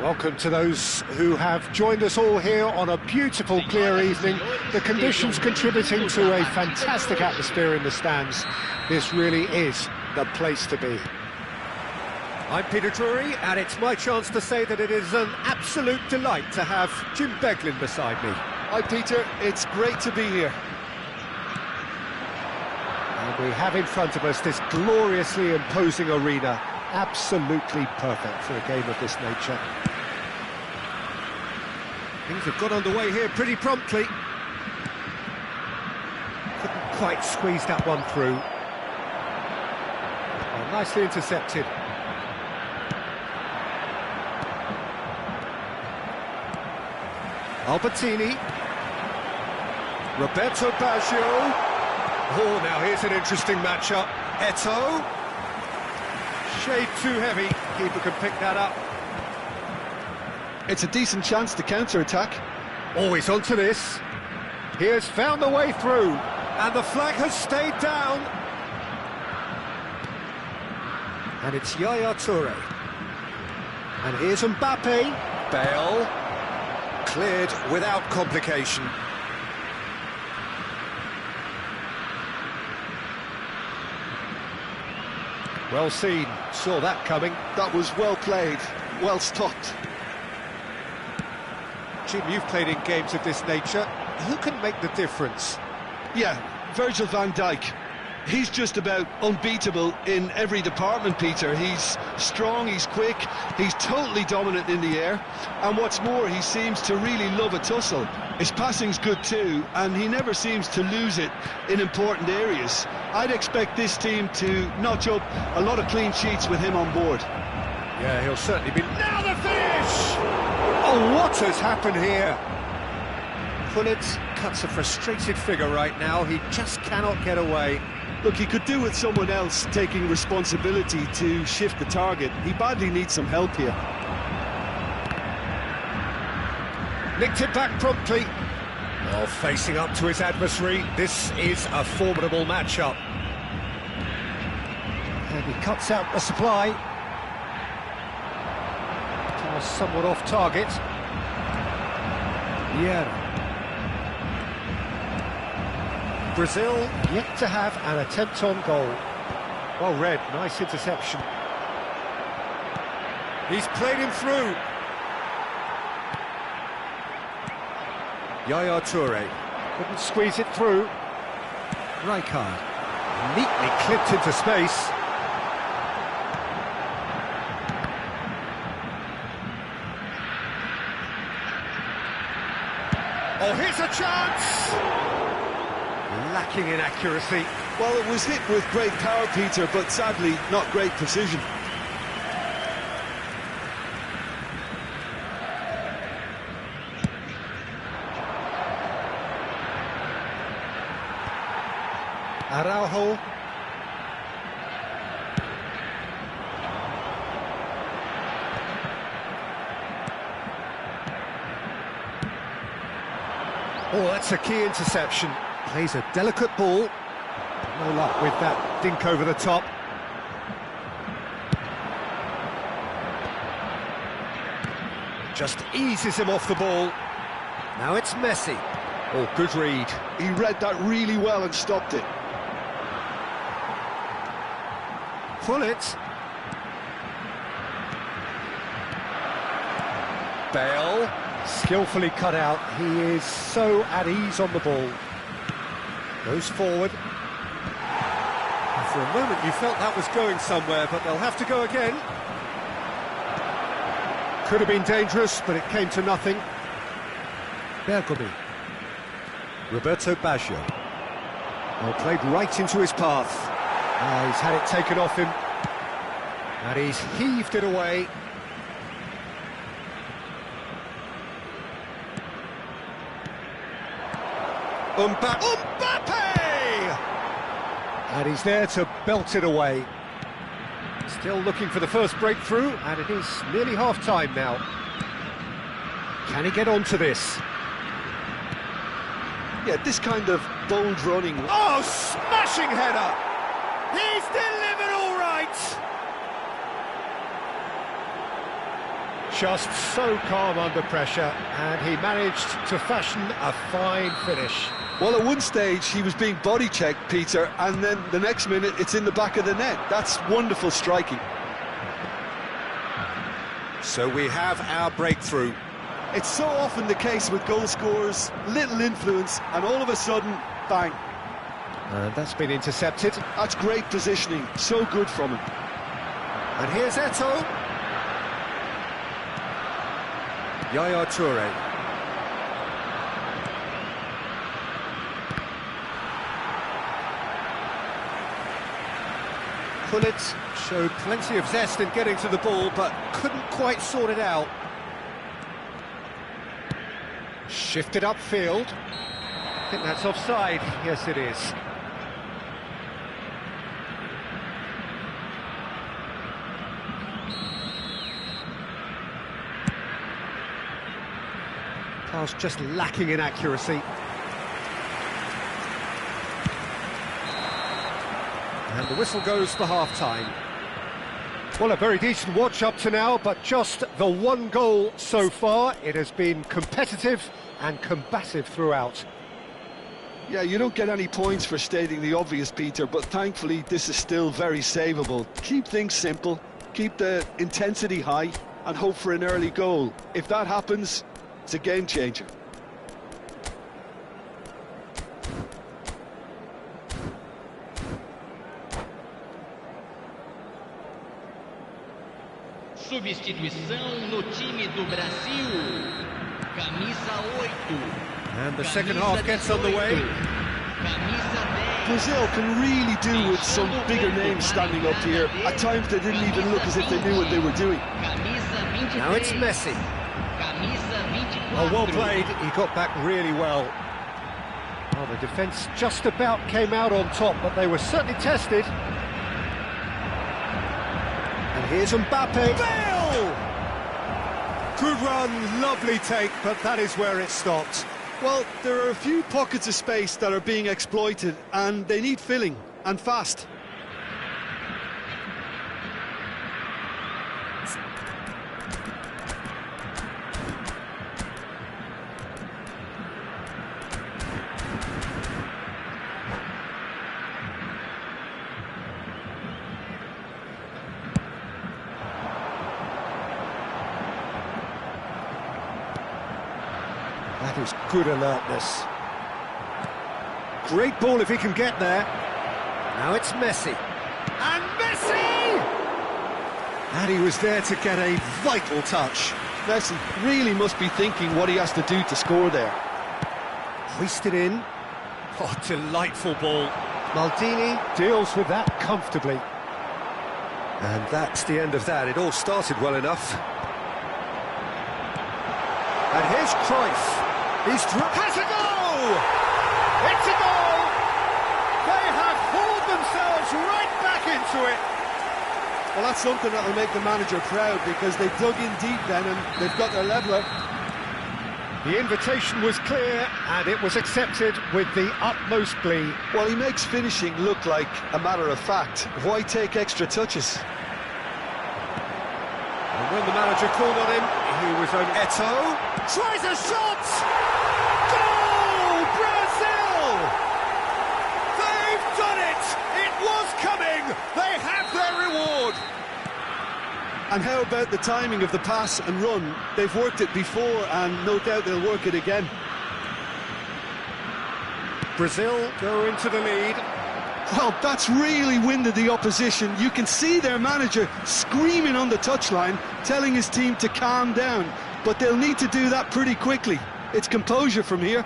Welcome to those who have joined us all here on a beautiful, clear evening. The conditions contributing to a fantastic atmosphere in the stands. This really is the place to be. I'm Peter Drury, and it's my chance to say that it is an absolute delight to have Jim Beglin beside me. Hi Peter, it's great to be here. And we have in front of us this gloriously imposing arena, absolutely perfect for a game of this nature. Things have got underway here pretty promptly. Couldn't quite squeeze that one through. Oh, nicely intercepted. Albertini. Roberto Baggio. Oh, now here's an interesting matchup. Eto'o. Shade too heavy. Keeper can pick that up. It's a decent chance to counter-attack. Always onto this. He has found the way through. And the flag has stayed down. And it's Yaya Toure. And here's Mbappe. Bale. Cleared without complication. Well seen, saw that coming. That was well played, well stopped. Jim, you've played in games of this nature. Who can make the difference? Yeah, Virgil van Dijk. He's just about unbeatable in every department, Peter. He's strong, he's quick, he's totally dominant in the air. And what's more, he seems to really love a tussle. His passing's good too, and he never seems to lose it in important areas. I'd expect this team to notch up a lot of clean sheets with him on board. Yeah, he'll certainly be... Now the finish! Oh, what has happened here? Pullet cuts a frustrated figure right now. He just cannot get away. Look, he could do with someone else taking responsibility to shift the target. He badly needs some help here. Nicked it back promptly. Oh, facing up to his adversary. This is a formidable matchup. And he cuts out the supply. Somewhat off target. Yeah. Brazil yet to have an attempt on goal. Well read, nice interception. He's played him through. Yaya Toure couldn't squeeze it through. Rijkaard neatly clipped into space. Oh, here's a chance! Lacking in accuracy. Well, it was hit with great power, Peter, but sadly, not great precision. Araujo. Oh, that's a key interception. Plays a delicate ball. No luck with that dink over the top. Just eases him off the ball. Now it's Messi. Oh, good read. He read that really well and stopped it. Pullet. Bale. Skillfully cut out. He is so at ease on the ball. Goes forward. And for a moment you felt that was going somewhere, but they'll have to go again. Could have been dangerous, but it came to nothing. Bergomi. Roberto Baggio. Well, played right into his path. He's had it taken off him. And he's heaved it away. Mbappe! And he's there to belt it away. Still looking for the first breakthrough, and it is nearly half-time now. Can he get onto this? Yeah, this kind of bold running. Oh, smashing header! He's delivered all right! just so calm under pressure, and he managed to fashion a fine finish. Well, at one stage he was being body checked, Peter, and then the next minute it's in the back of the net. That's wonderful striking. So we have our breakthrough. It's so often the case with goal scorers, little influence, and all of a sudden, bang. And that's been intercepted. That's great positioning, so good from him. And here's Eto'o. Yaya Toure. Gullit showed plenty of zest in getting to the ball, but couldn't quite sort it out. Shifted upfield. I think that's offside. Yes, it is. Pass just lacking in accuracy. And the whistle goes for half-time. Well, a very decent watch up to now, but just the one goal so far. It has been competitive and combative throughout. Yeah, you don't get any points for stating the obvious, Peter, but thankfully this is still very savable. Keep things simple, keep the intensity high, and hope for an early goal. If that happens, it's a game changer. Substituição no time do Brasil. Camisa 8. And the second half gets underway. Brazil can really do with some bigger names standing up here. At times they didn't even look as if they knew what they were doing. Now it's Messi. Oh, well played. He got back really well. Well, the defence just about came out on top, but they were certainly tested. And here's Mbappe. Bale! Good run, lovely take, but that is where it stopped. Well, there are a few pockets of space that are being exploited, and they need filling, and fast. That is good alertness. Great ball if he can get there. Now it's Messi. And Messi! And he was there to get a vital touch. Messi really must be thinking what he has to do to score there. Hoisted in. Oh, delightful ball. Maldini deals with that comfortably. And that's the end of that. It all started well enough. And here's Cruyff. Has a goal! It's a goal! They have hauled themselves right back into it. Well, that's something that will make the manager proud, because they dug in deep then and they've got their leveller. The invitation was clear and it was accepted with the utmost glee. Well, he makes finishing look like a matter of fact. Why take extra touches? And when the manager called on him, he was on Eto'o. Tries a shot! Goal! Brazil! They've done it! It was coming! They have their reward! And how about the timing of the pass and run? They've worked it before and no doubt they'll work it again. Brazil go into the lead. Well, that's really winded the opposition. You can see their manager screaming on the touchline, telling his team to calm down. But they'll need to do that pretty quickly. It's composure from here.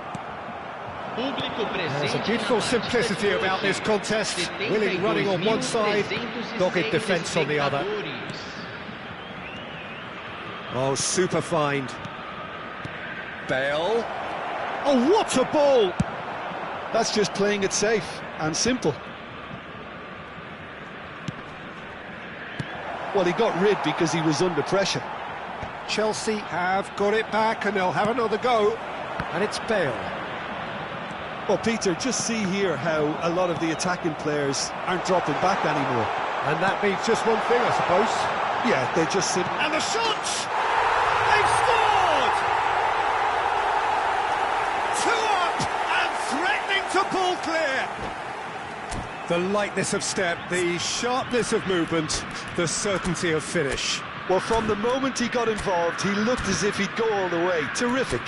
There's a beautiful simplicity about this contest. Willing running on one side, dogged defence on the other. Oh, super find. Bale. Oh, what a ball! That's just playing it safe and simple. Well, he got rid because he was under pressure. Chelsea have got it back and they'll have another go. And it's Bale. Well, Peter, just see here how a lot of the attacking players aren't dropping back anymore. And that means just one thing, I suppose. Yeah, they just sit. And the shot! The lightness of step, the sharpness of movement, the certainty of finish. Well, from the moment he got involved, he looked as if he'd go all the way. Terrific.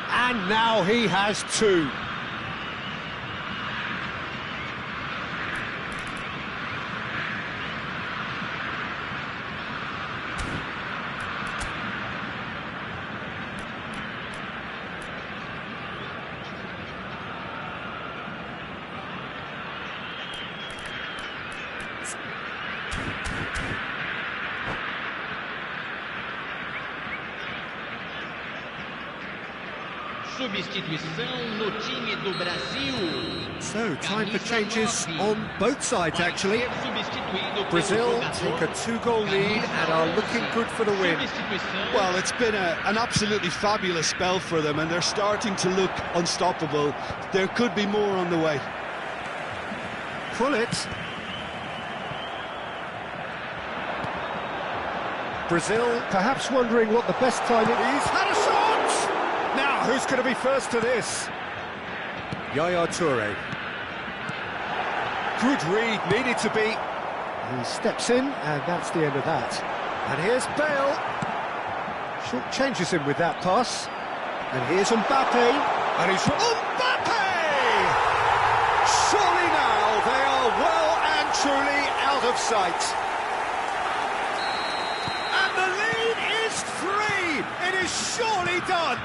And now he has two. Substituição no time do Brasil. So, time for changes on both sides, actually. Brazil take a two-goal lead and are looking good for the win. Well, it's been an absolutely fabulous spell for them, and they're starting to look unstoppable. There could be more on the way. Gullit. Brazil perhaps wondering what the best time it is. Had a shot! Now, who's going to be first to this? Yaya Toure. Good read, needed to be. He steps in, and that's the end of that. And here's Bale. Short changes him with that pass. And here's Mbappe. And he's... Mbappe! Surely now they are well and truly out of sight. And the lead is 3. It is surely done.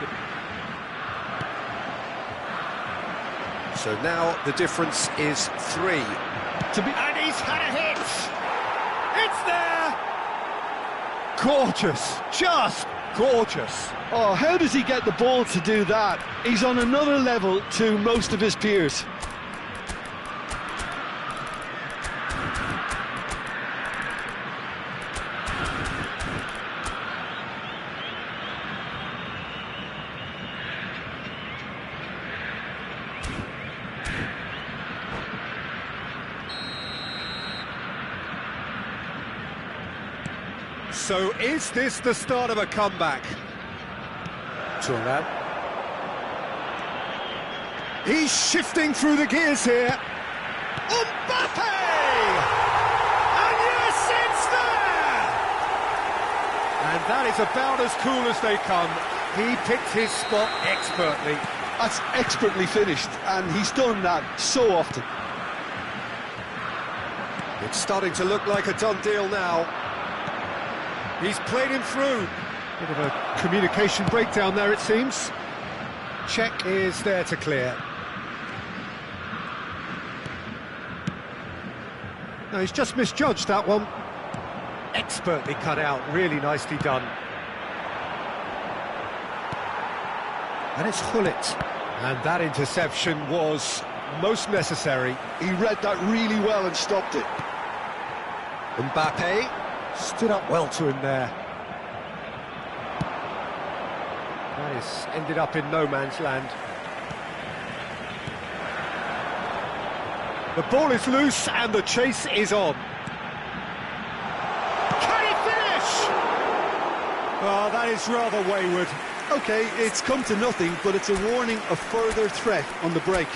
So now the difference is 3. And he's had a hit! It's there! Gorgeous, just gorgeous. Oh, how does he get the ball to do that? He's on another level to most of his peers. So is this the start of a comeback? Thuram. He's shifting through the gears here. Mbappe! And yes, it's there! And that is about as cool as they come. He picked his spot expertly. That's expertly finished, and he's done that so often. It's starting to look like a done deal now. He's played him through. Bit of a communication breakdown there, it seems. Check is there to clear. No, he's just misjudged that one. Expertly cut out, really nicely done. And it's Gullit. And that interception was most necessary. He read that really well and stopped it. Mbappe stood up well to him there. That has ended up in no man's land. The ball is loose and the chase is on. Can he finish? Oh, that is rather wayward. OK, it's come to nothing, but it's a warning of further threat on the break.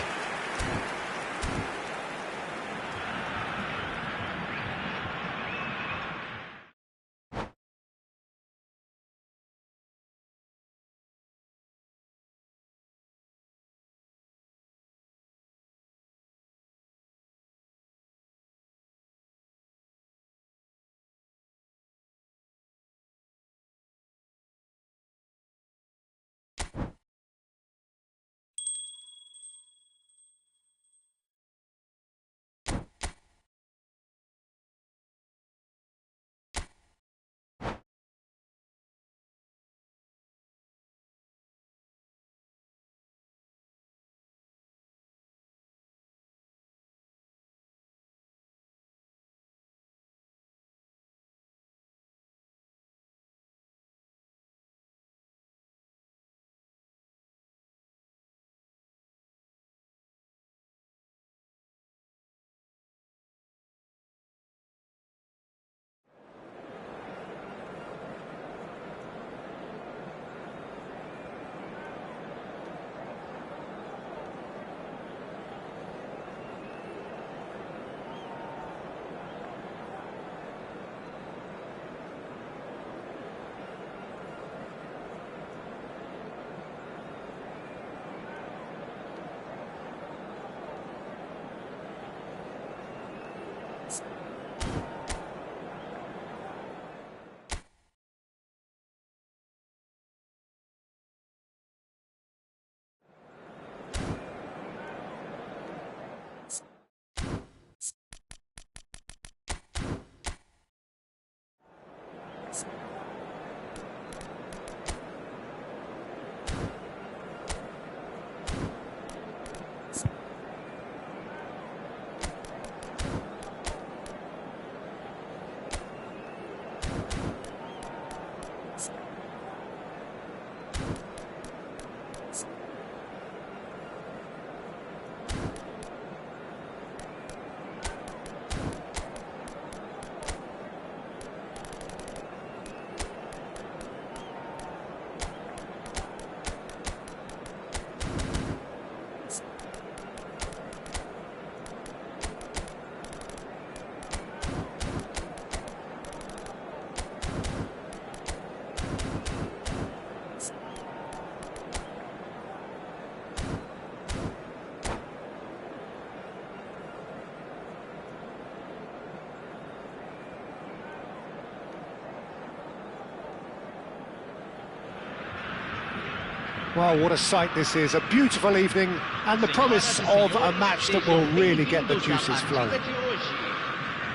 Well, what a sight this is, a beautiful evening and the promise of a match that will really get the juices flowing.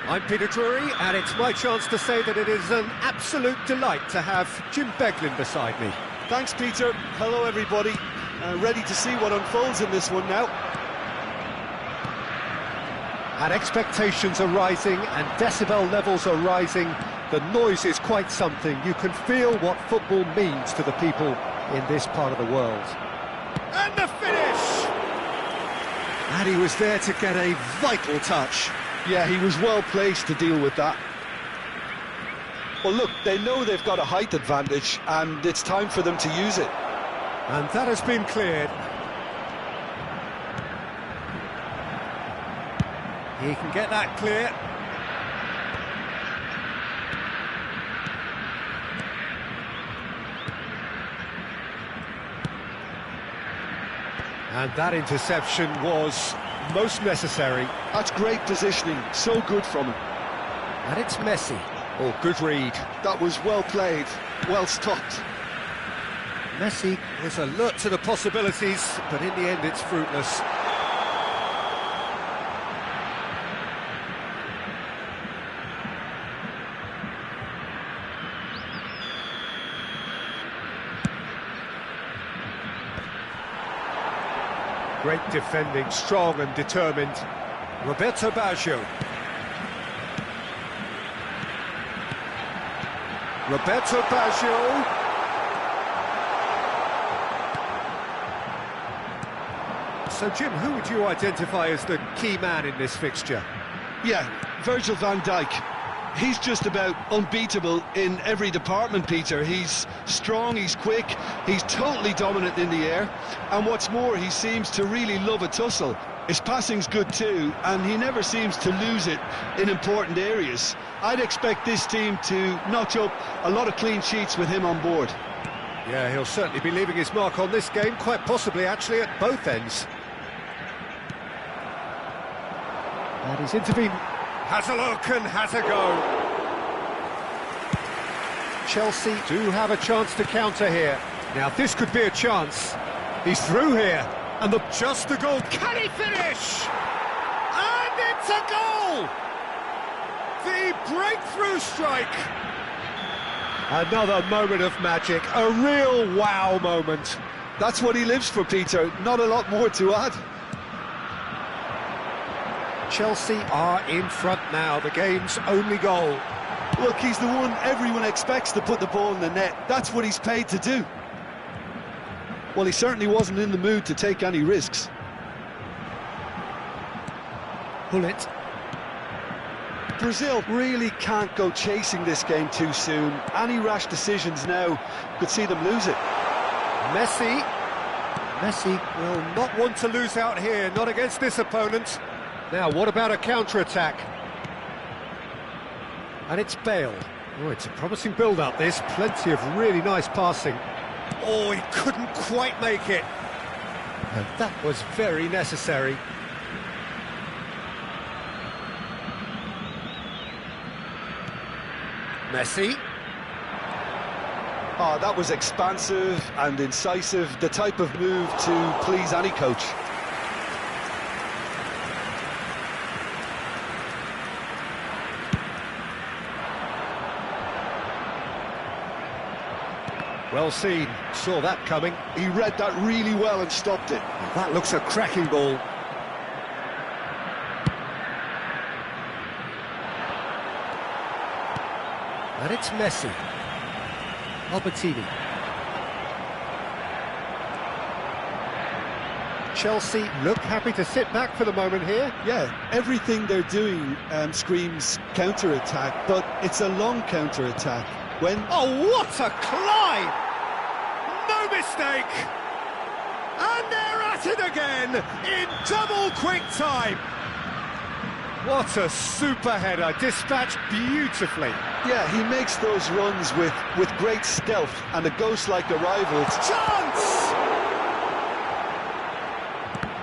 I'm Peter Drury, and it's my chance to say that it is an absolute delight to have Jim Beglin beside me. Thanks, Peter. Hello, everybody. Ready to see what unfolds in this one now. And expectations are rising and decibel levels are rising. The noise is quite something. You can feel what football means to the people in this part of the world. And the finish! And he was there to get a vital touch. Yeah, he was well placed to deal with that. Well, look, they know they've got a height advantage, and it's time for them to use it. And that has been cleared. He can get that clear. And that interception was most necessary. That's great positioning, so good from him. And it's Messi. Oh, good read. That was well played, well stopped. Messi is alert to the possibilities, but in the end it's fruitless. Great defending, strong and determined. Roberto Baggio. Roberto Baggio. So, Jim, who would you identify as the key man in this fixture? Yeah, Virgil van Dijk. He's just about unbeatable in every department, Peter. He's strong, he's quick, he's totally dominant in the air, and what's more, he seems to really love a tussle. His passing's good too, and he never seems to lose it in important areas. I'd expect this team to notch up a lot of clean sheets with him on board. Yeah, he'll certainly be leaving his mark on this game, quite possibly actually at both ends. And he's intervened. Has a look and has a go. Chelsea do have a chance to counter here. Now this could be a chance. He's through here, and just the goal. Can he finish? And it's a goal! The breakthrough strike. Another moment of magic, a real wow moment. That's what he lives for, Peter. Not a lot more to add. Chelsea are in front now, the game's only goal. Look, he's the one everyone expects to put the ball in the net. That's what he's paid to do. Well, he certainly wasn't in the mood to take any risks. Gullit. Brazil really can't go chasing this game too soon. Any rash decisions now could see them lose it. Messi will not want to lose out here, not against this opponent. Now, what about a counter-attack? And it's Bale. Oh, it's a promising build-up, this. Plenty of really nice passing. Oh, he couldn't quite make it. And that was very necessary. Messi. Oh, that was expansive and incisive, the type of move to please any coach. Well seen, saw that coming. He read that really well and stopped it. That looks a cracking ball. And it's Messi. Albertini. Chelsea look happy to sit back for the moment here. Yeah, everything they're doing screams counter-attack, but it's a long counter-attack. When... Oh, what a climb! No mistake! And they're at it again in double quick time. What a super header, dispatched beautifully. Yeah, he makes those runs with great stealth and a ghost-like arrival. Chance!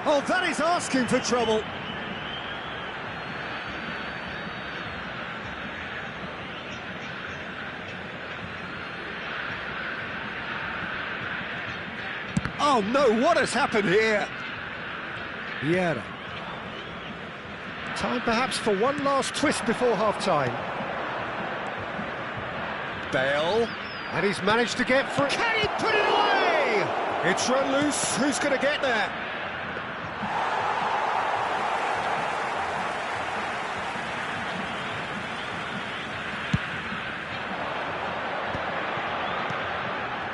Oh, that is asking for trouble. Oh no, what has happened here? Vieira. Time perhaps for one last twist before half-time. Bale. And he's managed to get through. Can he put it away? It's run loose. Who's going to get there?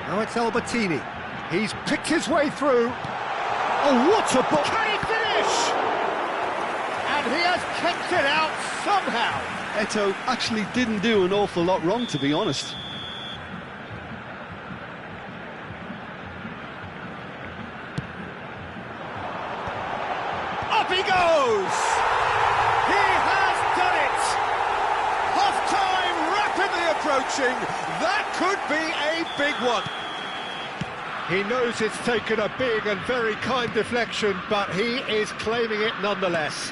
Now it's Albertini. He's picked his way through. Oh, what a ball! Can he finish? And he has kicked it out somehow. Eto'o actually didn't do an awful lot wrong, to be honest. Up he goes! He has done it! Half-time rapidly approaching. That could be a big one. He knows it's taken a big and very kind deflection, but he is claiming it nonetheless.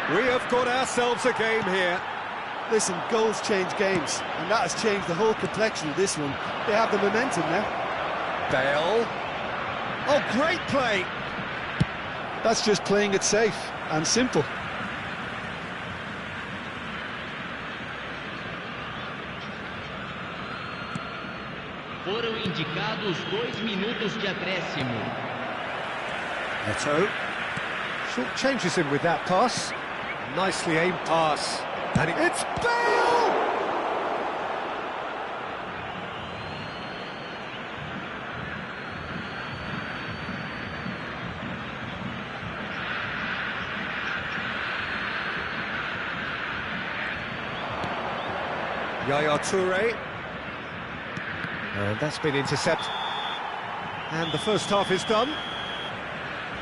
We have got ourselves a game here. Listen, goals change games, and that has changed the whole complexion of this one. They have the momentum now. Bale. Oh, great play! That's just playing it safe and simple. Foram indicados 2 minutos de acréscimo. Eto'o. Short changes him with that pass. Nicely aimed pass. And it's Bale! Yaya Toure. And that's been intercepted. And the first half is done.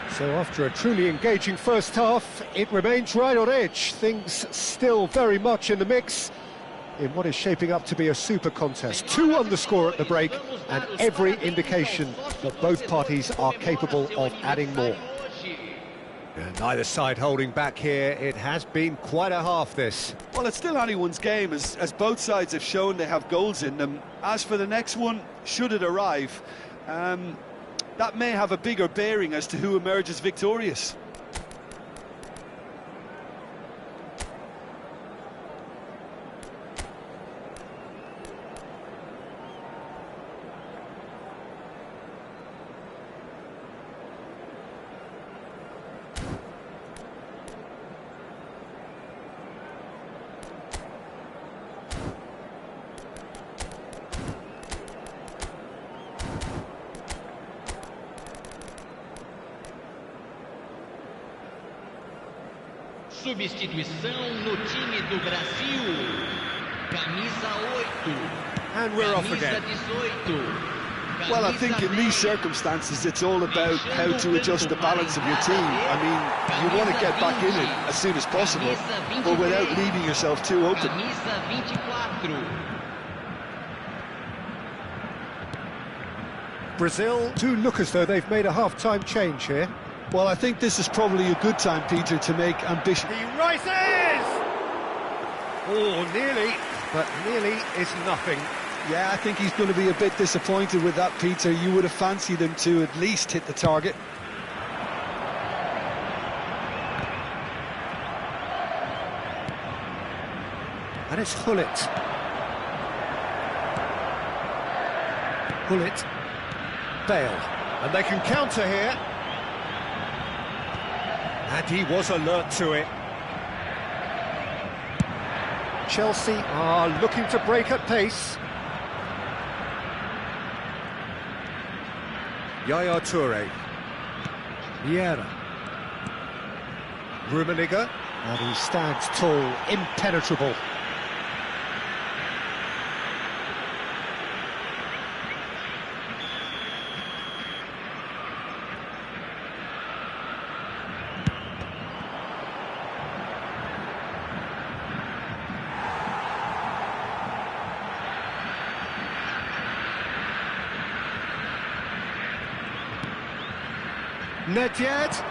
So after a truly engaging first half, it remains right on edge. Things still very much in the mix in what is shaping up to be a super contest. 2-1 the score at the break, and every indication that both parties are capable of adding more. And neither side holding back here. It has been quite a half, this. Well, it's still anyone's game, as both sides have shown they have goals in them. As for the next one, should it arrive, that may have a bigger bearing as to who emerges victorious. Substituição no time do Brasil. Camisa 8. And we're off again. Camisa 18. Well, I think in these circumstances it's all about how to adjust the balance of your team. I mean, you want to get back in it as soon as possible, but without leaving yourself too open. Camisa 24. Brazil do look as though they've made a half-time change here. Well, I think this is probably a good time, Peter, to make ambition. He rises! Oh, nearly, but nearly is nothing. Yeah, I think he's going to be a bit disappointed with that, Peter. You would have fancied him to at least hit the target. And it's Gullit. Gullit. Bale. And they can counter here. And he was alert to it. Chelsea are looking to break at pace. Yaya Toure. Vieira. Rummenigge. And he stands tall, impenetrable. Nedved,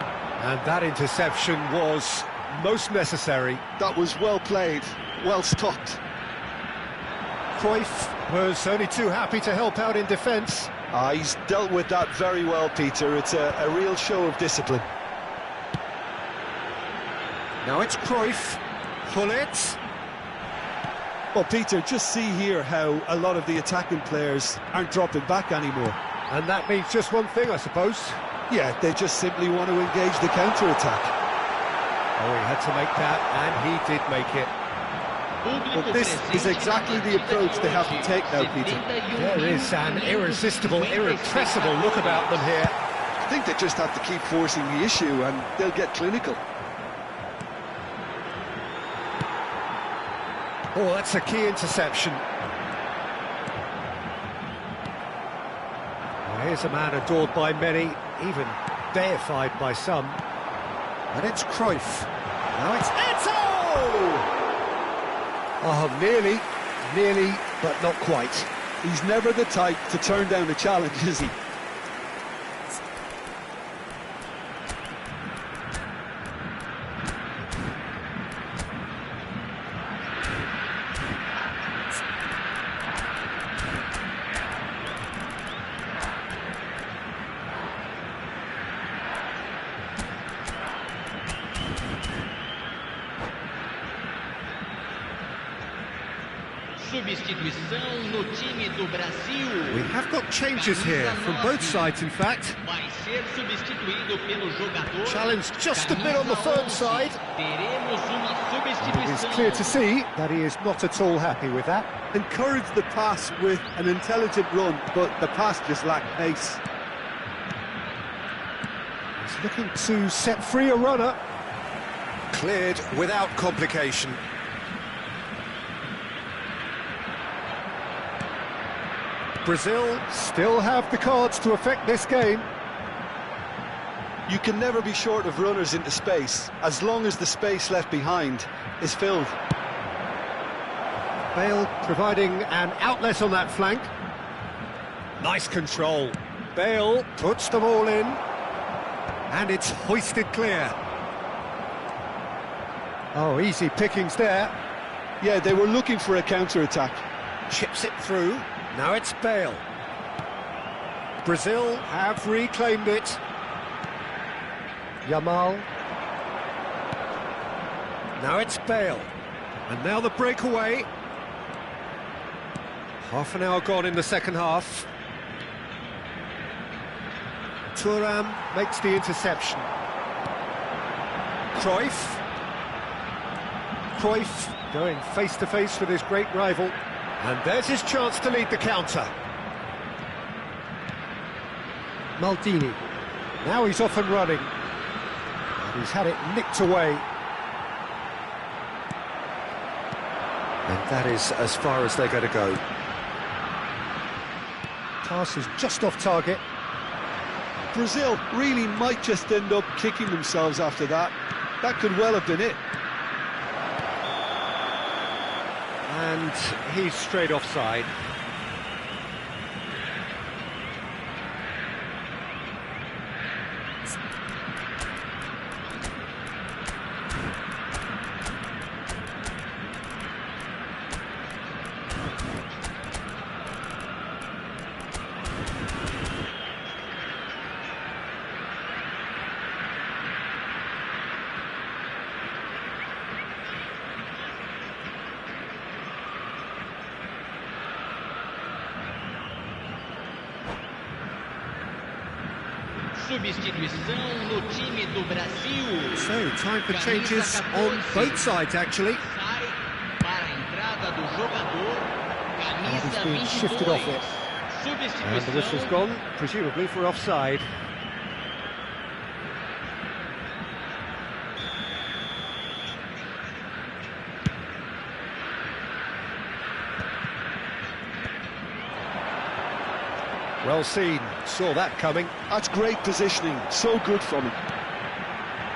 and that interception was most necessary. That was well played, well stopped. Cruyff was only too happy to help out in defence. He's dealt with that very well, Peter. It's a real show of discipline. Now it's Cruyff. Gullit. Well, Peter, just see here how a lot of the attacking players aren't dropping back anymore. And that means just one thing, I suppose. Yeah, they just simply want to engage the counter-attack. Oh, he had to make that, and he did make it. But this is exactly the approach they have to take now, Peter. There is an irresistible, irrepressible look about them here. I think they just have to keep forcing the issue and they'll get clinical. Oh, that's a key interception. Well, here's a man adored by many, even deified by some. And it's Cruyff. Now it's Eto'o! Oh, nearly, but not quite. He's never the type to turn down a challenge, is he? Substituição no time do Brasil. We have got changes here, from both sides in fact. Vai ser substituído pelo jogador. Challenge just a bit on the firm side. Teremos uma It is substituição. clear to see that he is not at all happy with that. Encourage the pass with an intelligent run, but the pass just lacked pace. He's looking to set free a runner. Cleared without complication. Brazil still have the cards to affect this game. You can never be short of runners into space, as long as the space left behind is filled. Bale providing an outlet on that flank. Nice control. Bale puts them all in. And it's hoisted clear. Oh, easy pickings there. Yeah, they were looking for a counter-attack. Chips it through. Now it's Bale. Brazil have reclaimed it. Yamal. Now it's Bale. And now the breakaway. Half an hour gone in the second half. Thuram makes the interception. Cruyff. Cruyff going face-to-face with his great rival. And there's his chance to lead the counter. Maldini. Now he's off and running. And he's had it nicked away. And that is as far as they're going to go. Pass is just off target. Brazil really might just end up kicking themselves after that. That could well have been it. And he's straight offside. Substituição no time do Brasil. So, time for changes on both sides, actually. Sai para a entrada do jogador. And he's Camisa being shifted off 22. it. And the whistle's gone, presumably for offside. Well seen, saw that coming. That's great positioning, so good from him.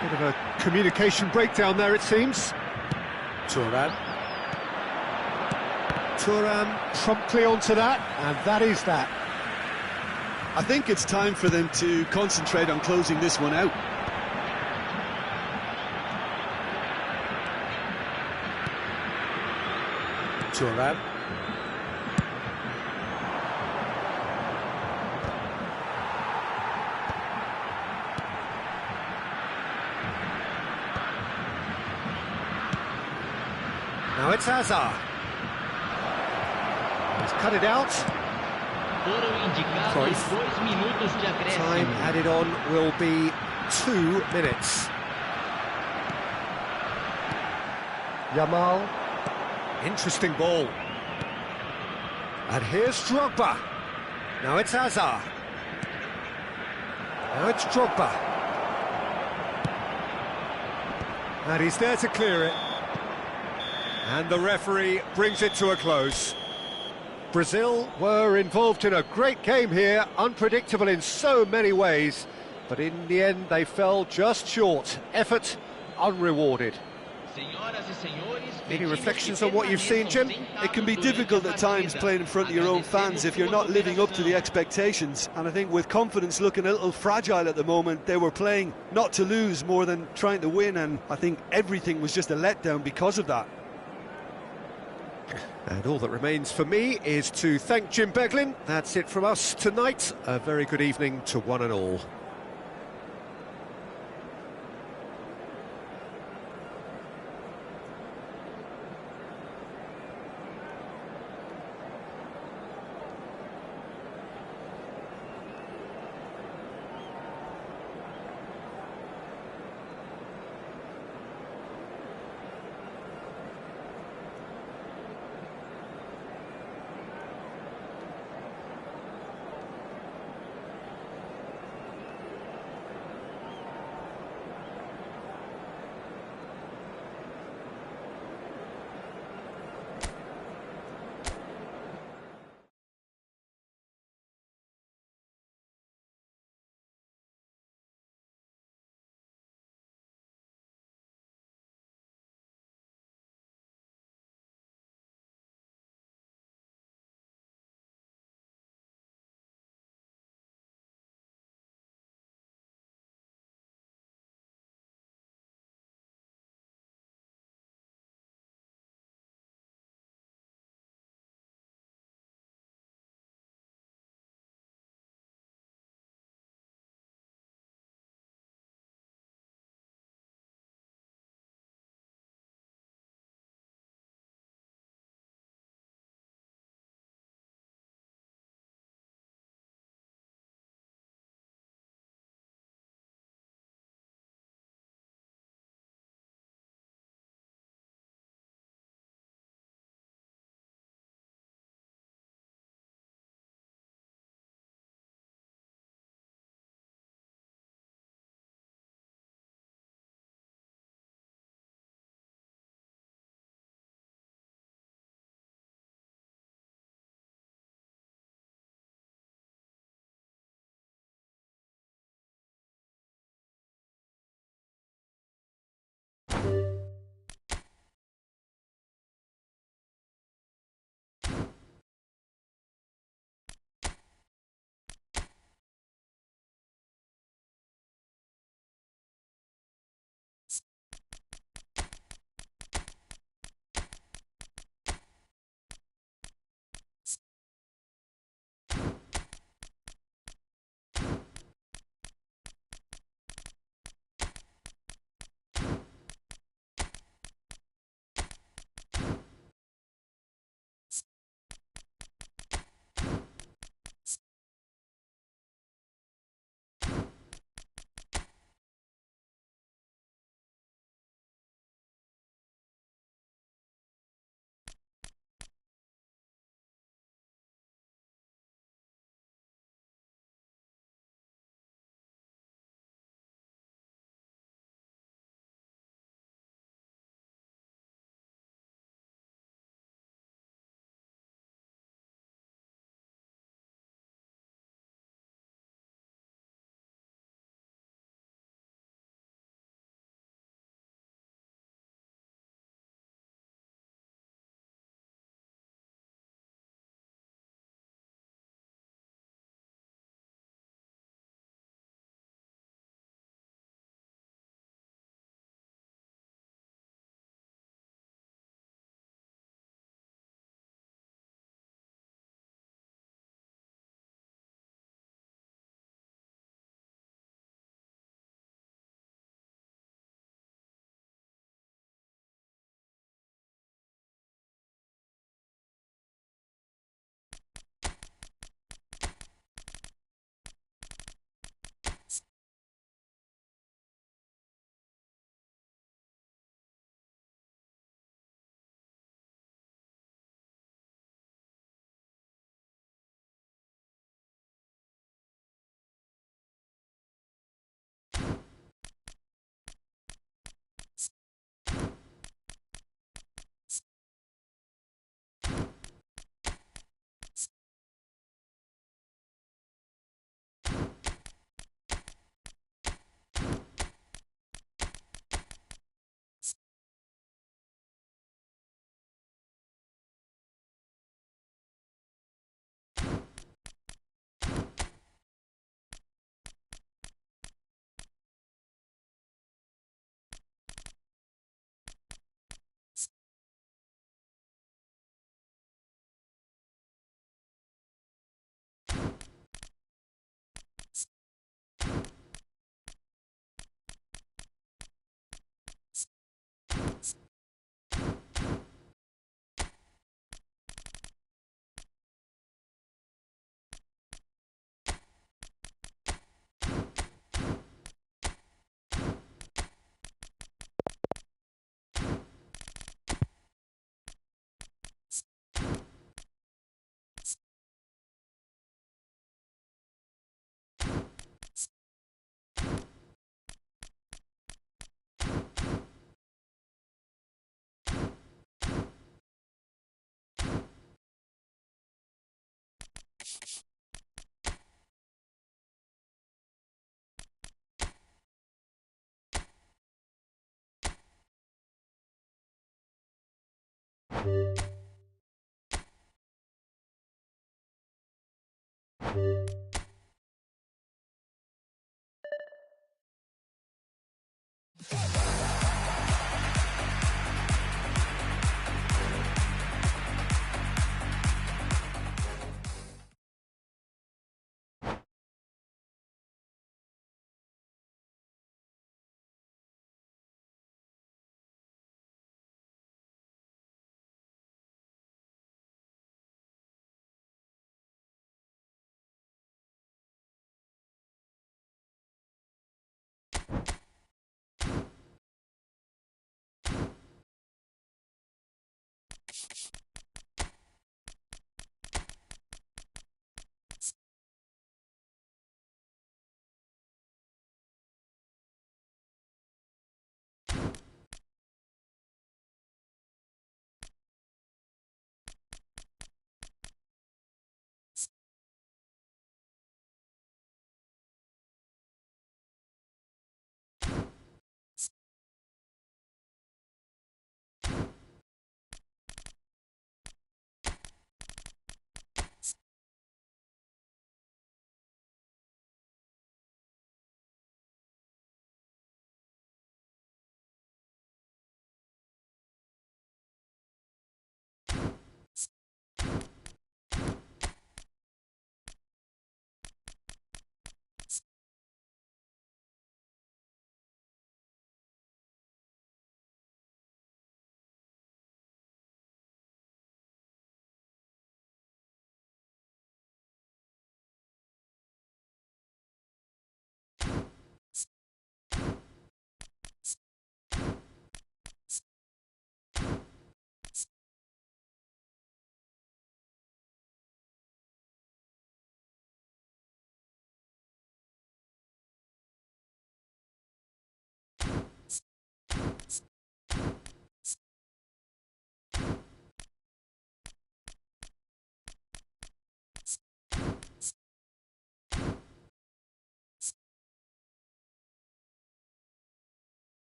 Bit of a communication breakdown there, it seems. Thuram. Thuram promptly onto that, and that is that. I think it's time for them to concentrate on closing this one out. Thuram. Now it's Hazard. He's cut it out. Foram indicados Cruyff. 2 minutos de Time acréscimo. added on will be 2 minutes. Yamal. Interesting ball. And here's Drogba. Now it's Hazard. Now it's Drogba. And he's there to clear it. And the referee brings it to a close. Brazil were involved in a great game here, unpredictable in so many ways, but in the end they fell just short. Effort unrewarded. Senhoras e senhores, Any pedimos reflections que on what you've seen, Jim? permaneçam It can be sentados difficult durante at a times partida. playing in front of your own fans if you're not living up to the Agradecemos expectations. And I think with confidence looking a little fragile at the moment, they were playing not to lose more than trying to win, and I think everything was just a letdown because of that. And all that remains for me is to thank Jim Beglin. That's it from us tonight. A very good evening to one and all.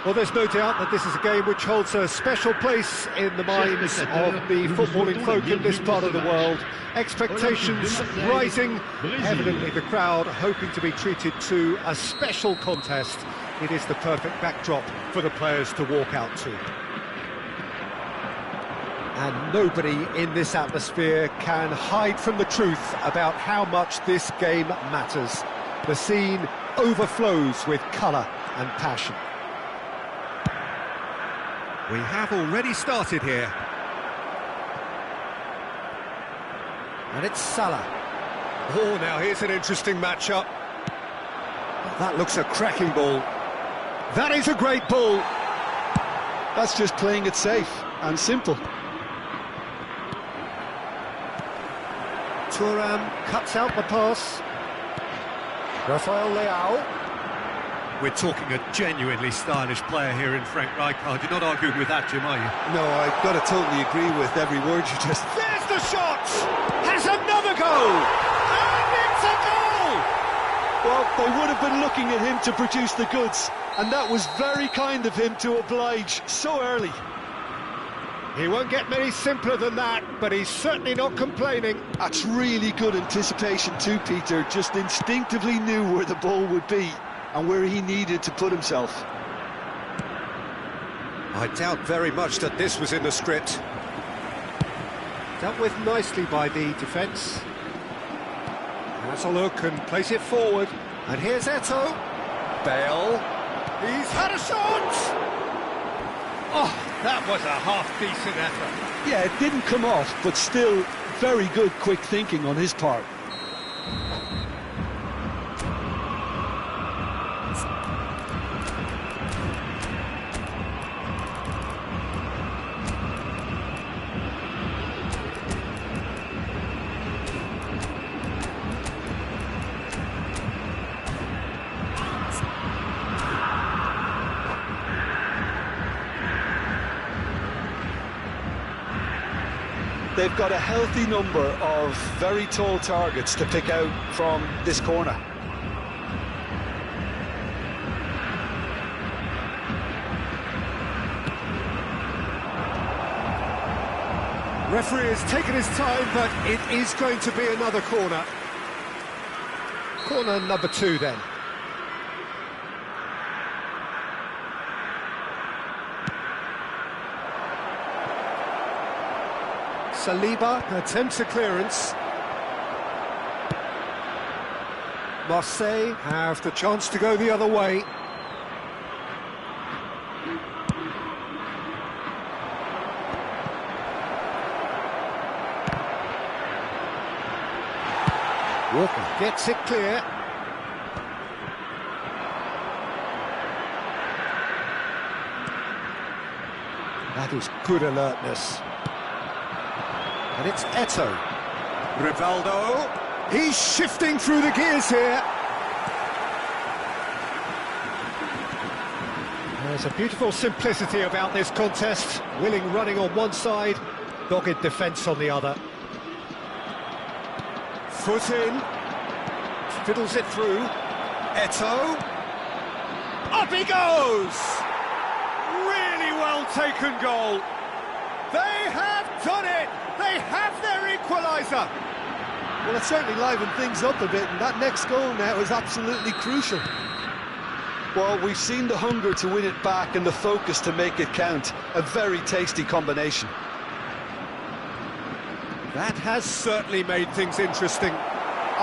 Well, there's no doubt that this is a game which holds a special place in the minds of the footballing folk in this part of the world. Expectations rising, evidently the crowd hoping to be treated to a special contest. It is the perfect backdrop for the players to walk out to. And nobody in this atmosphere can hide from the truth about how much this game matters. The scene overflows with colour and passion. We have already started here. And it's Salah. Oh, now here's an interesting matchup. That looks a cracking ball. That is a great ball. That's just playing it safe and simple. Thuram cuts out the pass. Rafael Leao. We're talking a genuinely stylish player here in Frank Rijkaard. You're not arguing with that, Jim, are you? No, I've got to totally agree with every word you just... There's the shot! Has another goal! And it's a goal! Well, they would have been looking at him to produce the goods, and that was very kind of him to oblige so early. He won't get many simpler than that, but he's certainly not complaining. That's really good anticipation too, Peter. Just instinctively knew where the ball would be and where he needed to put himself. I doubt very much that this was in the script. Dealt with nicely by the defence. Has a look and plays it forward. And here's Eto'o. Bale. He's had a shot! Oh, that was a half-decent effort. Yeah, it didn't come off, but still very good quick thinking on his part. They've got a healthy number of very tall targets to pick out from this corner. Referee has taken his time, but it is going to be another corner. Corner number 2 then. Saliba attempts a clearance. Marseille have the chance to go the other way. Walker gets it clear. That is good alertness. And it's Eto'o. Rivaldo. He's shifting through the gears here. There's a beautiful simplicity about this contest. Willing running on one side, dogged defence on the other. Foot in. Fiddles it through. Eto'o. Up he goes! Really well taken goal. They have done it! They have their equaliser! Well, it certainly livened things up a bit, and that next goal now is absolutely crucial. Well, we've seen the hunger to win it back and the focus to make it count. A very tasty combination. That has certainly made things interesting.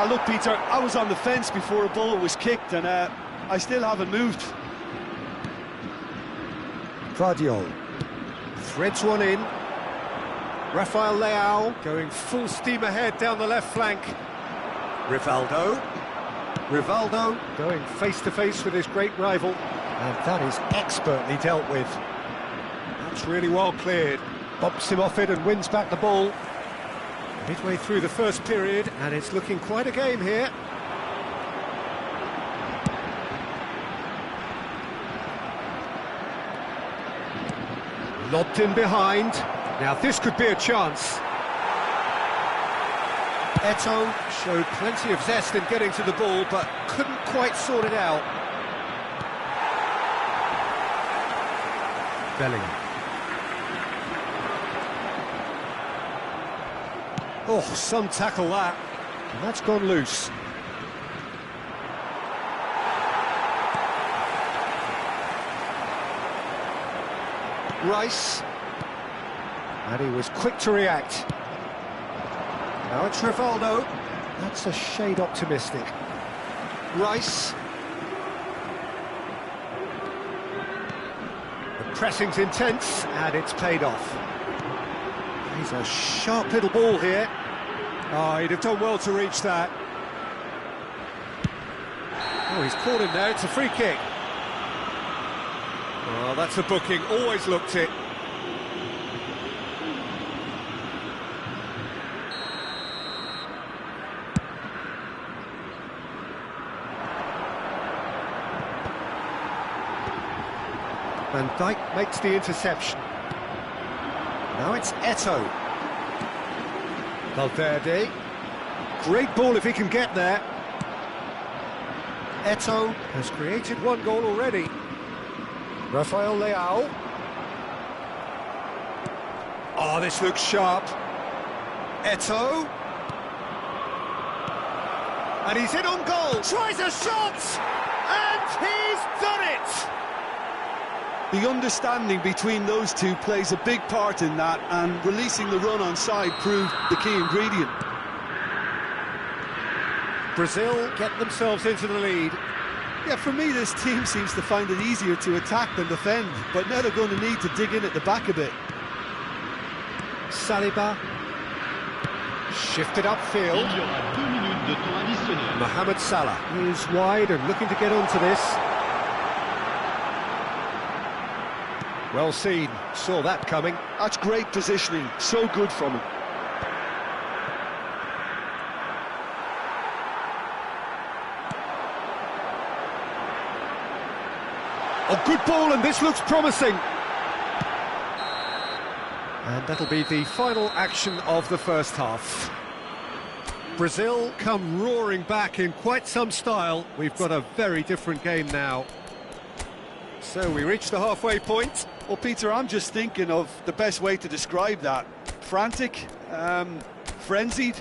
Look, Peter, I was on the fence before a ball was kicked, and I still haven't moved. Gvardiol threads one in. Rafael Leao going full steam ahead down the left flank. Rivaldo. Rivaldo going face-to-face with his great rival. And that is expertly dealt with. That's really well cleared. Bumps him off it and wins back the ball. Midway through the first period, and it's looking quite a game here. Lobbed in behind. Now this could be a chance. Eto'o showed plenty of zest in getting to the ball, but couldn't quite sort it out. Bellingham. Oh, some tackle that. And that's gone loose. Rice. And he was quick to react. Now it's Rivaldo. That's a shade optimistic. Rice. Pressing's intense, and it's paid off. He's a sharp little ball here. Oh, he'd have done well to reach that. Oh, he's caught him there, it's a free kick. Oh, that's a booking, always looked it. Van Dijk makes the interception. Now it's Eto'o. Valverde. Great ball if he can get there. Eto'o has created one goal already. Rafael Leao. Oh, this looks sharp. Eto'o. And he's in on goal. Tries a shot! And he's done it! The understanding between those two plays a big part in that, and releasing the run on side proved the key ingredient. Brazil get themselves into the lead. Yeah, for me, this team seems to find it easier to attack than defend, but now they're going to need to dig in at the back a bit. Saliba. Shifted upfield. Il y aura 2 minutes de temps additionnel. Mohamed Salah is wide and looking to get onto this. Well seen, saw that coming. That's great positioning, so good from him. A good ball, and this looks promising. And that'll be the final action of the first half. Brazil come roaring back in quite some style. We've got a very different game now. So we reach the halfway point. Well, Peter, I'm just thinking of the best way to describe that. Frantic, frenzied.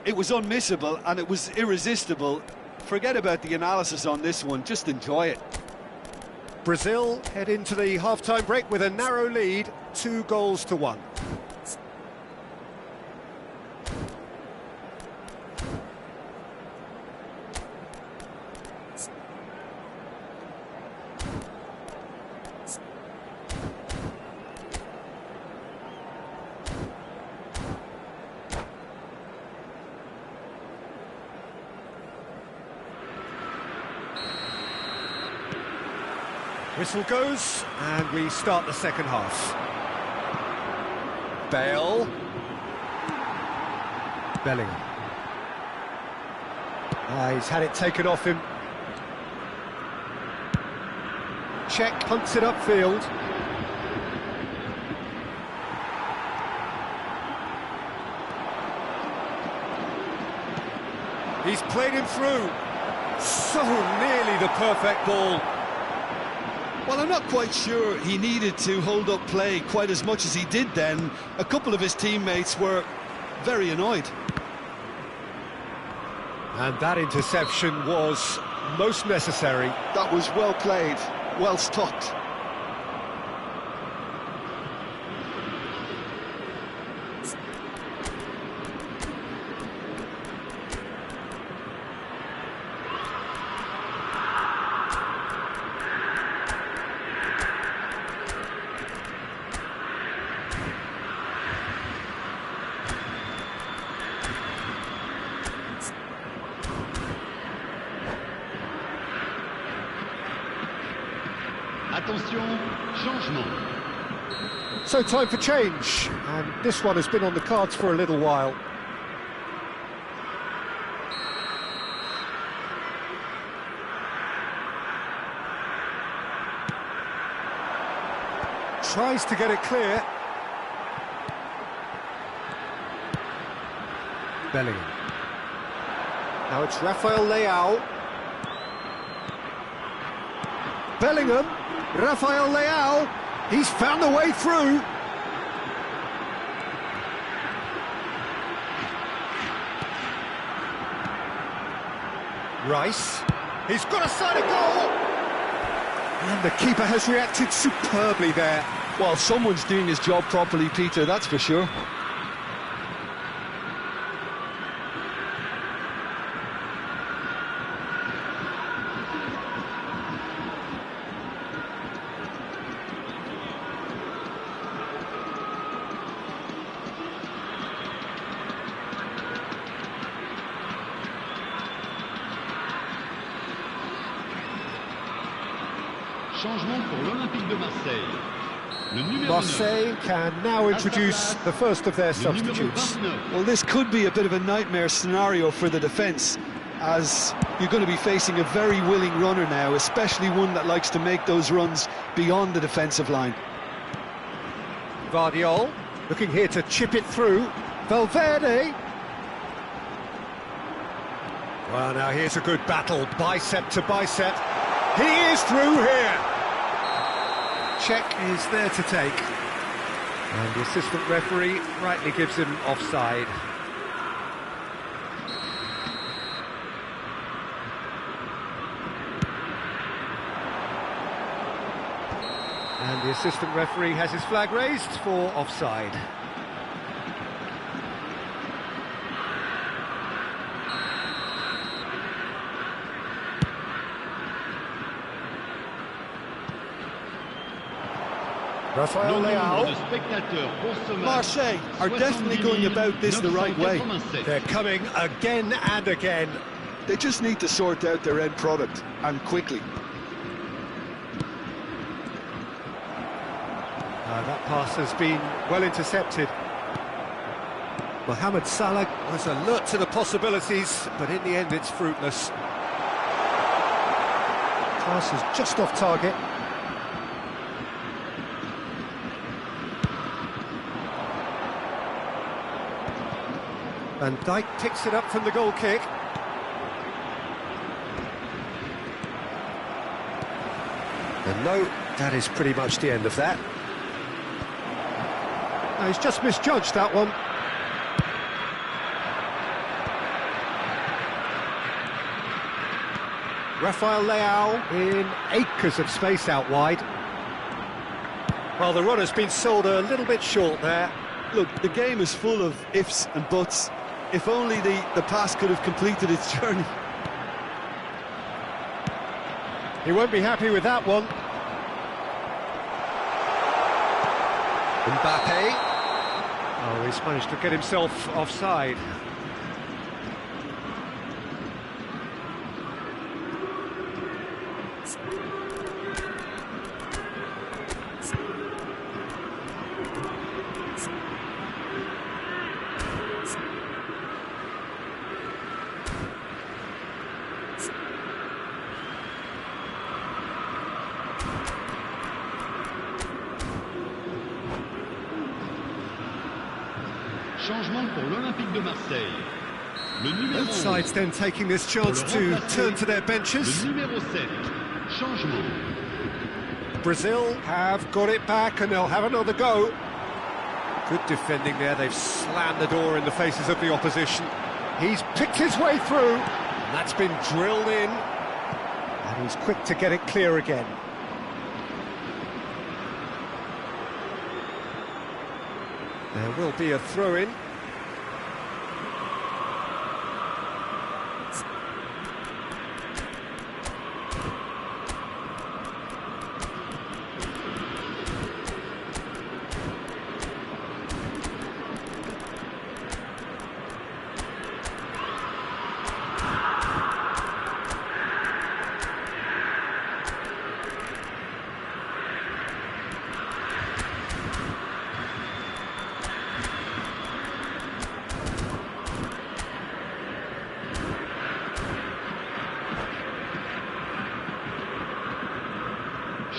It was unmissable and it was irresistible. Forget about the analysis on this one, just enjoy it. Brazil head into the half-time break with a narrow lead, 2-1. Whistle goes, and we start the second half. Bale. Bellingham. He's had it taken off him. Cech punts it upfield. He's played him through. So nearly the perfect ball. Well, I'm not quite sure he needed to hold up play quite as much as he did then. A couple of his teammates were very annoyed. And that interception was most necessary. That was well played, well stopped. Attention, changement. So time for change, and this one has been on the cards for a little while. Tries to get it clear. Bellingham. Now it's Rafael Leao. Bellingham. Rafael Leao, he's found a way through. Rice, he's got a sight of goal. And the keeper has reacted superbly there. Well, someone's doing his job properly, Peter, that's for sure. Changement pour l'Olympique de Marseille. Le numéro 9. Marseille can now introduce the first of their Le numéro substitutes. 29. Well, this could be a bit of a nightmare scenario for the defence, as you're going to be facing a very willing runner now, especially one that likes to make those runs beyond the defensive line. Guardiola looking here to chip it through. Valverde. Well, now here's a good battle, bicep to bicep. He is through here. Check is there to take. And the assistant referee rightly gives him offside. And the assistant referee has his flag raised for offside. Rafael Le nombre de Leao. spectateurs pour ce match. Marseille are definitely going about this the right way. 987. They're coming again and again. They just need to sort out their end product, and quickly. That pass has been well intercepted. Mohamed Salah was alert to the possibilities, but in the end it's fruitless. Pass is just off target. Van Dijk picks it up from the goal kick. And no, that is pretty much the end of that. No, he's just misjudged that one. Rafael Leao in acres of space out wide. Well, the runner's been sold a little bit short there. Look, the game is full of ifs and buts. If only the pass could have completed its journey. He won't be happy with that one. Mbappe. Oh, he's managed to get himself offside. Changement pour l'Olympique de Marseille. Le numéro Both sides then taking this chance to turn to their benches. Le numéro 7. Changement. Brazil have got it back and they'll have another go. Good defending there, they've slammed the door in the faces of the opposition. He's picked his way through, and that's been drilled in. And he's quick to get it clear again. There will be a throw-in.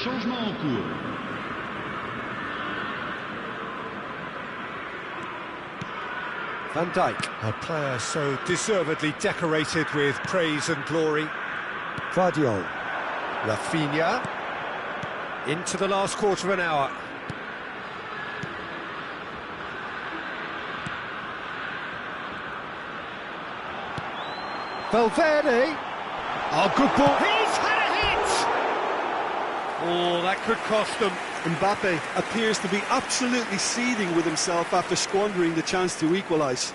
Changement en cours. Van Dijk, a player so deservedly decorated with praise and glory. Guardiola. Rafinha. Into the last quarter of an hour. Valverde. Oh, good ball. He's had a hit! Oh, that could cost them. Mbappe appears to be absolutely seething with himself after squandering the chance to equalise.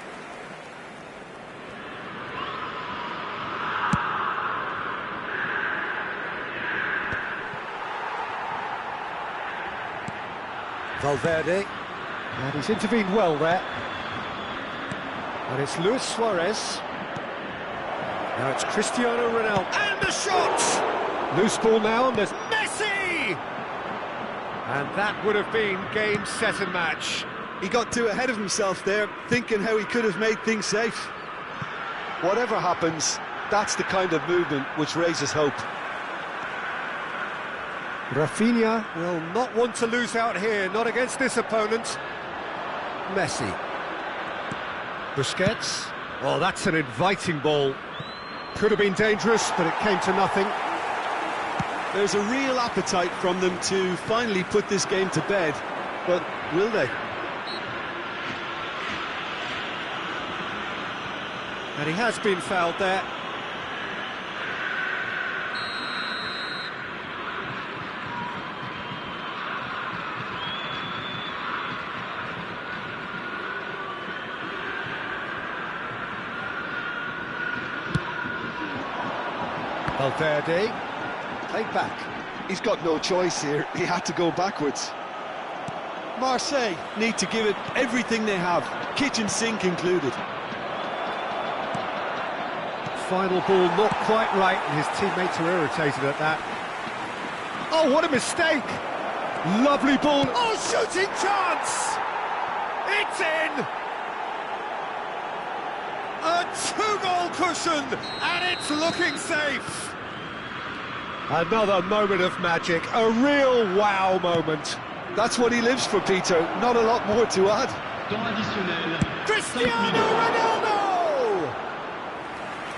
Valverde. And he's intervened well there. And it's Luis Suarez. Now it's Cristiano Ronaldo. And the shot! Loose ball now, and there's Messi! And that would have been game, set and match. He got too ahead of himself there, thinking how he could have made things safe. Whatever happens, that's the kind of movement which raises hope. Rafinha will not want to lose out here, not against this opponent. Messi. Busquets. Oh, that's an inviting ball. Could have been dangerous, but it came to nothing. There's a real appetite from them to finally put this game to bed, but will they? And he has been fouled there. Valverde, played back. He's got no choice here, he had to go backwards. Marseille need to give it everything they have, kitchen sink included. Final ball not quite right, and his teammates are irritated at that. Oh, what a mistake! Lovely ball. Oh, shooting chance! It's in! A two-goal cushion, and it's looking safe. Another moment of magic, a real wow moment. That's what he lives for, Peter, not a lot more to add. Temps additionnel. Cristiano Ronaldo!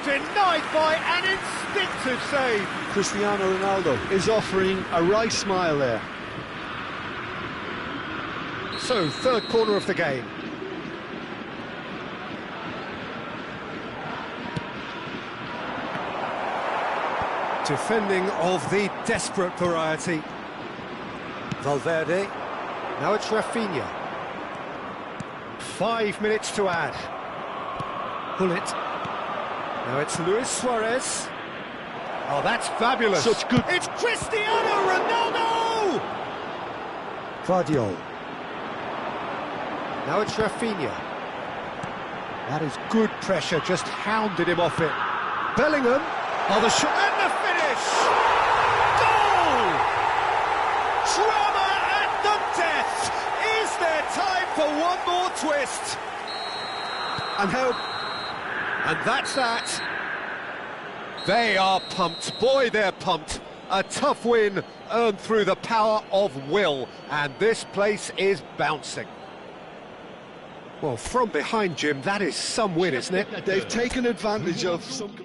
Denied by an instinctive save. Cristiano Ronaldo is offering a wry smile there. So, third corner of the game. Defending of the desperate variety. Valverde. Now it's Rafinha. 5 minutes to add. Bullet. Now it's Luis Suarez. Oh, that's fabulous. Such good... It's Cristiano Ronaldo! Guardiola. Now it's Rafinha. That is good pressure, just hounded him off it. Bellingham. Oh, the shot and the finish! Goal! Drama at the death! Is there time for one more twist? And how... And that's that. They are pumped. Boy, they're pumped. A tough win earned through the power of will, and this place is bouncing. Well, from behind, Jim, that is some win, isn't it? They've taken advantage of some...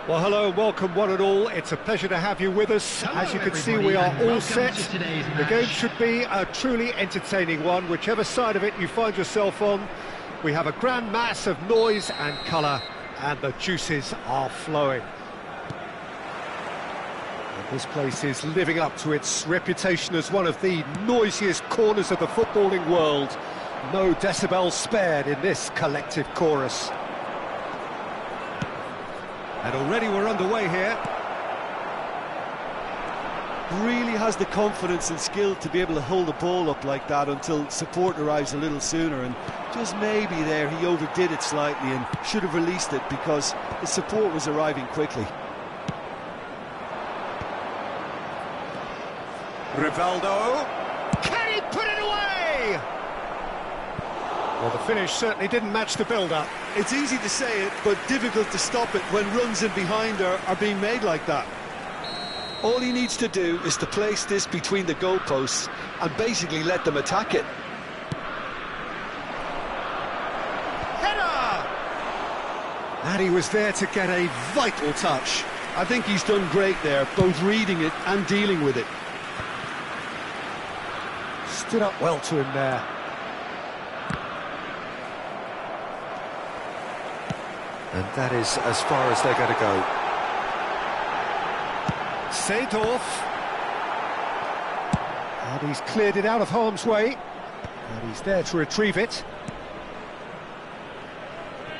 Well, hello, welcome one and all. It's a pleasure to have you with us. Hello, As you can see, everybody, we are and all welcome set. to today's The game match. should be a truly entertaining one, whichever side of it you find yourself on. We have a grand mass of noise and colour, and the juices are flowing. And this place is living up to its reputation as one of the noisiest corners of the footballing world. No decibels spared in this collective chorus. And already we're underway here. Really has the confidence and skill to be able to hold the ball up like that until support arrives a little sooner, and just maybe there he overdid it slightly and should have released it because the support was arriving quickly. Rivaldo, can he put it away? Well, the finish certainly didn't match the build-up. It's easy to say it, but difficult to stop it when runs in behind are being made like that. All he needs to do is to place this between the goalposts and basically let them attack it. Header! And he was there to get a vital touch. I think he's done great there, both reading it and dealing with it. Stood up well to him there. And that is as far as they're going to go. Seedorf. And he's cleared it out of harm's way. And he's there to retrieve it.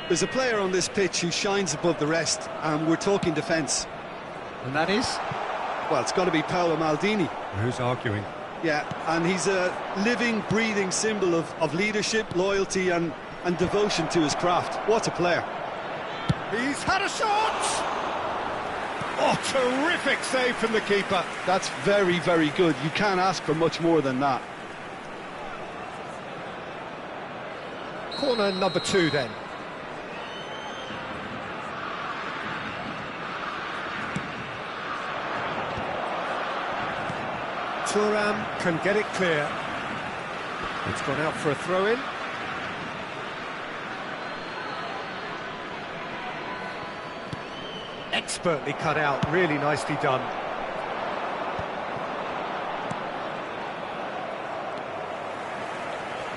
There's a player on this pitch who shines above the rest, and we're talking defence. And that is? Well, it's got to be Paolo Maldini. Who's arguing? Yeah, and he's a living, breathing symbol of leadership, loyalty and devotion to his craft. What a player. He's had a shot! Oh, terrific save from the keeper. That's very, very good. You can't ask for much more than that. Corner number 2 then. Thuram can get it clear. It's gone out for a throw-in. Expertly cut out, really nicely done.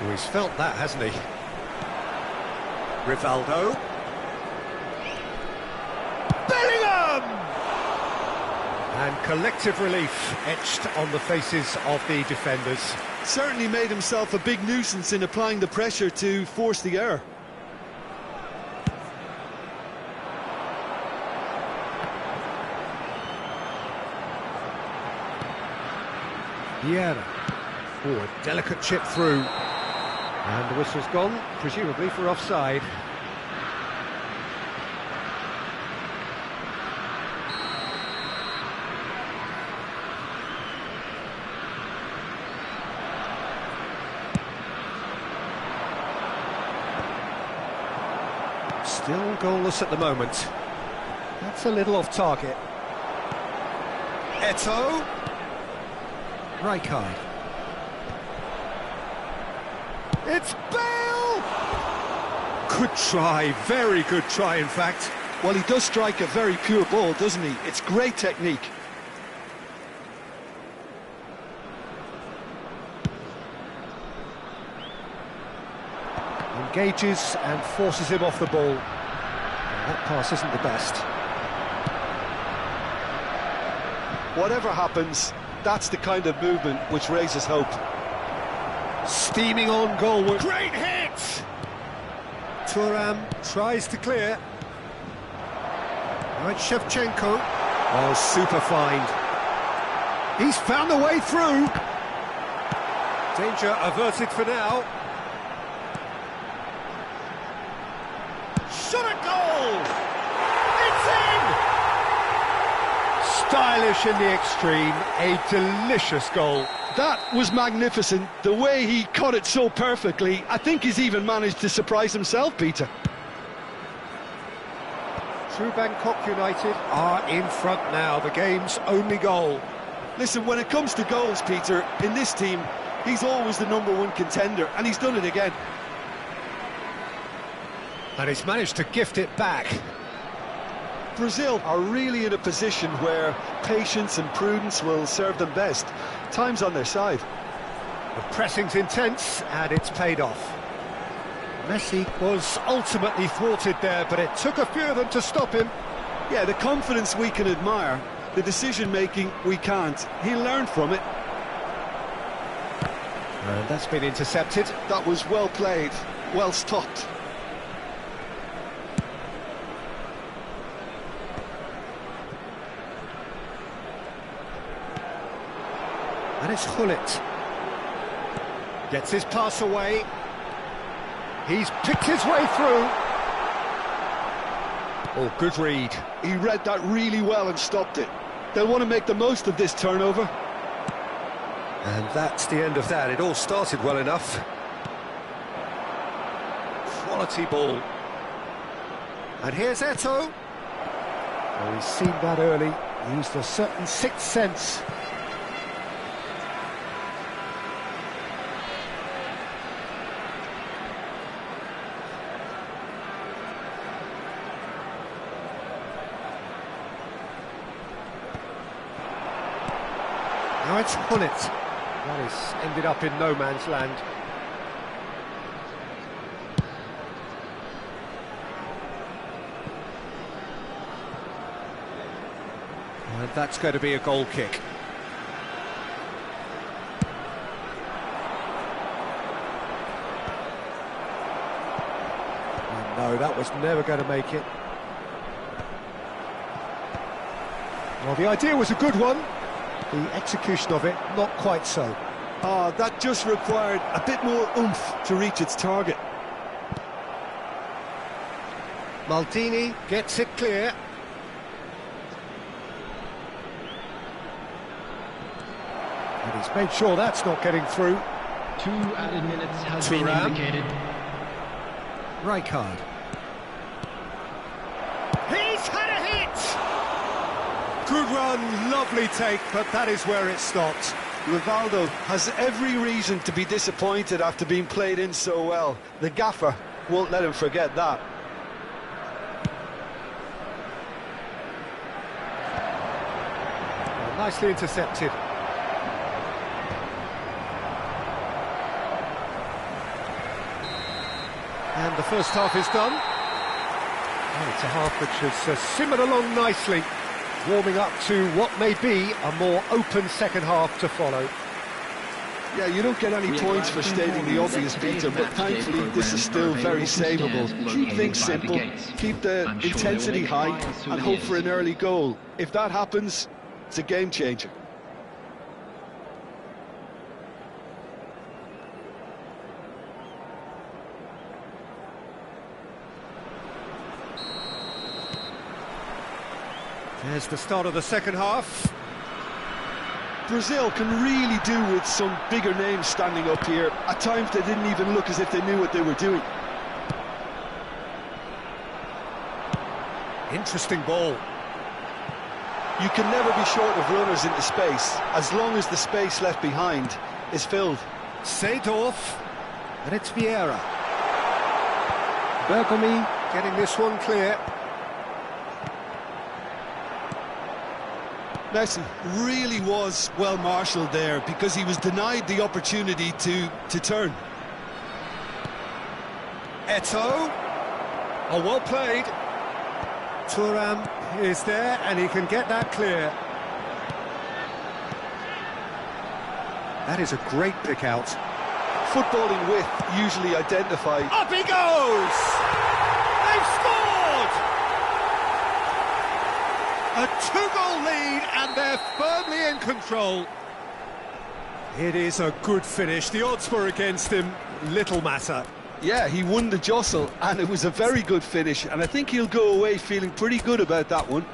Oh, he's felt that, hasn't he? Rivaldo. Bellingham! And collective relief etched on the faces of the defenders. Certainly made himself a big nuisance in applying the pressure to force the error. Vieira. Oh, a delicate chip through. And the whistle's gone, presumably for offside. Still goalless at the moment. That's a little off target. Eto'o. Rijkaard. It's Bale! Good try, very good try in fact. Well, he does strike a very pure ball, doesn't he? It's great technique. Engages and forces him off the ball. That pass isn't the best. Whatever happens, that's the kind of movement which raises hope. Steaming on goalward. Great hit! Thuram tries to clear. Right, Shevchenko. Oh, super find. He's found the way through. Danger averted for now. Shot at goal! It's in! Stylish in the extreme, a delicious goal. That was magnificent. The way he caught it so perfectly, I think he's even managed to surprise himself, Peter. True Bangkok United are in front now, the game's only goal. Listen, when it comes to goals, Peter, in this team, he's always the #1 contender, and he's done it again. And he's managed to gift it back. Brazil are really in a position where patience and prudence will serve them best. Time's on their side. The pressing's intense, and it's paid off. Messi was ultimately thwarted there, but it took a few of them to stop him. Yeah, the confidence we can admire, the decision-making we can't. He'll learn from it. And that's been intercepted. That was well played, well stopped. And it's Gullit. Gets his pass away. He's picked his way through. Oh, good read. He read that really well and stopped it. They'll want to make the most of this turnover. And that's the end of that. It all started well enough. Quality ball. And here's Eto'o. Oh, he's seen that early. He used a certain sixth sense. Now it's Gullit. That has ended up in no man's land. And that's going to be a goal kick. And no, that was never going to make it. Well, the idea was a good one. The execution of it, not quite so. That just required a bit more oomph to reach its target. Maldini gets it clear. And he's made sure that's not getting through. 2 added minutes has been Thuram. indicated. Rijkaard. He's had a hit! Good run, lovely take, but that is where it stopped. Rivaldo has every reason to be disappointed after being played in so well. The gaffer won't let him forget that. Well, nicely intercepted. And the first half is done. Oh, it's a half which has simmered along nicely, warming up to what may be a more open second half to follow. Yeah, you don't get any points for stating the obvious, Peter, but thankfully this is still very savable. Keep things simple, keep the intensity high, and hope for an early goal. If that happens, it's a game changer. There's the start of the second half. Brazil can really do with some bigger names standing up here. At times they didn't even look as if they knew what they were doing. Interesting ball. You can never be short of runners into space, as long as the space left behind is filled. Seedorf, and it's Vieira. Bergomi getting this one clear. Messi really was well marshalled there because he was denied the opportunity to turn. Eto'o. Oh, well played. Thuram is there and he can get that clear. That is a great pick out. Footballing width usually identified. Up he goes! They've scored! A 2-goal lead and they're firmly in control. It is a good finish. The odds were against him. Little matter. Yeah, he won the jostle and it was a very good finish, and I think he'll go away feeling pretty good about that one.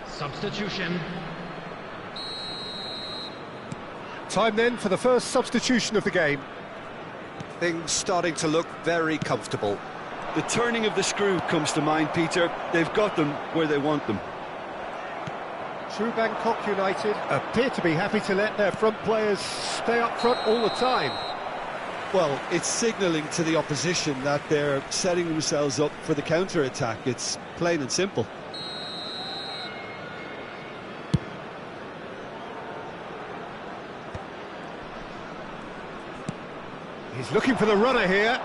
Substitution. Time then for the first substitution of the game. Things starting to look very comfortable. The turning of the screw comes to mind, Peter. They've got them where they want them. True Bangkok United appear to be happy to let their front players stay up front all the time. Well, it's signalling to the opposition that they're setting themselves up for the counter-attack. It's plain and simple. He's looking for the runner here.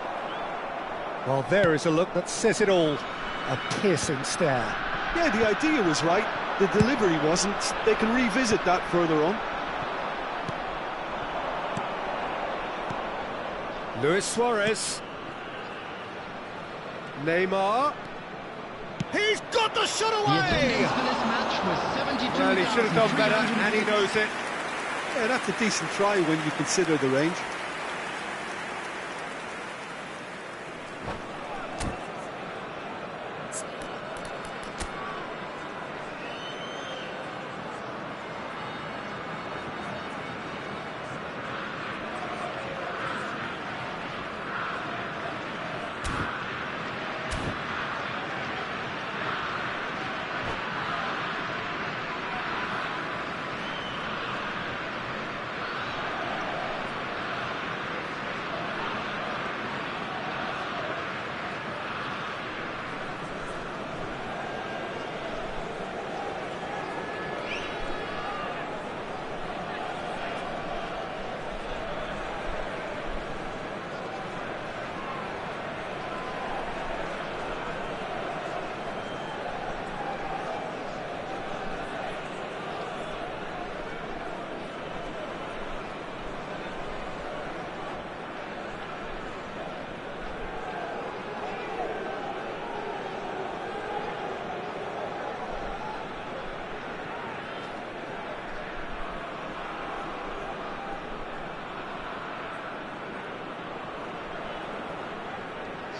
Well, there is a look that says it all. A piercing stare. Yeah, the idea was right. The delivery wasn't. They can revisit that further on. Luis Suarez. Neymar. He's got the shot The away! attendance for this match was 72,300. Well, he should have done better, and he knows it. Yeah, that's a decent try when you consider the range.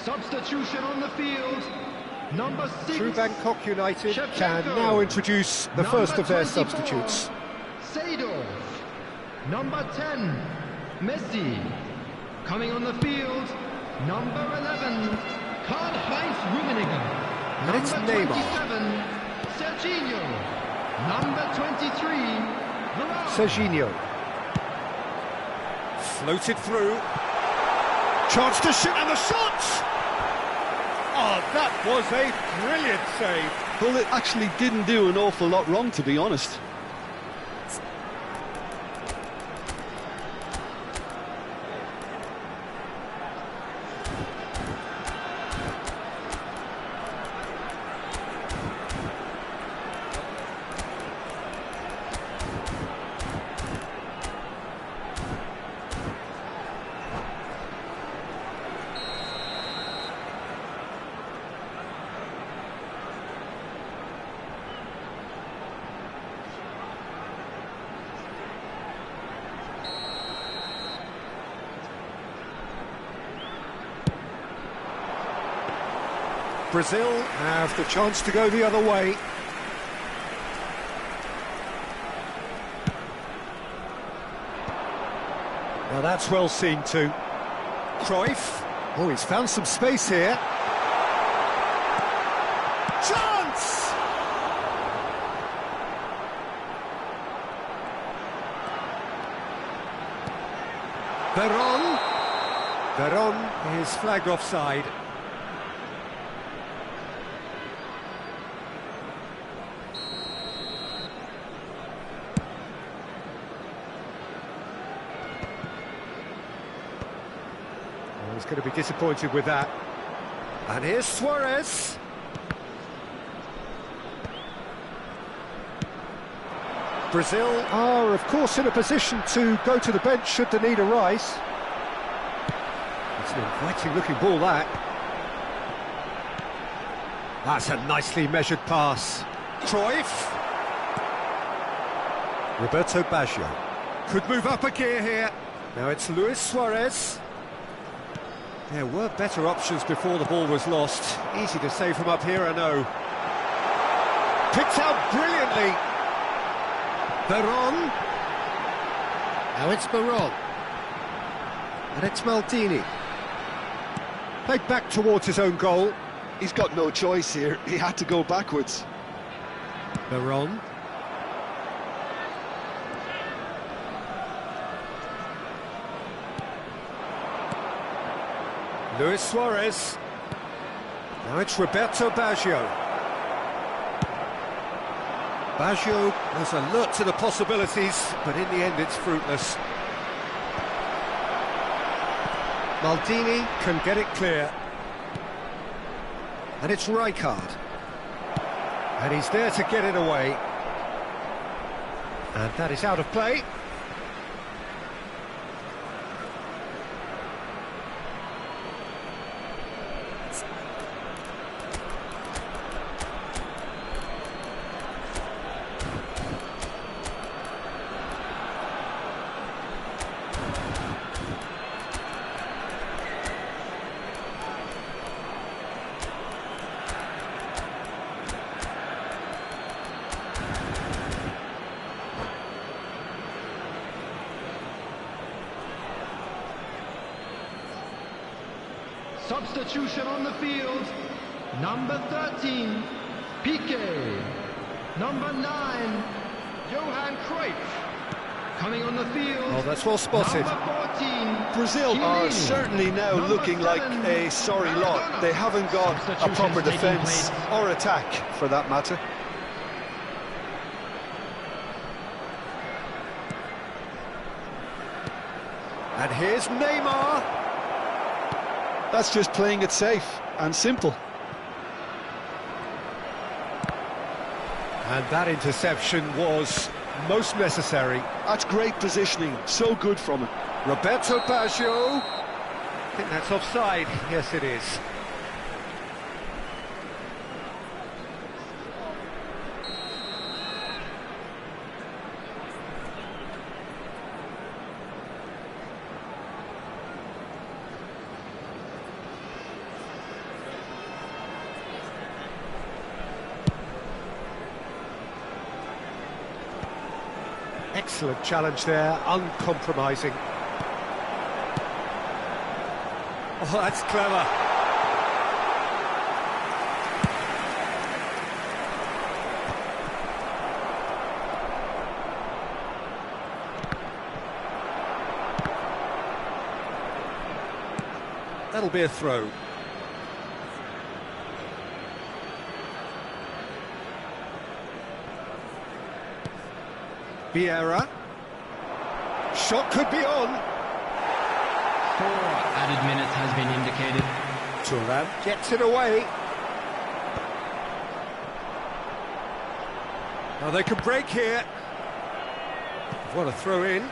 Substitution on the field. Number 6. True Bangkok United Shevchenko. can now introduce the first of their substitutes. Seydorf. Number 10. Messi. Coming on the field. Number 11. Karl-Heinz Rummenigge. And it's Number Neymar. 27. Serginho. Number 23. Varane. Serginho. Floated through. Chance to shoot, and the shot! Oh, that was a brilliant save. Well, it actually didn't do an awful lot wrong, to be honest. Brazil have the chance to go the other way. Now that's well seen too. Cruyff. Oh, he's found some space here. Chance! Veron is flagged offside. He's going to be disappointed with that. And here's Suarez. Brazil are, of course, in a position to go to the bench should the need arise. It's an inviting-looking ball, that. That's a nicely measured pass. Cruyff. Roberto Baggio. Could move up a gear here. Now it's Luis Suarez. There were better options before the ball was lost. Easy to save from up here, I know. Picked out brilliantly. Veron. Now it's Veron. And it's Maldini. Played back towards his own goal. He's got no choice here. He had to go backwards. Veron. Luis Suarez. Now it's Roberto Baggio. Baggio was alert to the possibilities, but in the end it's fruitless. Maldini can get it clear. And it's Rijkaard. And he's there to get it away. And that is out of play. Substitution on the field. Number 13, Piqué. Number 9, Johan Cruyff. Coming on the field. Oh, that's well spotted. Number 14, Brazil are Chiellini. certainly now Number looking like 7, a sorry lot. They haven't got a Substitutions proper taking defence place. or attack, for that matter. And here's Neymar. That's just playing it safe and simple. And that interception was most necessary. That's great positioning, so good from him. Roberto Baggio. I think that's offside. Yes, it is. Excellent challenge there, uncompromising. Oh, that's clever. That'll be a throw. Vieira. Shot could be on. 4 added minutes has been indicated. Thuram gets it away. Now they can break here. What a throw in.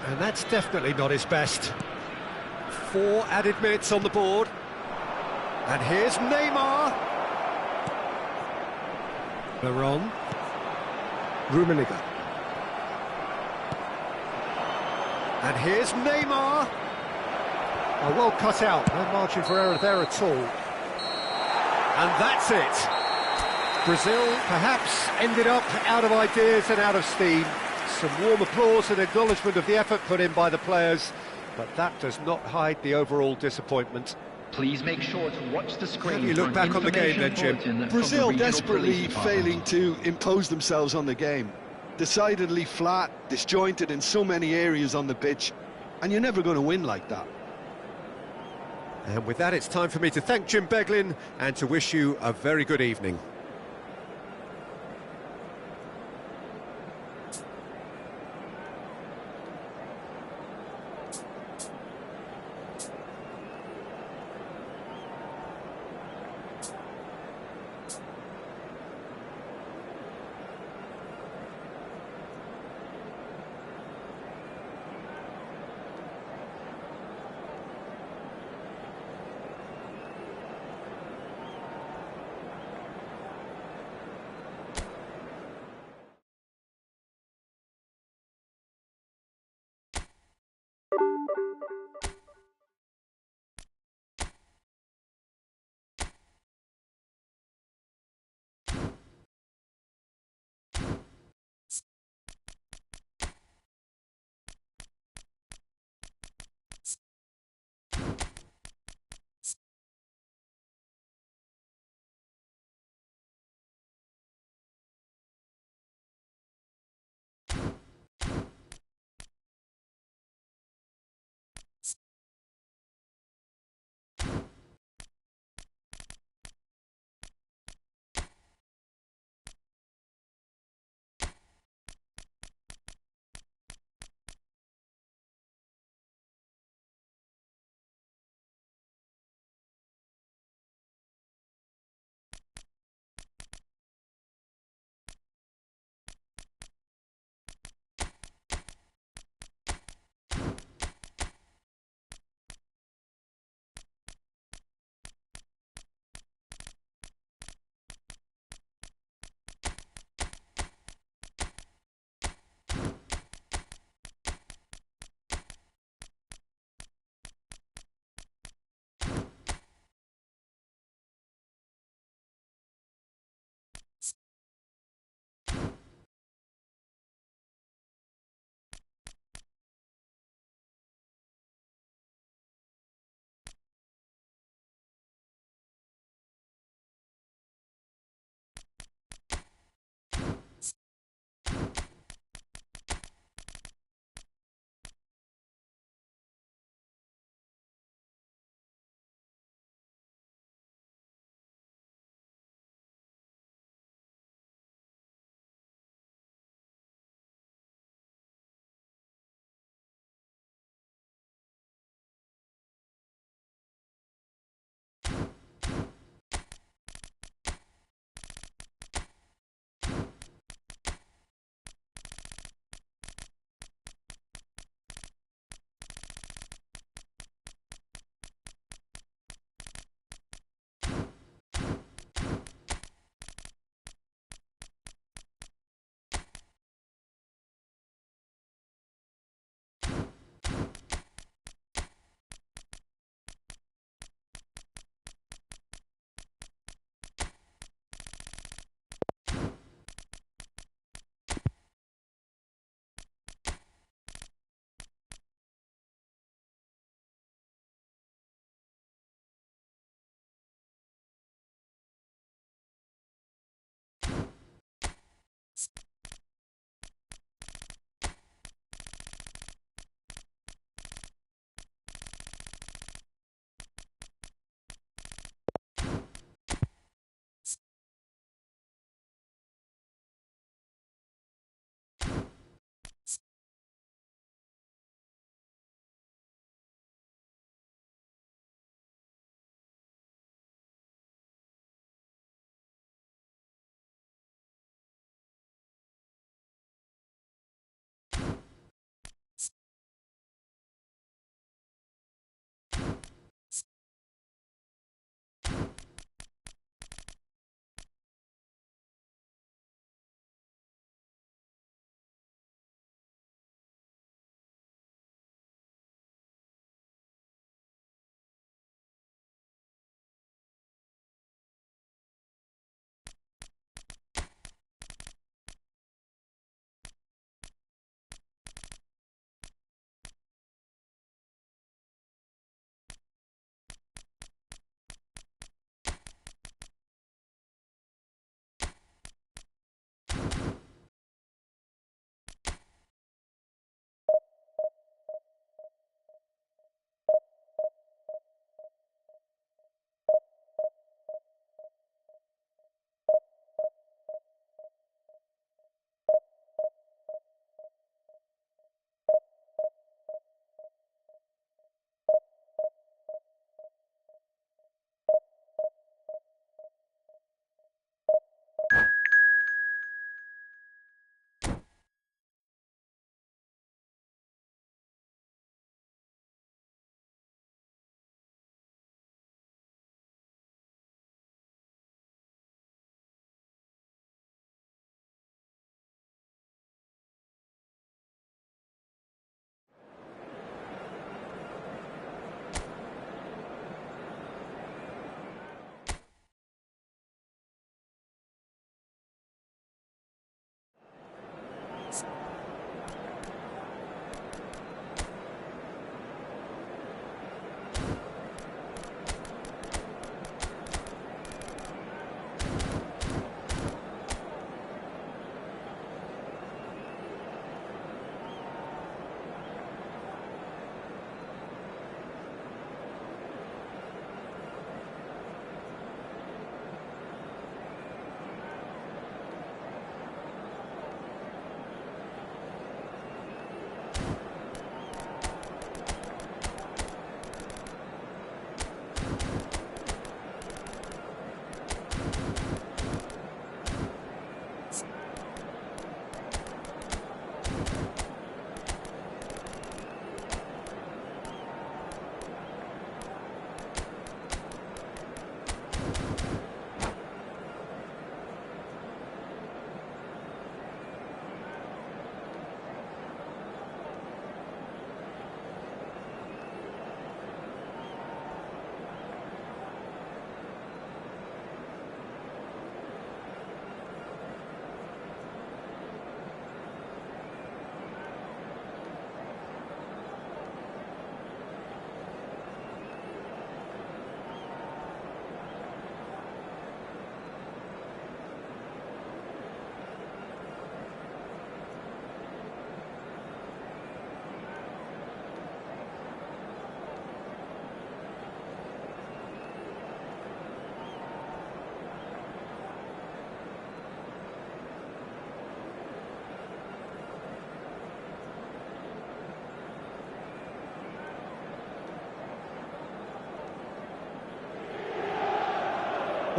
And that's definitely not his best. 4 added minutes on the board. And here's Neymar. Veron. Rummenigge. And here's Neymar. Oh, well cut out. No margin for error there at all. And that's it. Brazil perhaps ended up out of ideas and out of steam. Some warm applause and acknowledgement of the effort put in by the players, but that does not hide the overall disappointment. Please make sure to watch the screen. How do you look back on the game then, Jim? Brazil desperately failing to impose themselves on the game. Decidedly flat, disjointed in so many areas on the pitch, and you're never going to win like that. And with that, it's time for me to thank Jim Beglin and to wish you a very good evening.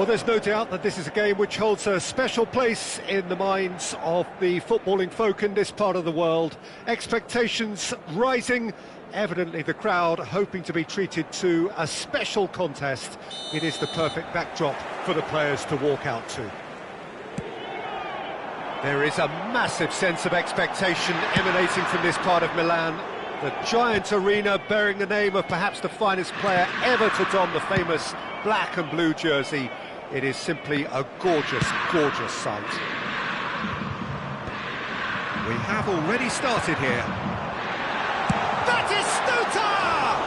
Well, there's no doubt that this is a game which holds a special place in the minds of the footballing folk in this part of the world. Expectations rising, evidently the crowd hoping to be treated to a special contest. It is the perfect backdrop for the players to walk out to. There is a massive sense of expectation emanating from this part of Milan. The giant arena bearing the name of perhaps the finest player ever to don the famous black and blue jersey. It is simply a gorgeous, gorgeous sight. We have already started here. Batistuta!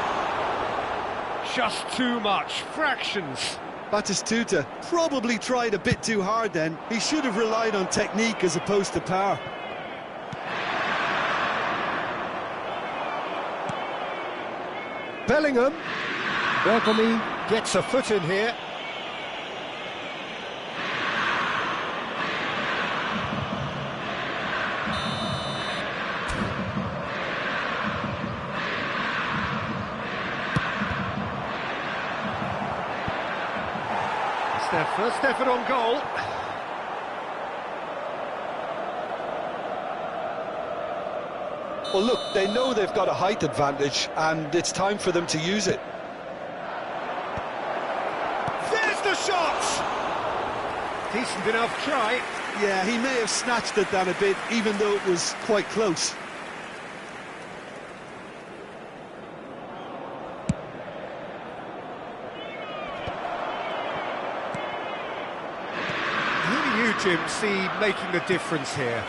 Just too much, fractions. Batistuta probably tried a bit too hard then. He should have relied on technique as opposed to power. Bellingham. Bergomi gets a foot in here. It's their first effort on goal. Well, look, they know they've got a height advantage, and it's time for them to use it. There's the shot! Decent enough try. Yeah, he may have snatched it down a bit, even though it was quite close. Who do you, Jim, see making the difference here?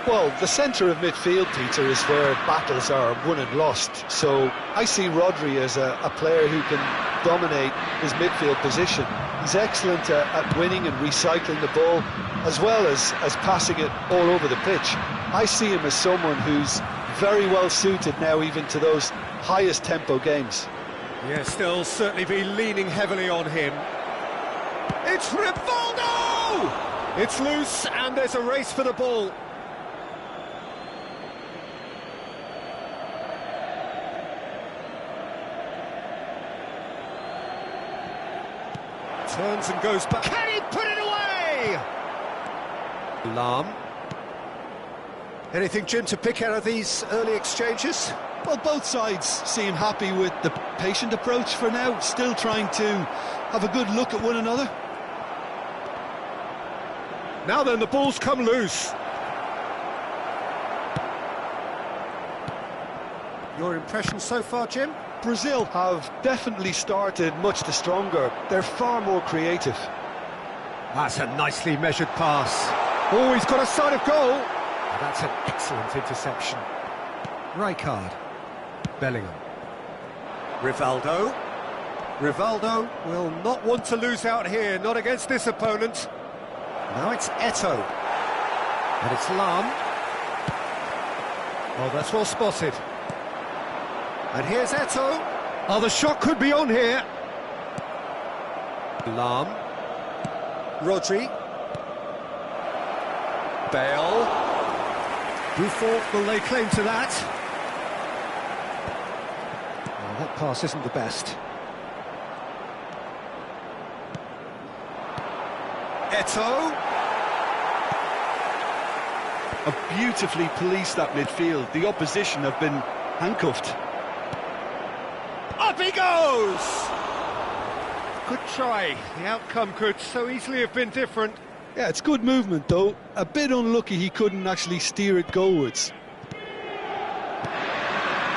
Well, the centre of midfield, Peter, is where battles are won and lost. So I see Rodri as a player who can dominate his midfield position. He's excellent at winning and recycling the ball, as well as passing it all over the pitch. I see him as someone who's very well suited now even to those highest tempo games. Yeah, still certainly be leaning heavily on him. It's Rivaldo! It's loose and there's a race for the ball. Turns and goes back. Can he put it away? Lahm. Anything, Jim, to pick out of these early exchanges? Well, both sides seem happy with the patient approach for now, still trying to have a good look at one another. Now then, the ball's come loose. Your impression so far, Jim? Brazil have definitely started much the stronger. They're far more creative. That's a nicely measured pass. Oh, he's got a sight of goal. That's an excellent interception. Rijkaard. Bellingham. Rivaldo. Rivaldo will not want to lose out here, not against this opponent. Now it's Eto'o. And it's Lahm. Oh, that's well spotted. And here's Eto'o. Oh, the shot could be on here. Lahm. Rodri. Bale. Buffon will lay claim to that. Oh, that pass isn't the best. Eto'o. Have beautifully policed that midfield. The opposition have been handcuffed. Up he goes! Good try. The outcome could so easily have been different. Yeah, it's good movement though. A bit unlucky he couldn't actually steer it goalwards.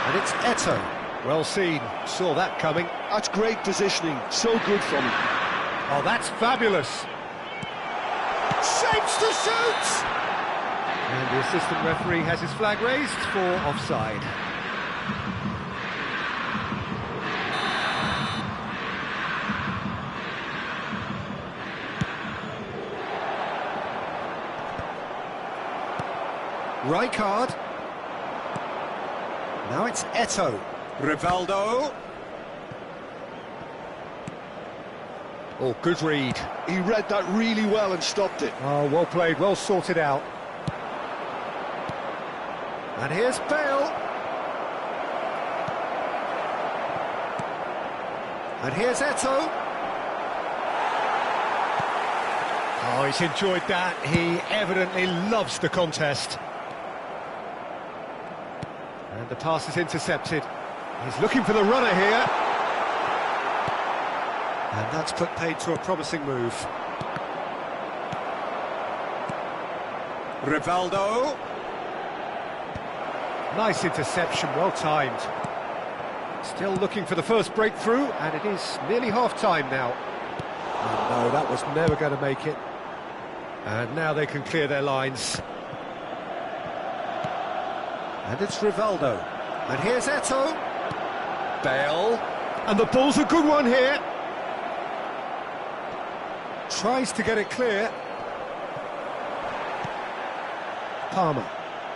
And it's Eto'o. Well seen. Saw that coming. That's great positioning. So good from him. Oh, that's fabulous. Shapes to shoot! And the assistant referee has his flag raised for offside. Rijkaard. Now it's Eto'o. Rivaldo. Oh, good read. He read that really well and stopped it. Oh, well played, well sorted out. And here's Bale. And here's Eto'o. Oh, he's enjoyed that. He evidently loves the contest. And the pass is intercepted. He's looking for the runner here. And that's put paid to a promising move. Rivaldo. Nice interception, well timed. Still looking for the first breakthrough, and it is nearly half-time now. Oh, no, that was never going to make it. And now they can clear their lines. And it's Rivaldo. And here's Eto'o. Bale. And the ball's a good one here. Tries to get it clear. Palmer.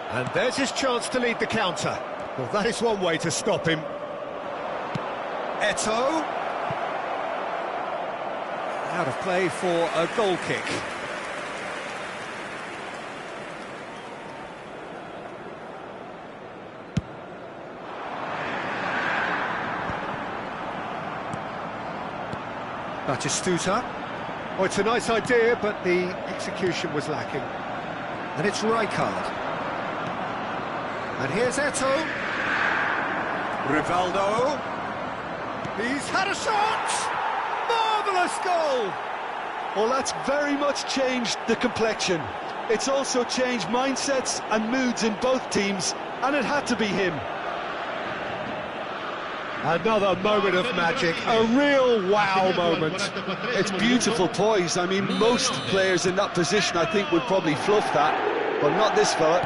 And there's his chance to lead the counter. Well, that is one way to stop him. Eto'o. Out of play for a goal kick. Batistuta. Oh, it's a nice idea, but the execution was lacking. And it's Rijkaard. And here's Eto'o. Rivaldo. He's had a shot! Marvellous goal! Well, that's very much changed the complexion. It's also changed mindsets and moods in both teams, and it had to be him. Another moment of magic, a real wow moment. It's beautiful poise. I mean, most players in that position, I think, would probably fluff that, but not this fella.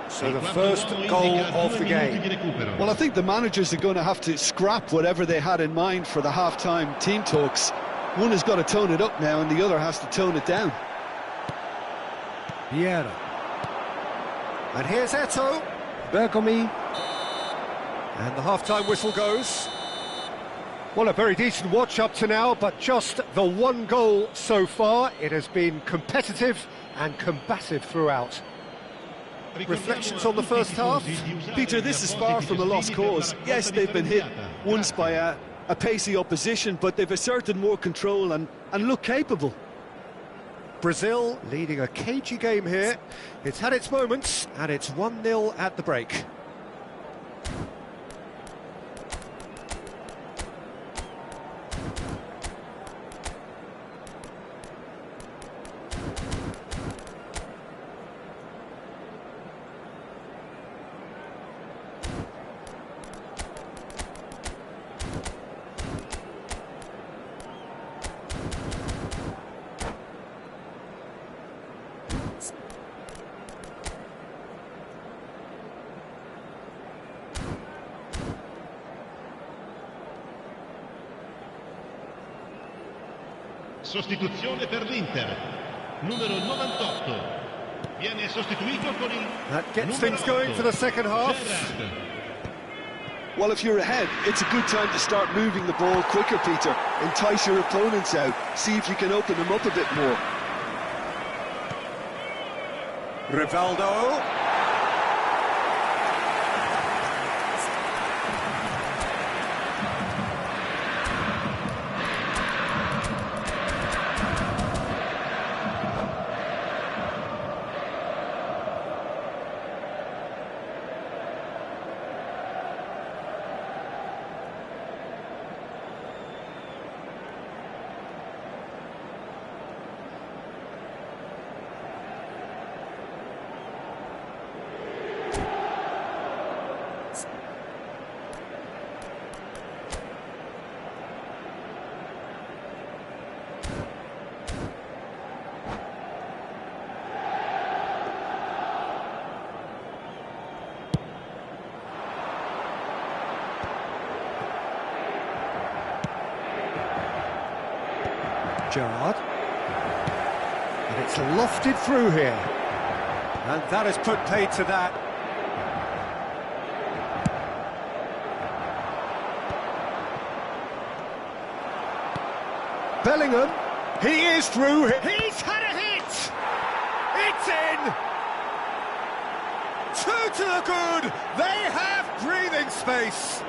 So the first goal of the game. Well, I think the managers are going to have to scrap whatever they had in mind for the half-time team talks. One has got to tone it up now, and the other has to tone it down. Vieira. And here's Eto'o. Bergomi. And the half-time whistle goes. Well, a very decent watch up to now, but just the one goal so far. It has been competitive and combative throughout. Reflections on the first half? Peter, this is far from a lost cause. Yes, they've been hit once by a pacey opposition, but they've asserted more control and look capable. Brazil leading a cagey game here. It's had its moments, and it's 1-0 at the break. Sostituzione per l'Inter, numero 98, viene sostituito con il That gets things going for the second half. Well, if you're ahead, it's a good time to start moving the ball quicker, Peter. Entice your opponents out, see if you can open them up a bit more. Rivaldo. Gerrard. And it's lofted through here. And that has put paid to that. Bellingham. He is through. He's had a hit. It's in. Two to the good. They have breathing space.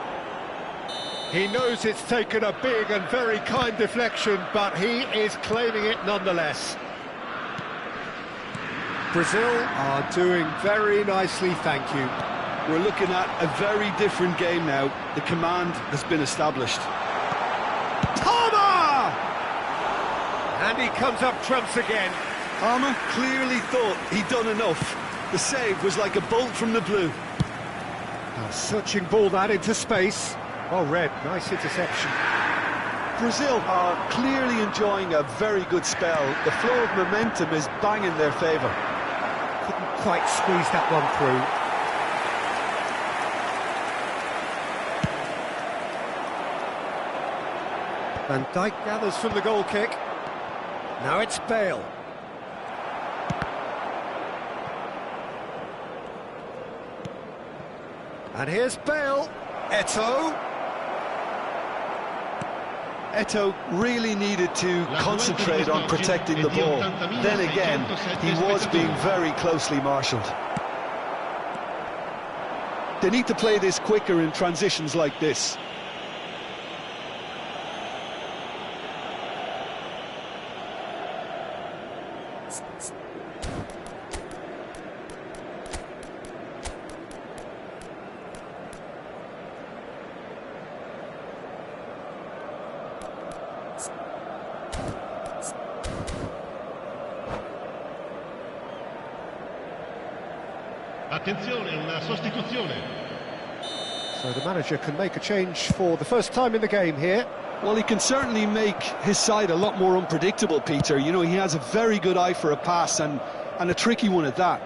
He knows it's taken a big and very kind deflection, but he is claiming it nonetheless. Brazil are doing very nicely, thank you. We're looking at a very different game now. The command has been established. Palmer! And he comes up trumps again. Palmer clearly thought he'd done enough. The save was like a bolt from the blue. A searching ball that into space. Oh, Red, nice interception. Brazil are clearly enjoying a very good spell. The flow of momentum is bang in their favour. Couldn't quite squeeze that one through. Van Dijk gathers from the goal kick. Now it's Bale. And here's Bale. Eto'o. Eto'o really needed to concentrate on protecting the ball. Then again, he was being very closely marshalled. They need to play this quicker in transitions like this. Attenzione, una sostituzione. So the manager can make a change for the first time in the game here. Well, he can certainly make his side a lot more unpredictable, Peter. You know, he has a very good eye for a pass and a tricky one at that.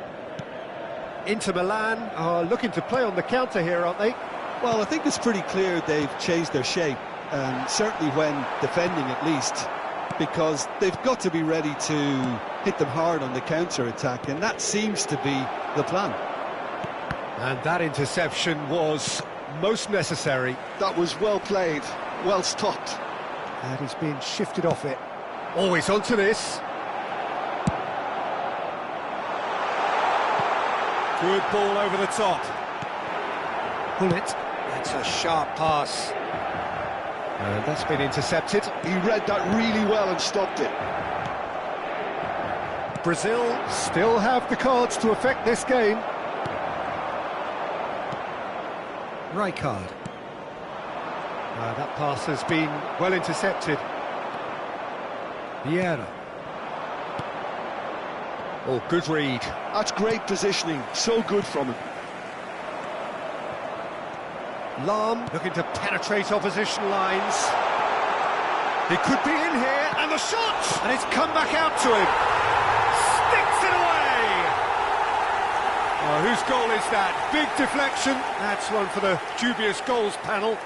Inter Milan are looking to play on the counter here, aren't they? Well, I think it's pretty clear they've changed their shape, certainly when defending at least, because they've got to be ready to hit them hard on the counter-attack, and that seems to be the plan. And that interception was most necessary. That was well played, well stopped. And he's being shifted off it. Always onto this. Good ball over the top. Pull it. That's a sharp pass. And that's been intercepted. He read that really well and stopped it. Brazil still have the cards to affect this game. Rijkaard. That pass has been well intercepted. Vieira. Oh, good read. That's great positioning, so good from him. Lahm looking to penetrate opposition lines. He could be in here, and the shot! And it's come back out to him. Sticks it away! Oh, whose goal is that? Big deflection. That's one for the dubious goals panel.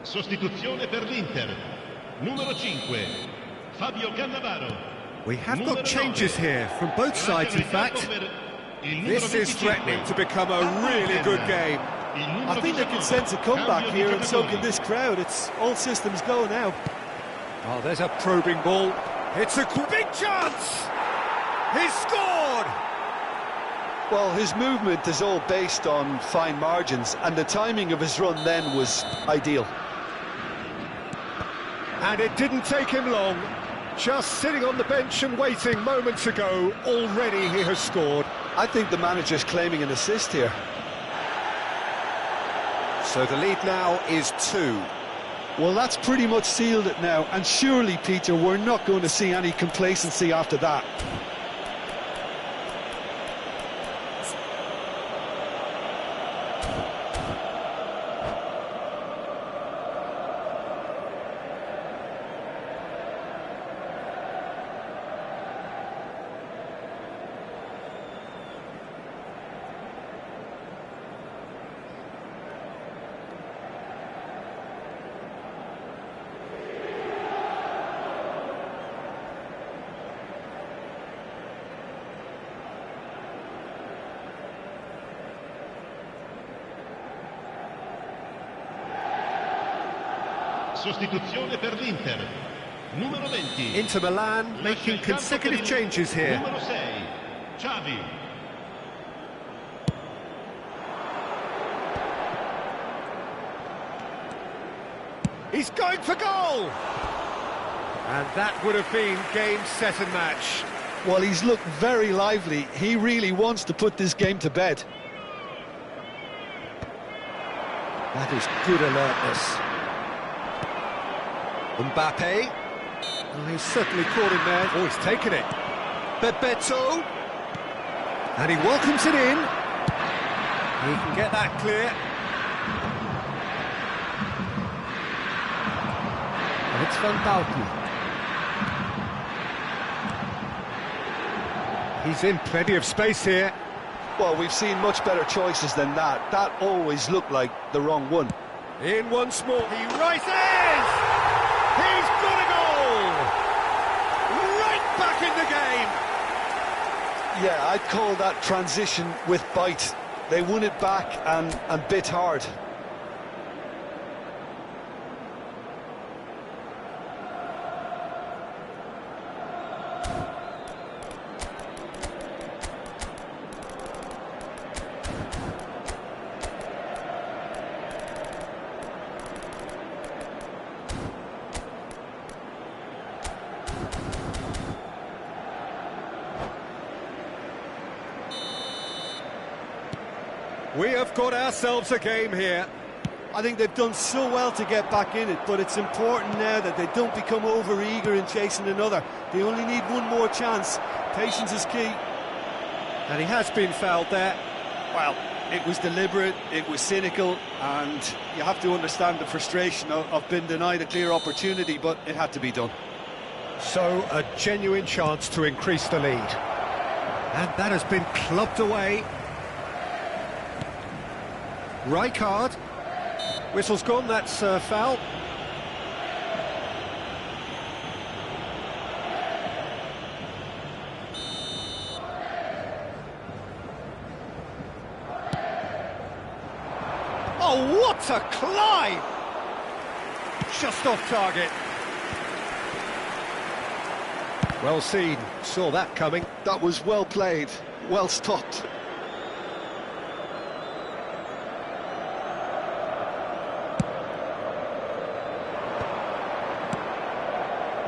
Sostituzione per l'Inter. Numero 5, Fabio Cannavaro. We have got changes here from both sides, in fact. This is threatening to become a really good game. I think they can sense a comeback here, and so can this crowd. It's all systems go now. Oh, there's a probing ball. It's a big chance! He's scored! Well, his movement is all based on fine margins, and the timing of his run then was ideal. And it didn't take him long. Just sitting on the bench and waiting moments ago, already he has scored. I think the manager's claiming an assist here. So the lead now is 2. Well, that's pretty much sealed it now, and surely, Peter, we're not going to see any complacency after that. Sostituzione per l'Inter. Numero 20. Inter Milan making consecutive changes here. Numero 6. Xavi. He's going for goal! And that would have been game, set and match. Well, he's looked very lively. He really wants to put this game to bed. That is good alertness. Mbappe. Well, he's certainly caught him there. Oh, he's taken it. Bebeto. And he welcomes it in. He can get that clear. And it's Van Bauten. He's in plenty of space here. Well, we've seen much better choices than that. That always looked like the wrong one. In once more. He rises! He's got a goal! Right back in the game! Yeah, I'd call that transition with bite. They won it back and bit hard. We have got ourselves a game here. I think they've done so well to get back in it, but it's important now that they don't become over-eager in chasing another. They only need one more chance. Patience is key. And he has been fouled there. Well, it was deliberate, it was cynical, and you have to understand the frustration of being denied a clear opportunity, but it had to be done. So, a genuine chance to increase the lead. And that has been clubbed away. Rijkaard. Whistle's gone, that's foul. Oh, what a climb! Just off target. Well seen, saw that coming. That was well played, well stopped.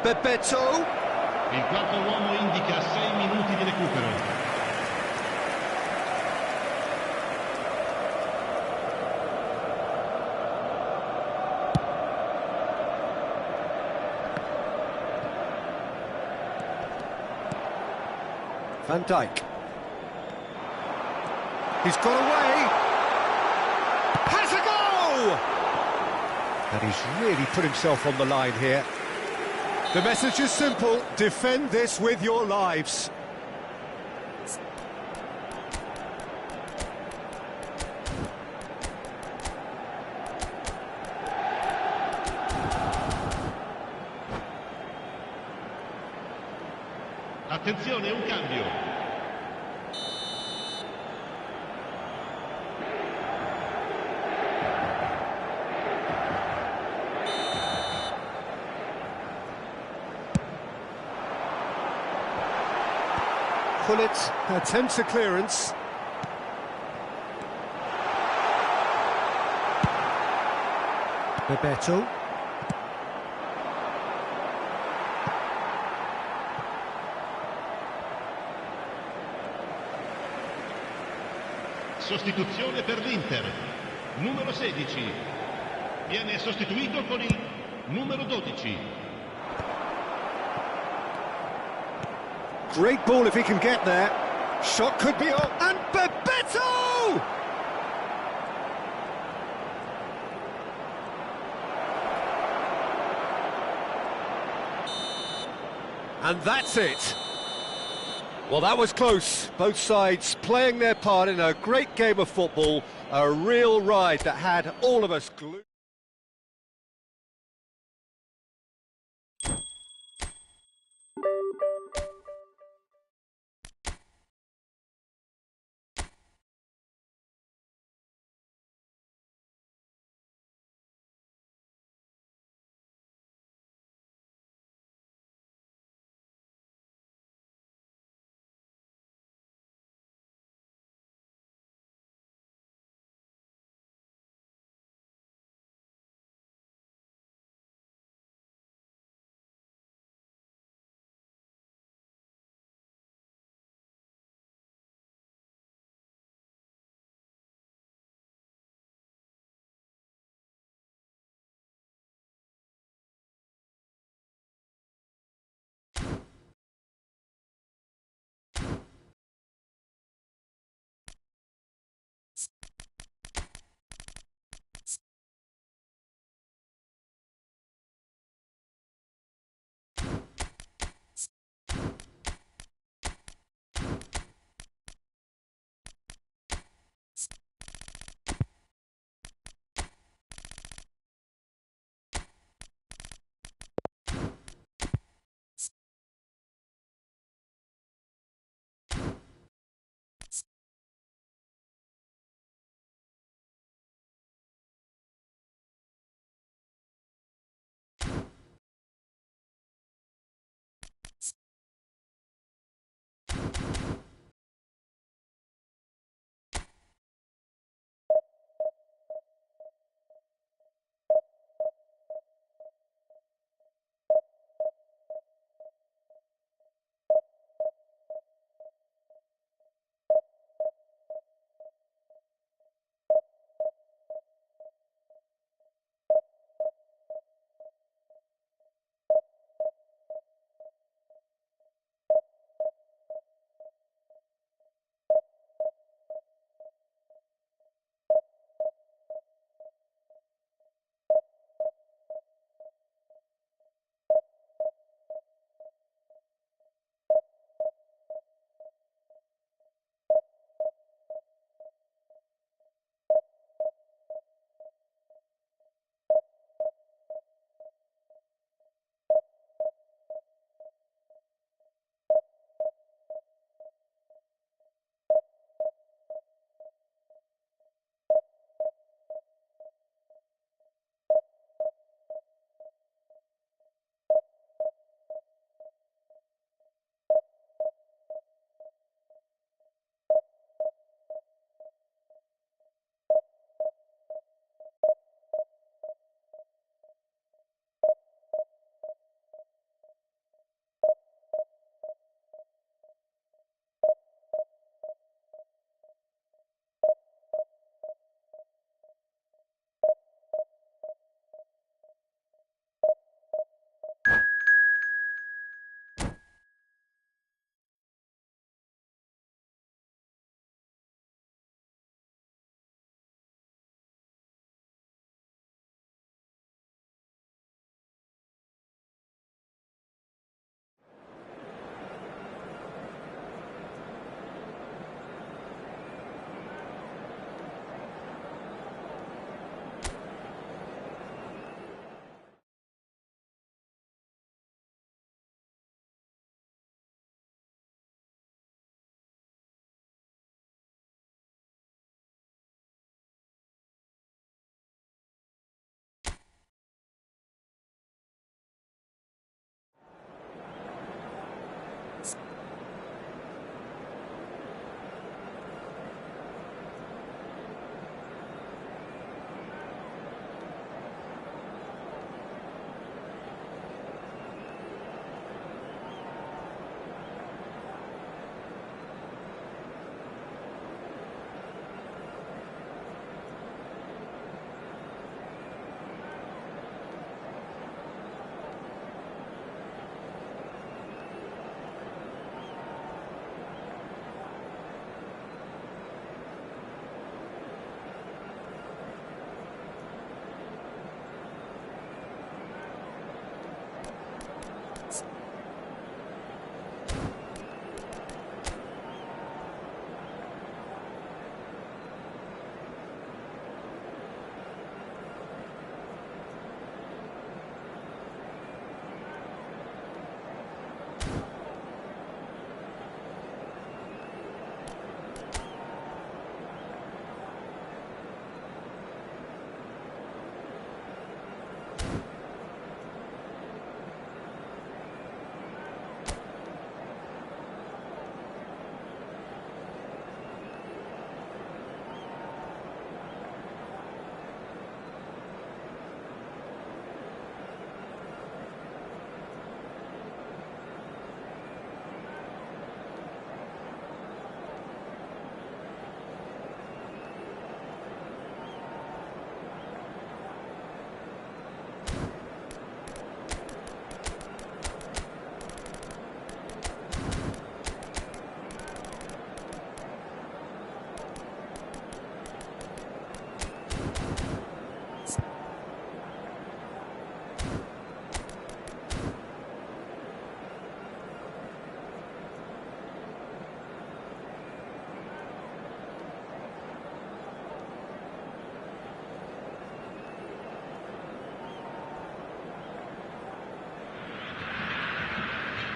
Bebeto. Il quarto uomo indica 6 minuti di recupero. Van Dijk. He's got away. Has a go! And he's really put himself on the line here. The message is simple, defend this with your lives. Attenzione, un cambio. Pullet attempts a clearance. Bebeto. Sostituzione per l'Inter. Numero 16. Viene sostituito con il numero 12. Great ball if he can get there. Shot could be on. And Bebeto! And that's it. Well, that was close. Both sides playing their part in a great game of football. A real ride that had all of us glued.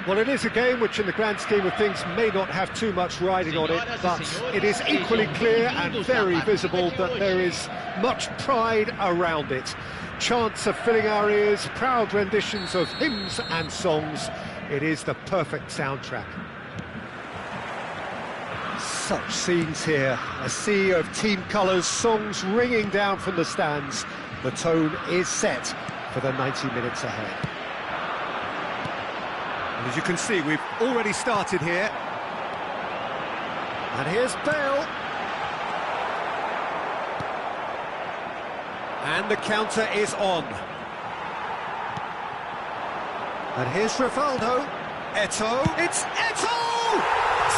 Well, it is a game which in the grand scheme of things may not have too much riding on it, but it is equally clear and very visible that there is much pride around it. Chants are filling our ears, proud renditions of hymns and songs. It is the perfect soundtrack. Such scenes here, a sea of team colours, songs ringing down from the stands. The tone is set for the 90 minutes ahead. And as you can see, we've already started here. And here's Bale. And the counter is on. And here's Rivaldo. Eto'o. It's Eto'o!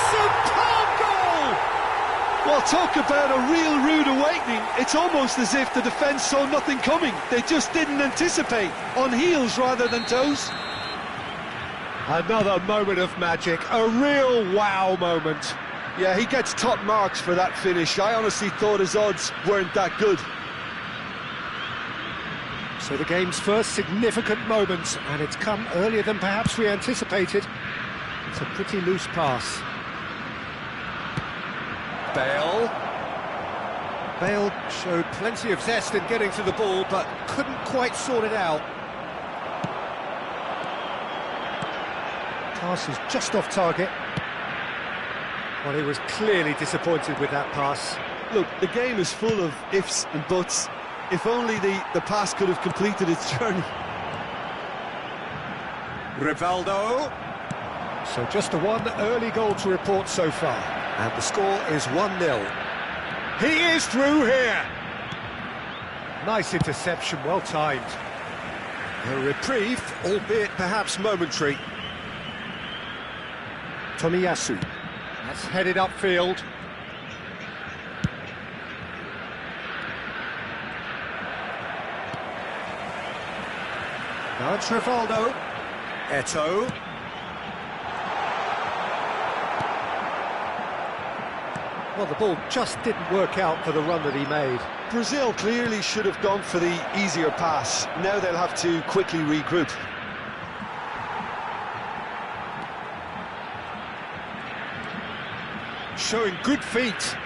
Superb goal! Well, talk about a real rude awakening. It's almost as if the defence saw nothing coming. They just didn't anticipate, on heels rather than toes. Another moment of magic, a real wow moment. Yeah, he gets top marks for that finish. I honestly thought his odds weren't that good. So the game's first significant moment, and it's come earlier than perhaps we anticipated. It's a pretty loose pass. Bale. Bale showed plenty of zest in getting to the ball, but couldn't quite sort it out. Pass is just off target. Well, he was clearly disappointed with that pass. Look, the game is full of ifs and buts. If only the pass could have completed its journey. Rivaldo. So just the one early goal to report so far. And the score is 1-0. He is through here. Nice interception, well timed. A reprieve, albeit perhaps momentary. Tomiyasu. That's headed upfield. Now it's Rivaldo. Eto'o. Well, the ball just didn't work out for the run that he made. Brazil clearly should have gone for the easier pass. Now they'll have to quickly regroup. Showing good feet.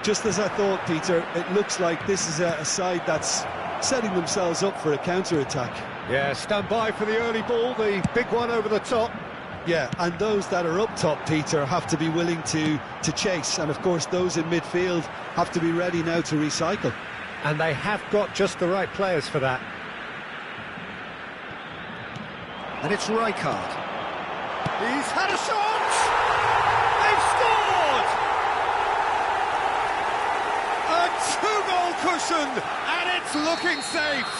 Just as I thought, Peter, it looks like this is a side that's setting themselves up for a counter-attack. Yeah, stand by for the early ball, the big one over the top. Yeah, and those that are up top, Peter, have to be willing to chase. And, of course, those in midfield have to be ready now to recycle. And they have got just the right players for that. And it's Rijkaard. He's had a shot! They've scored! A two-goal cushion, and it's looking safe.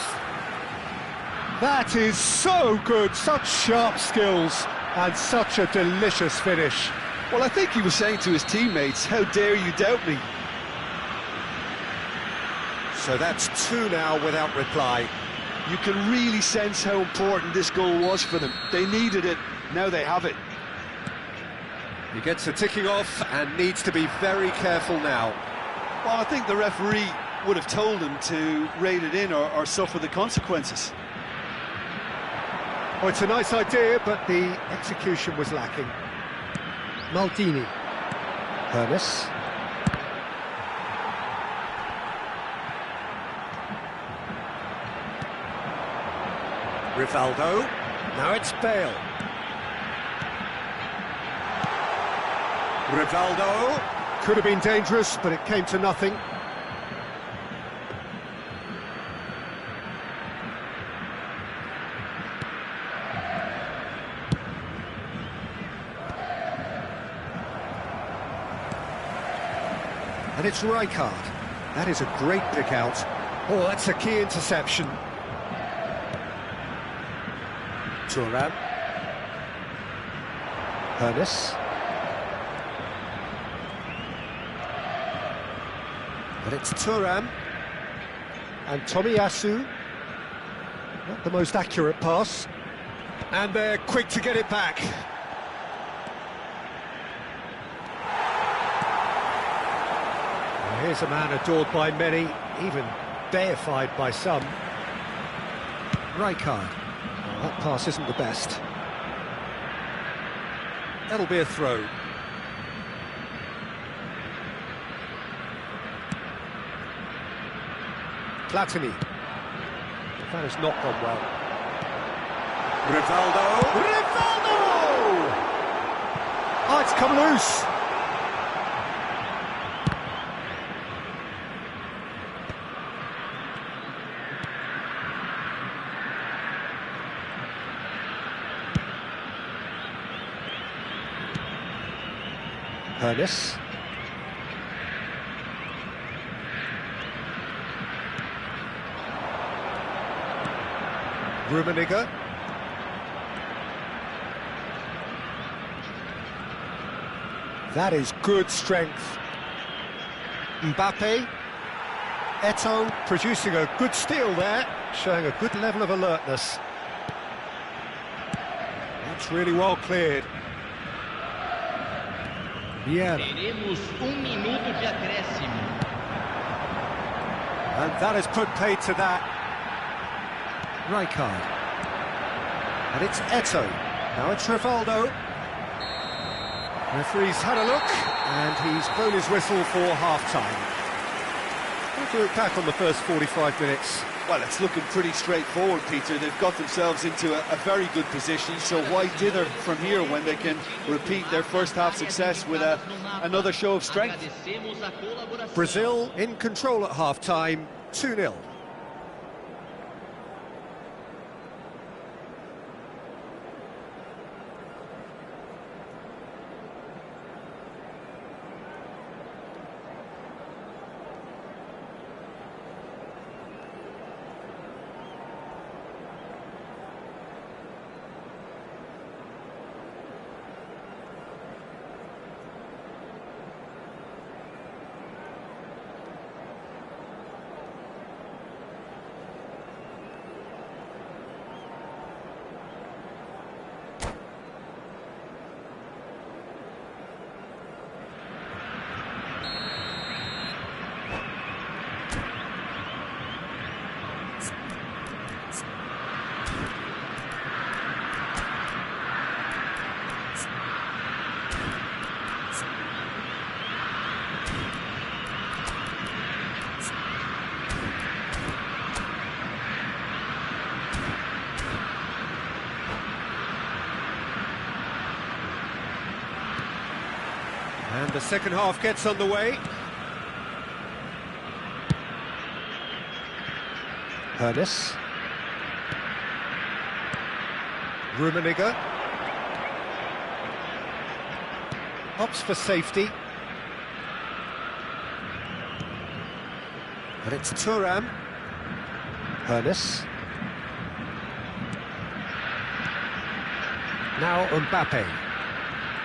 That is so good, such sharp skills, and such a delicious finish. Well, I think he was saying to his teammates, how dare you doubt me? So that's two now without reply. You can really sense how important this goal was for them. They needed it, now they have it. He gets a ticking off and needs to be very careful now. Well, I think the referee would have told him to rate it in or suffer the consequences. Oh, it's a nice idea, but the execution was lacking. Maldini. Hermes. Rivaldo. Now it's Bale. Rivaldo. Could have been dangerous, but it came to nothing. And it's Rijkaard. That is a great pick out. Oh, that's a key interception. Thuram. Hermes. But it's Thuram. And Tomiyasu. Not the most accurate pass. And they're quick to get it back. Here's a man adored by many, even deified by some. Rijkaard. Oh, that pass isn't the best. That'll be a throw. Platini. That has not gone well. Rivaldo! Rivaldo! Oh, it's come loose! Hoeneß. Rummenigge. That is good strength. Mbappe. Eto'o producing a good steal there, showing a good level of alertness. That's really well cleared. Vieira. Teremos minuto de acréscimo. And that has put paid to that. Rijkaard. And it's Eto'o. Now it's Rivaldo. Referee's had a look, and he's blown his whistle for half-time. We'll look back on the first 45 minutes. Well, it's looking pretty straightforward, Peter. They've got themselves into a very good position, so why dither from here when they can repeat their first-half success with another show of strength? Brazil in control at half-time, 2-0. And the second half gets underway. Hoeneß. Rummenigge. Opts for safety. And it's Thuram. Hoeneß. Now Mbappe.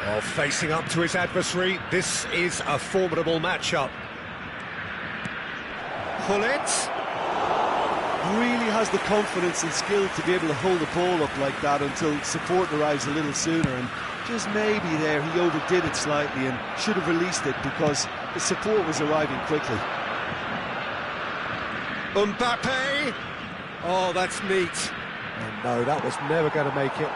Oh, facing up to his adversary, this is a formidable matchup. Gullit. Really has the confidence and skill to be able to hold the ball up like that until support arrives a little sooner, and just maybe there he overdid it slightly and should have released it because the support was arriving quickly. Mbappe! Oh, that's neat. Oh, no, that was never going to make it.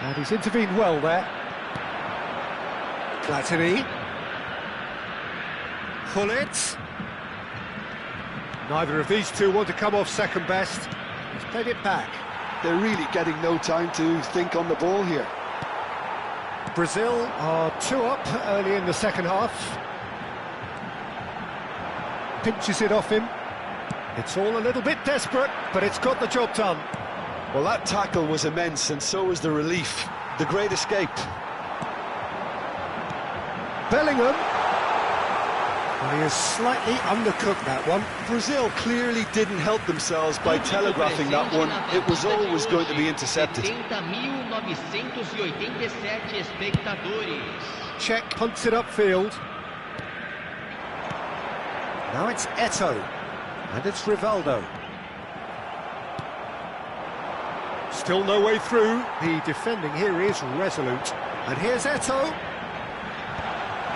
And he's intervened well there. Platini. Gullit. Neither of these two want to come off second best. He's played it back. They're really getting no time to think on the ball here. Brazil are 2 up early in the second half. Pinches it off him. It's all a little bit desperate, but it's got the job done. Well, that tackle was immense, and so was the relief. The great escape. Bellingham. Well, he has slightly undercooked that one. Brazil clearly didn't help themselves by telegraphing that one. It was always going to be intercepted. Czech punts it upfield. Now it's Eto'o. And it's Rivaldo. Still no way through. The defending here is resolute. And here's Eto'o.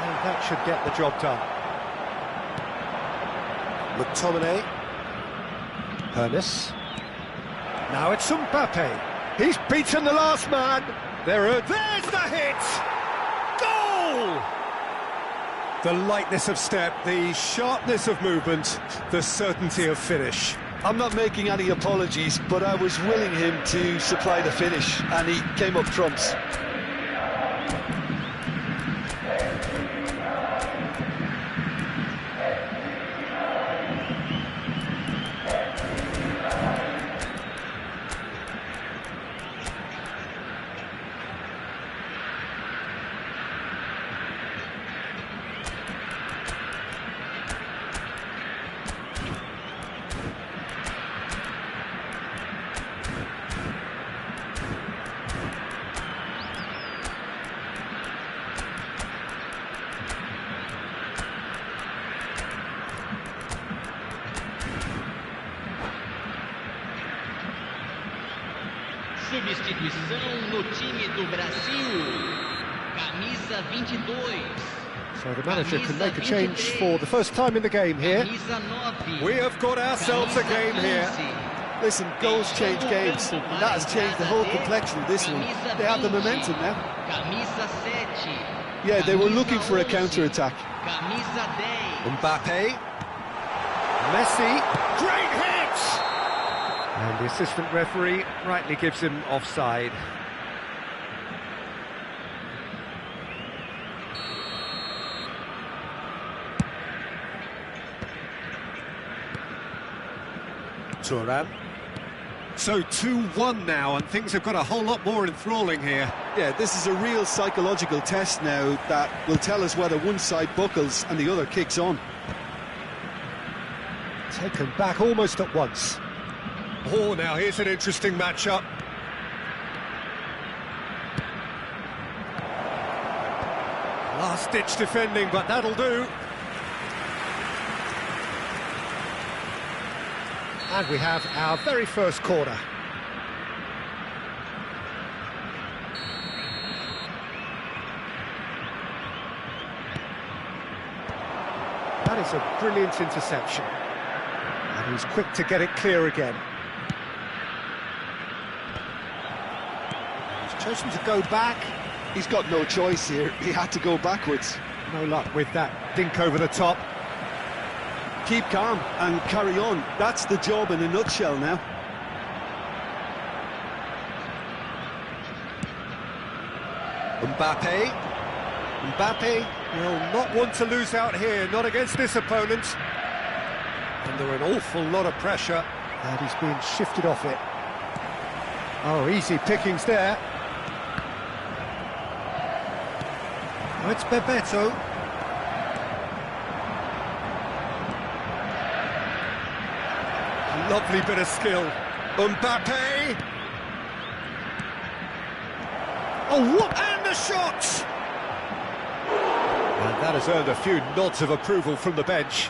And that should get the job done. McTominay. Hermes. Now it's Mbappe. He's beaten the last man. There's the hit! Goal! The lightness of step, the sharpness of movement, the certainty of finish. I'm not making any apologies, but I was willing him to supply the finish, and he came up trumps. Substituição no time do Brasil. Camisa 22. So the manager can make a change for the first time in the game here. We have got ourselves a game here. Listen, goals change games, and that has changed the whole complexion of this one. They have the momentum now. Yeah, they were looking for a counter-attack. Mbappe. Messi. Great hit! And the assistant referee rightly gives him offside. Thuram. So 2-1 now, and things have got a whole lot more enthralling here. Yeah, this is a real psychological test now that will tell us whether one side buckles and the other kicks on. Taken back almost at once. Oh, now here's an interesting matchup. Last-ditch defending, but that'll do. And we have our very first corner. That is a brilliant interception. And he's quick to get it clear again. He's chosen to go back. He's got no choice here. He had to go backwards. No luck with that dink over the top. Keep calm and carry on. That's the job in a nutshell now. Mbappe. Mbappe will not want to lose out here, not against this opponent. Under an awful lot of pressure, and he's being shifted off it. Oh, easy pickings there. Oh, it's Bebeto. Lovely bit of skill. Mbappe. Oh, what? And the shot! And that has earned a few nods of approval from the bench.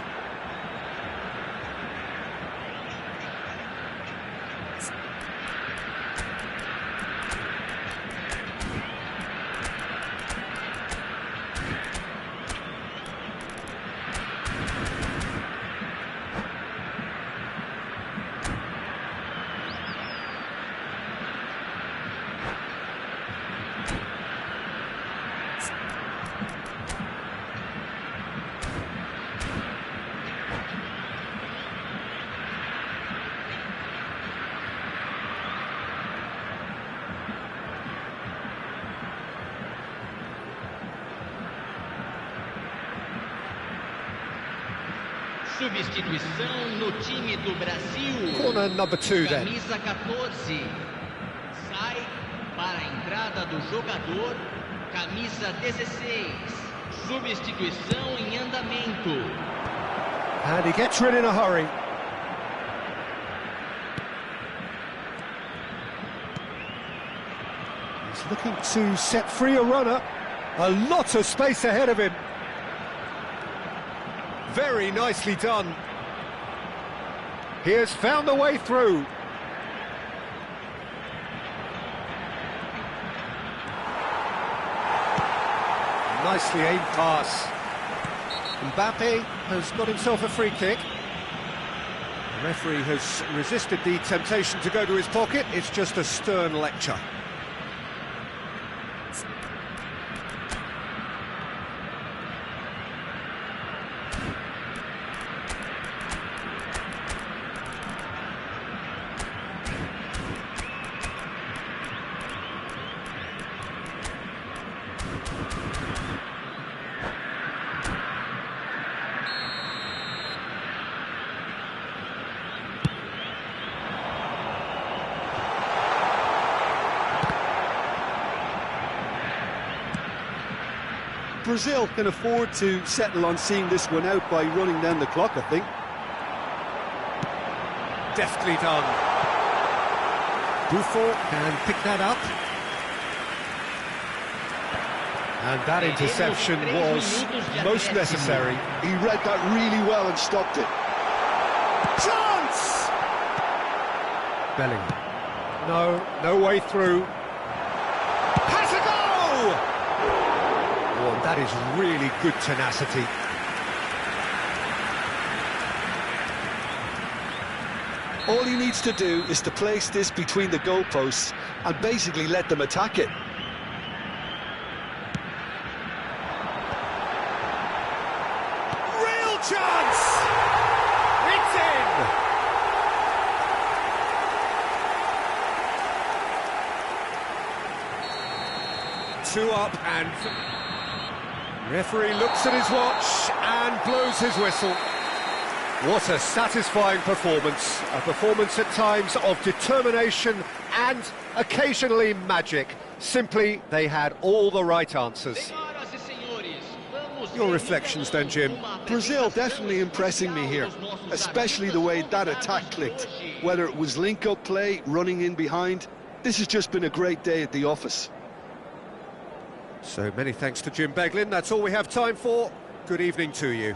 Substituição no time do Brasil. Corner number 2 then. Camisa 14. Sai para a entrada do jogador. Camisa 16. Substituição em andamento. And he gets rid in a hurry. He's looking to set free a runner. A lot of space ahead of him. Very nicely done. He has found a way through. nicely aimed pass. Mbappe has got himself a free kick. The referee has resisted the temptation to go to his pocket. It's just a stern lecture. Brazil can afford to settle on seeing this one out by running down the clock, I think. Deftly done. Buffon can pick that up. And that interception was most necessary. He read that really well and stopped it. Chance! Bellingham. No way through. Has a goal! Oh, that is really good tenacity. All he needs to do is to place this between the goalposts and basically let them attack it. Real chance! It's in! Two up and... Referee looks at his watch and blows his whistle. What a satisfying performance. A performance at times of determination and occasionally magic. Simply, they had all the right answers. Your reflections then, Jim? Brazil definitely impressing me here, especially the way that attack clicked. Whether it was link-up play, running in behind, this has just been a great day at the office. So many thanks to Jim Beglin. That's all we have time for. Good evening to you.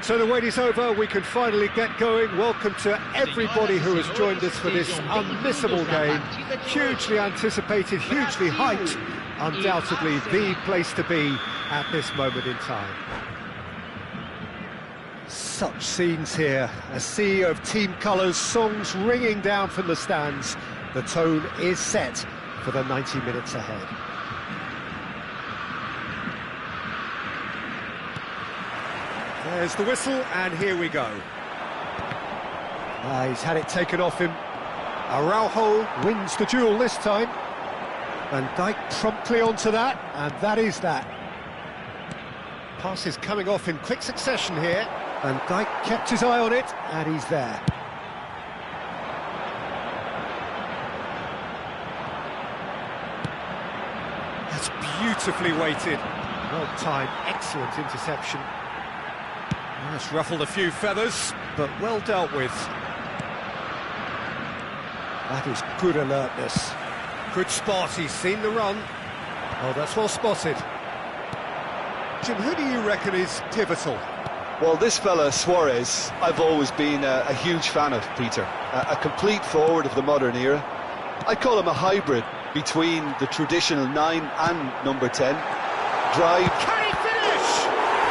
So the wait is over, we can finally get going. Welcome to everybody who has joined us for this unmissable game. Hugely anticipated, hugely hyped. Undoubtedly the place to be at this moment in time. Such scenes here, a sea of team colours, songs ringing down from the stands. The tone is set for the 90 minutes ahead. There's the whistle, and here we go. He's had it taken off him. Araujo wins the duel this time. Van Dijk promptly onto that, and that is that. Passes coming off in quick succession here. Van Dijk kept his eye on it, and he's there. That's beautifully weighted. Well timed, excellent interception. That's ruffled a few feathers, but well dealt with. That is good alertness. Good spot, he's seen the run. Oh, that's well spotted. Jim, who do you reckon is pivotal? Well, this fella, Suarez, I've always been a huge fan of, Peter. A complete forward of the modern era. I call him a hybrid between the traditional 9 and number 10. Drive. Can he finish?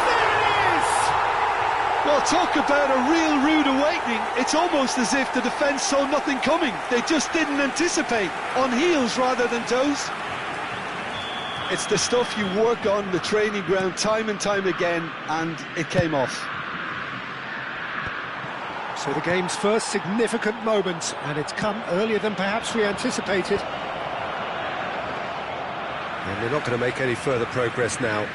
There it is! Well, talk about a real rude awakening. It's almost as if the defence saw nothing coming. They just didn't anticipate. On heels rather than toes. It's the stuff you work on the training ground time and time again, and it came off. So the game's first significant moment, and it's come earlier than perhaps we anticipated. And they're not going to make any further progress now.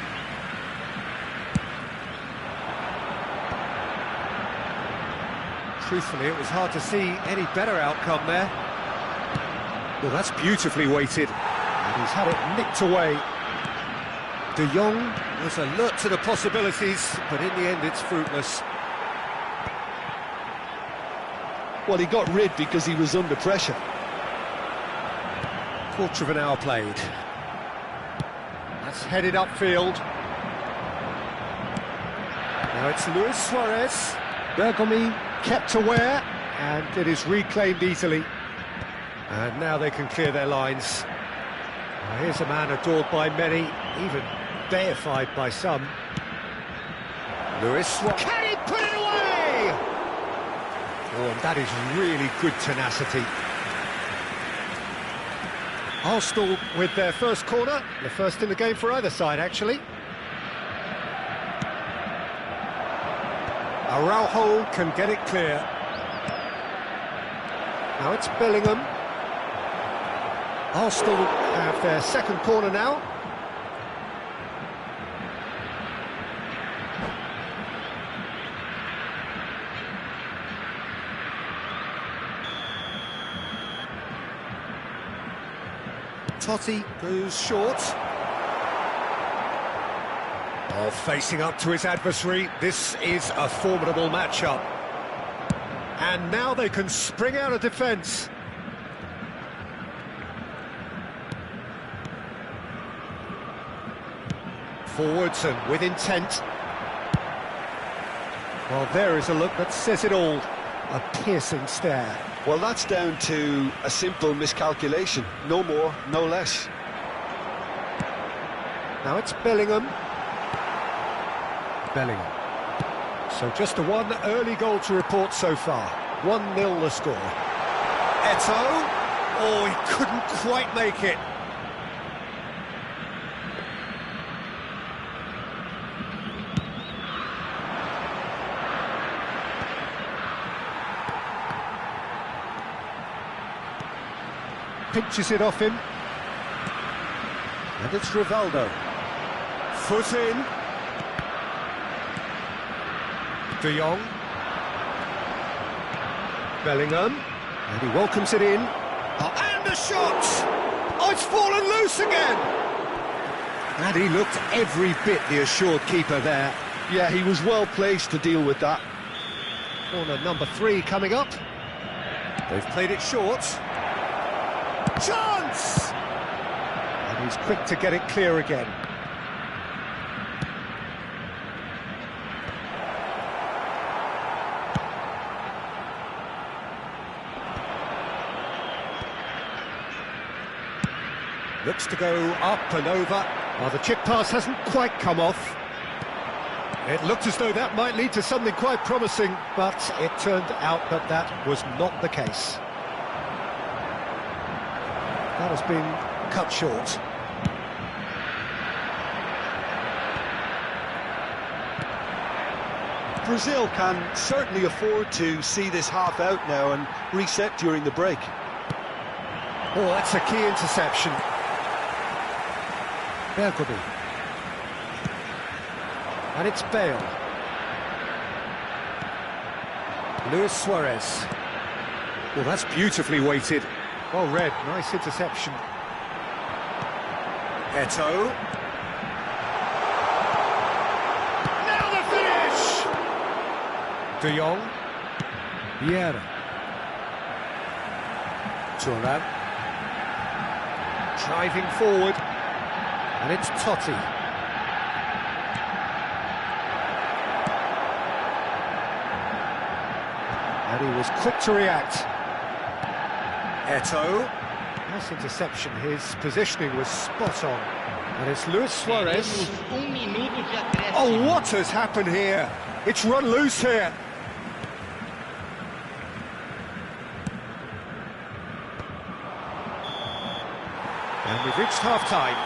Truthfully, it was hard to see any better outcome there. Well, that's beautifully weighted. And he's had it nicked away. De Jong was alert to the possibilities, but in the end it's fruitless. Well, he got rid because he was under pressure. Quarter of an hour played. That's headed upfield. Now it's Luis Suarez. Bergomi kept aware, and it is reclaimed easily. And now they can clear their lines. Now here's a man adored by many, even deified by some. Luis Suarez. Can he put it away? Oh, and that is really good tenacity. Arsenal with their first corner, the first in the game for either side, actually. Araujo can get it clear. Now it's Bellingham. Arsenal have their second corner now. Totti goes short. Oh, facing up to his adversary, this is a formidable matchup. And now they can spring out of defence. Forwards and with intent. Well, there is a look that says it all. A piercing stare. Well, that's down to a simple miscalculation. No more, no less. Now it's Bellingham. Bellingham. So just the one early goal to report so far. 1-0 the score. Eto'o. Oh, he couldn't quite make it. Pinches it off him. And it's Rivaldo. Foot in. De Jong. Bellingham. And he welcomes it in. Oh, and the shot! Oh, it's fallen loose again! And he looked every bit the assured keeper there. Yeah, he was well placed to deal with that. Corner number 3 coming up. They've played it short. Chance! And he's quick to get it clear again. Looks to go up and over. Well, the chip pass hasn't quite come off. It looked as though that might lead to something quite promising, but it turned out that that was not the case. That has been cut short. Brazil can certainly afford to see this half out now and reset during the break. Oh, that's a key interception. Bergkamp. And it's Bale. Luis Suarez. Well, that's beautifully weighted. Well read, nice interception. Eto'o. Now the finish! De Jong. Vieira. Thuram. Driving forward. And it's Totti. And he was quick to react. Eto'o. Nice interception, his positioning was spot on. And it's Luis Suarez. Oh, what has happened here? It's run loose here. And we've reached half-time.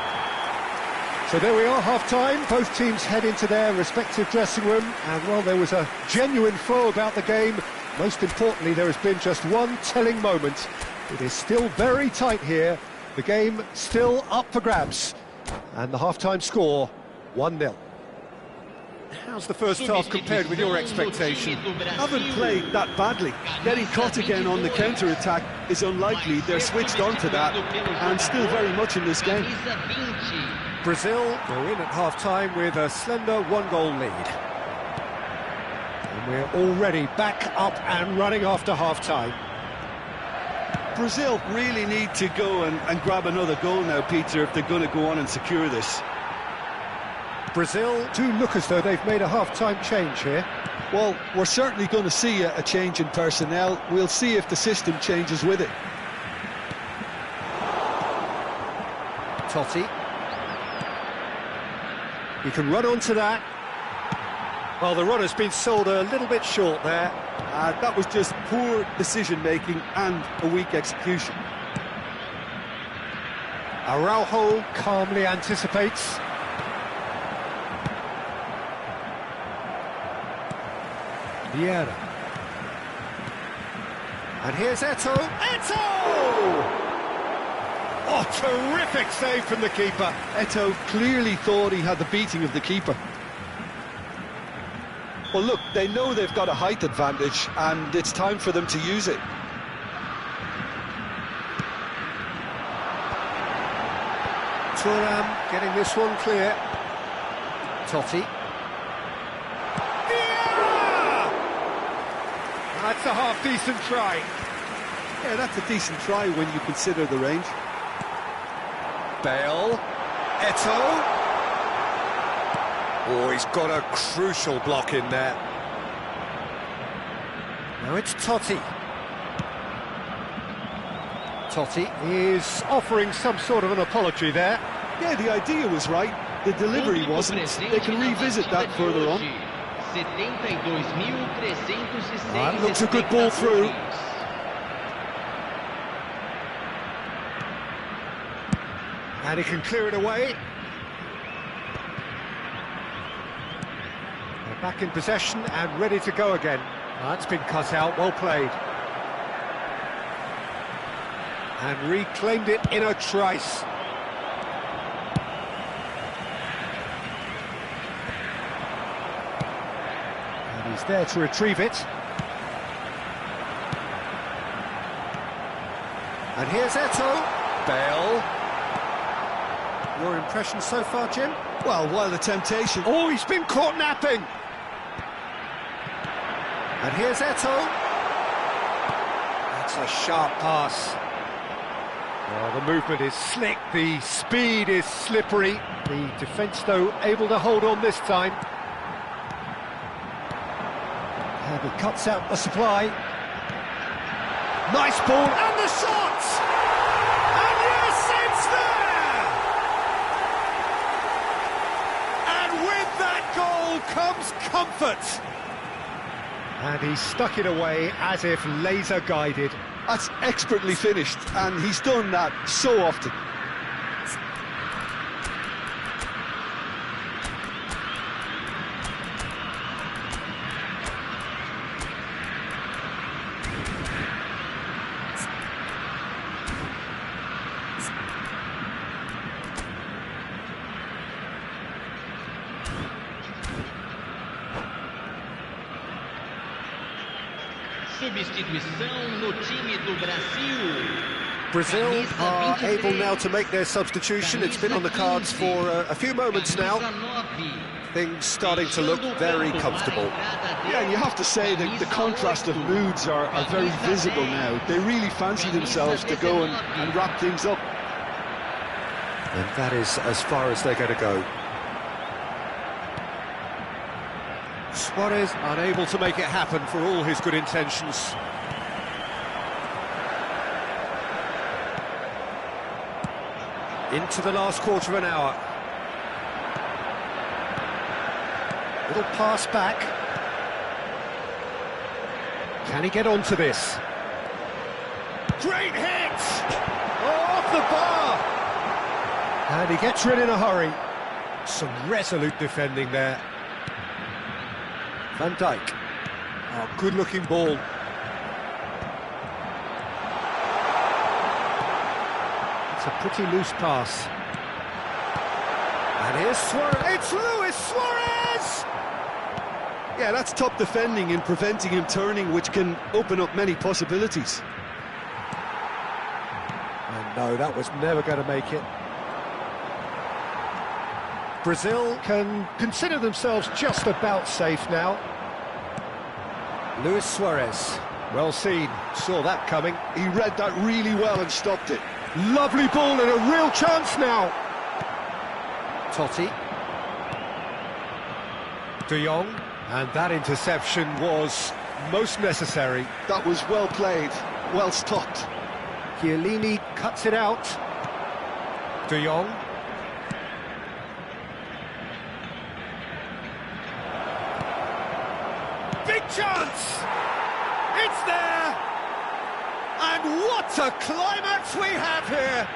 So there we are, half-time. Both teams head into their respective dressing room. And while there was a genuine flow about the game, most importantly, there has been just one telling moment. It is still very tight here. The game still up for grabs. And the half-time score, 1-0. How's the first half compared with your expectation? Haven't played that badly. Getting caught again on the counter-attack is unlikely. They're switched on to that and still very much in this game. Brazil go in at half-time with a slender one-goal lead. And we're already back up and running after half-time. Brazil really need to go and grab another goal now, Peter, if they're going to go on and secure this. Brazil do look as though they've made a half-time change here. Well, we're certainly going to see a change in personnel. We'll see if the system changes with it. Totti. He can run onto that. Well, the run has been sold a little bit short there. That was just poor decision-making and a weak execution. Araujo calmly anticipates. Vieira. And here's Eto'o. Eto'o! Oh, terrific save from the keeper. Eto'o clearly thought he had the beating of the keeper. Well, look, they know they've got a height advantage, and it's time for them to use it. Thuram getting this one clear. Totti. Vieira! That's a half-decent try. Yeah, that's a decent try when you consider the range. Bale. Eto'o. Oh, he's got a crucial block in there. Now it's Totti. Totti is offering some sort of an apology there. Yeah, the idea was right. The delivery wasn't. They can revisit that further on. That looks a good ball through. And he can clear it away. They're back in possession and ready to go again. That's been cut out, well played. And reclaimed it in a trice. And he's there to retrieve it. And here's Eto'o. Bale. Your impression so far, Jim? Well, while the temptation... Oh, he's been caught napping! And here's Eto'o. That's a sharp pass. Well, the movement is slick, the speed is slippery. The defence, though, able to hold on this time. And he cuts out the supply. Nice ball, and the shot! And yes, it's there! that goal comes comfort. And he stuck it away as if laser guided. That's expertly finished, and he's done that so often. Substituição no time do Brasil. Brazil are able now to make their substitution. It's been on the cards for a few moments now. Things starting to look very comfortable. Yeah, and you have to say that the contrast of moods are very visible now. They really fancy themselves to go and wrap things up. And that is as far as they're going to go. Suarez unable to make it happen for all his good intentions. Into the last quarter of an hour. Little pass back. Can he get onto this? Great hit! Oh, off the bar! And he gets rid in a hurry. Some resolute defending there. Van Dijk. Oh, good-looking ball. It's a pretty loose pass. And here's Suarez. It's Luis Suarez! Yeah, that's top defending in preventing him turning, which can open up many possibilities. And no, that was never going to make it. Brazil can consider themselves just about safe now. Luis Suarez, well seen, saw that coming. He read that really well and stopped it. Lovely ball and a real chance now. Totti. De Jong, and that interception was most necessary. That was well played, well stopped. Chiellini cuts it out. De Jong. Big chance! It's there! And what a climax we have here!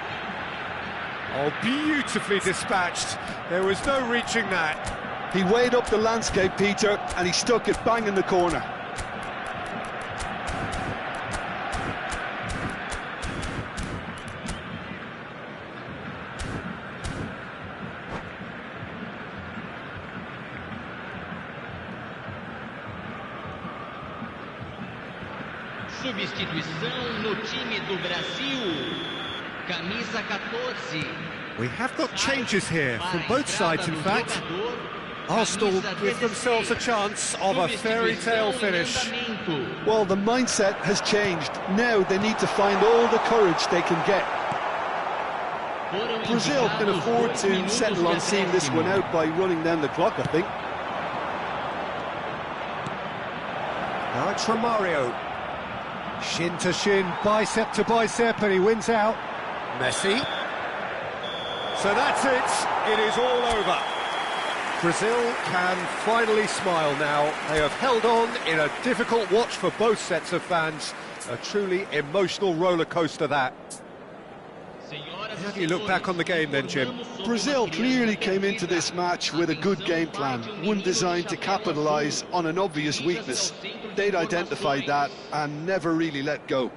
Oh, beautifully dispatched. There was no reaching that. He weighed up the landscape, Peter, and he stuck it bang in the corner. Substituição no time do Brasil. Camisa 14. We have got changes here from both sides, in fact. Arsenal give themselves a chance of a fairy tale finish. Well, the mindset has changed. Now they need to find all the courage they can get. Brazil can afford to settle on seeing this one out by running down the clock, I think. Now it's Romario. Shin to shin, bicep to bicep, and he wins out. Messi. So that's it. It is all over. Brazil can finally smile now. They have held on in a difficult watch for both sets of fans. A truly emotional roller coaster, that. How do you look back on the game then, Jim? Brazil clearly came into this match with a good game plan, one designed to capitalise on an obvious weakness. They'd identified that and never really let go.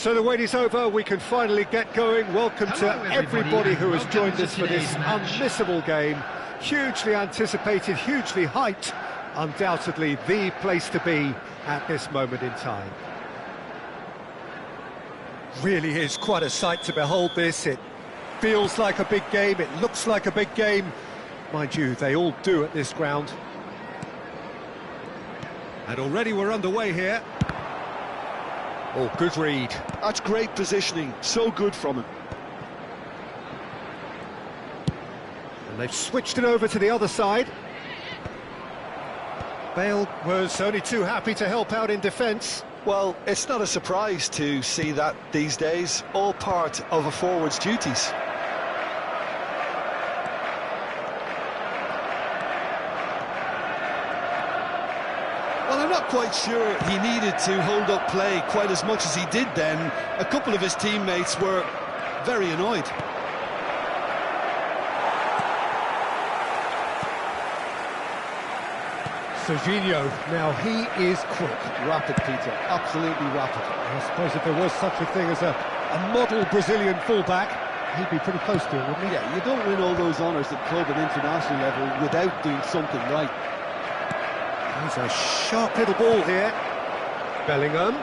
So the wait is over, we can finally get going. Welcome to everybody who has joined us for this unmissable game. Hugely anticipated, hugely hyped. Undoubtedly the place to be at this moment in time. Really is quite a sight to behold this. It feels like a big game, it looks like a big game. Mind you, they all do at this ground. And already we're underway here. Oh, good read. That's great positioning, so good from him. And they've switched it over to the other side. Bale was only too happy to help out in defence. Well, it's not a surprise to see that these days, all part of a forward's duties. Well, I'm not quite sure he needed to hold up play quite as much as he did then. A couple of his teammates were very annoyed. Serginho, now he is quick. Rapid, Peter, absolutely rapid. I suppose if there was such a thing as a model Brazilian fullback, he'd be pretty close to it, wouldn't he? Yeah, you don't win all those honours at club and international level without doing something right. There's a sharp little ball here. Bellingham.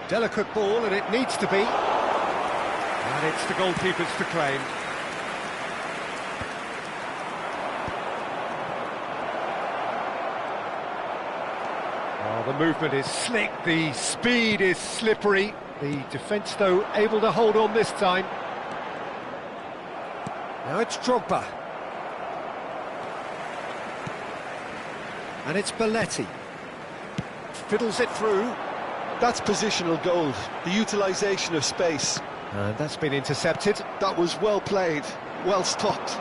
Delicate ball, and it needs to be. And it's the goalkeepers to claim. The movement is slick, the speed is slippery. The defence, though, able to hold on this time. Now it's Drogba. And it's Belletti. Fiddles it through. That's positional gold, the utilisation of space. And that's been intercepted. That was well played, well stopped.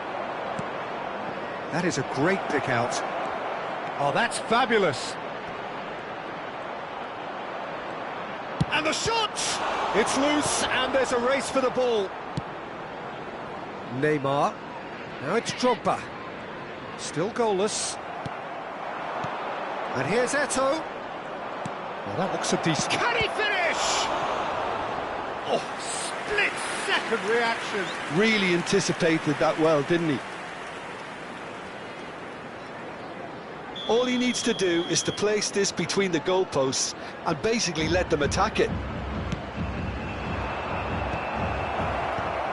That is a great pick out. Oh, that's fabulous. And the shot! It's loose, and there's a race for the ball. Neymar. Now it's Drogba. Still goalless. And here's Eto'o. Well, that looks a decent... Can he finish? Oh, split-second reaction. Really anticipated that well, didn't he? All he needs to do is to place this between the goalposts and basically let them attack it.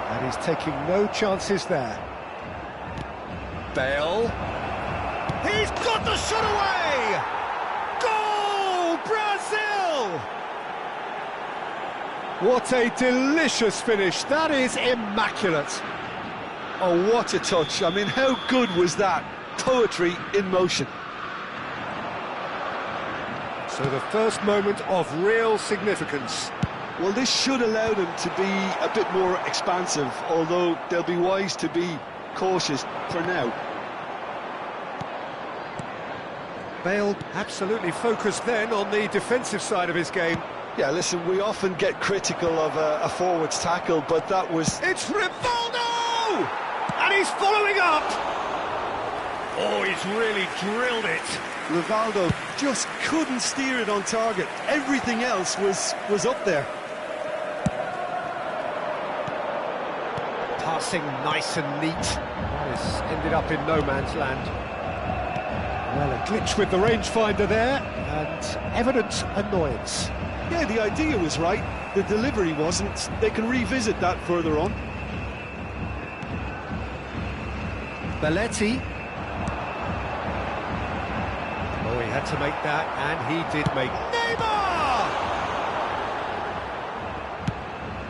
And he's taking no chances there. Bale. He's got the shot away! Goal! Brazil! What a delicious finish. That is immaculate. Oh, what a touch. I mean, how good was that? Poetry in motion. So the first moment of real significance. Well, this should allow them to be a bit more expansive, although they'll be wise to be cautious for now. Bale absolutely focused then on the defensive side of his game. Yeah, listen, we often get critical of a forward's tackle, but that was... It's Rivaldo! And he's following up! Oh, he's really drilled it. Rivaldo just couldn't steer it on target. Everything else was up there. Passing nice and neat. This ended up in no man's land. Well, a glitch with the rangefinder there, and evident annoyance. Yeah, the idea was right, the delivery wasn't. They can revisit that further on. Belletti. Oh, he had to make that, and he did make Neymar!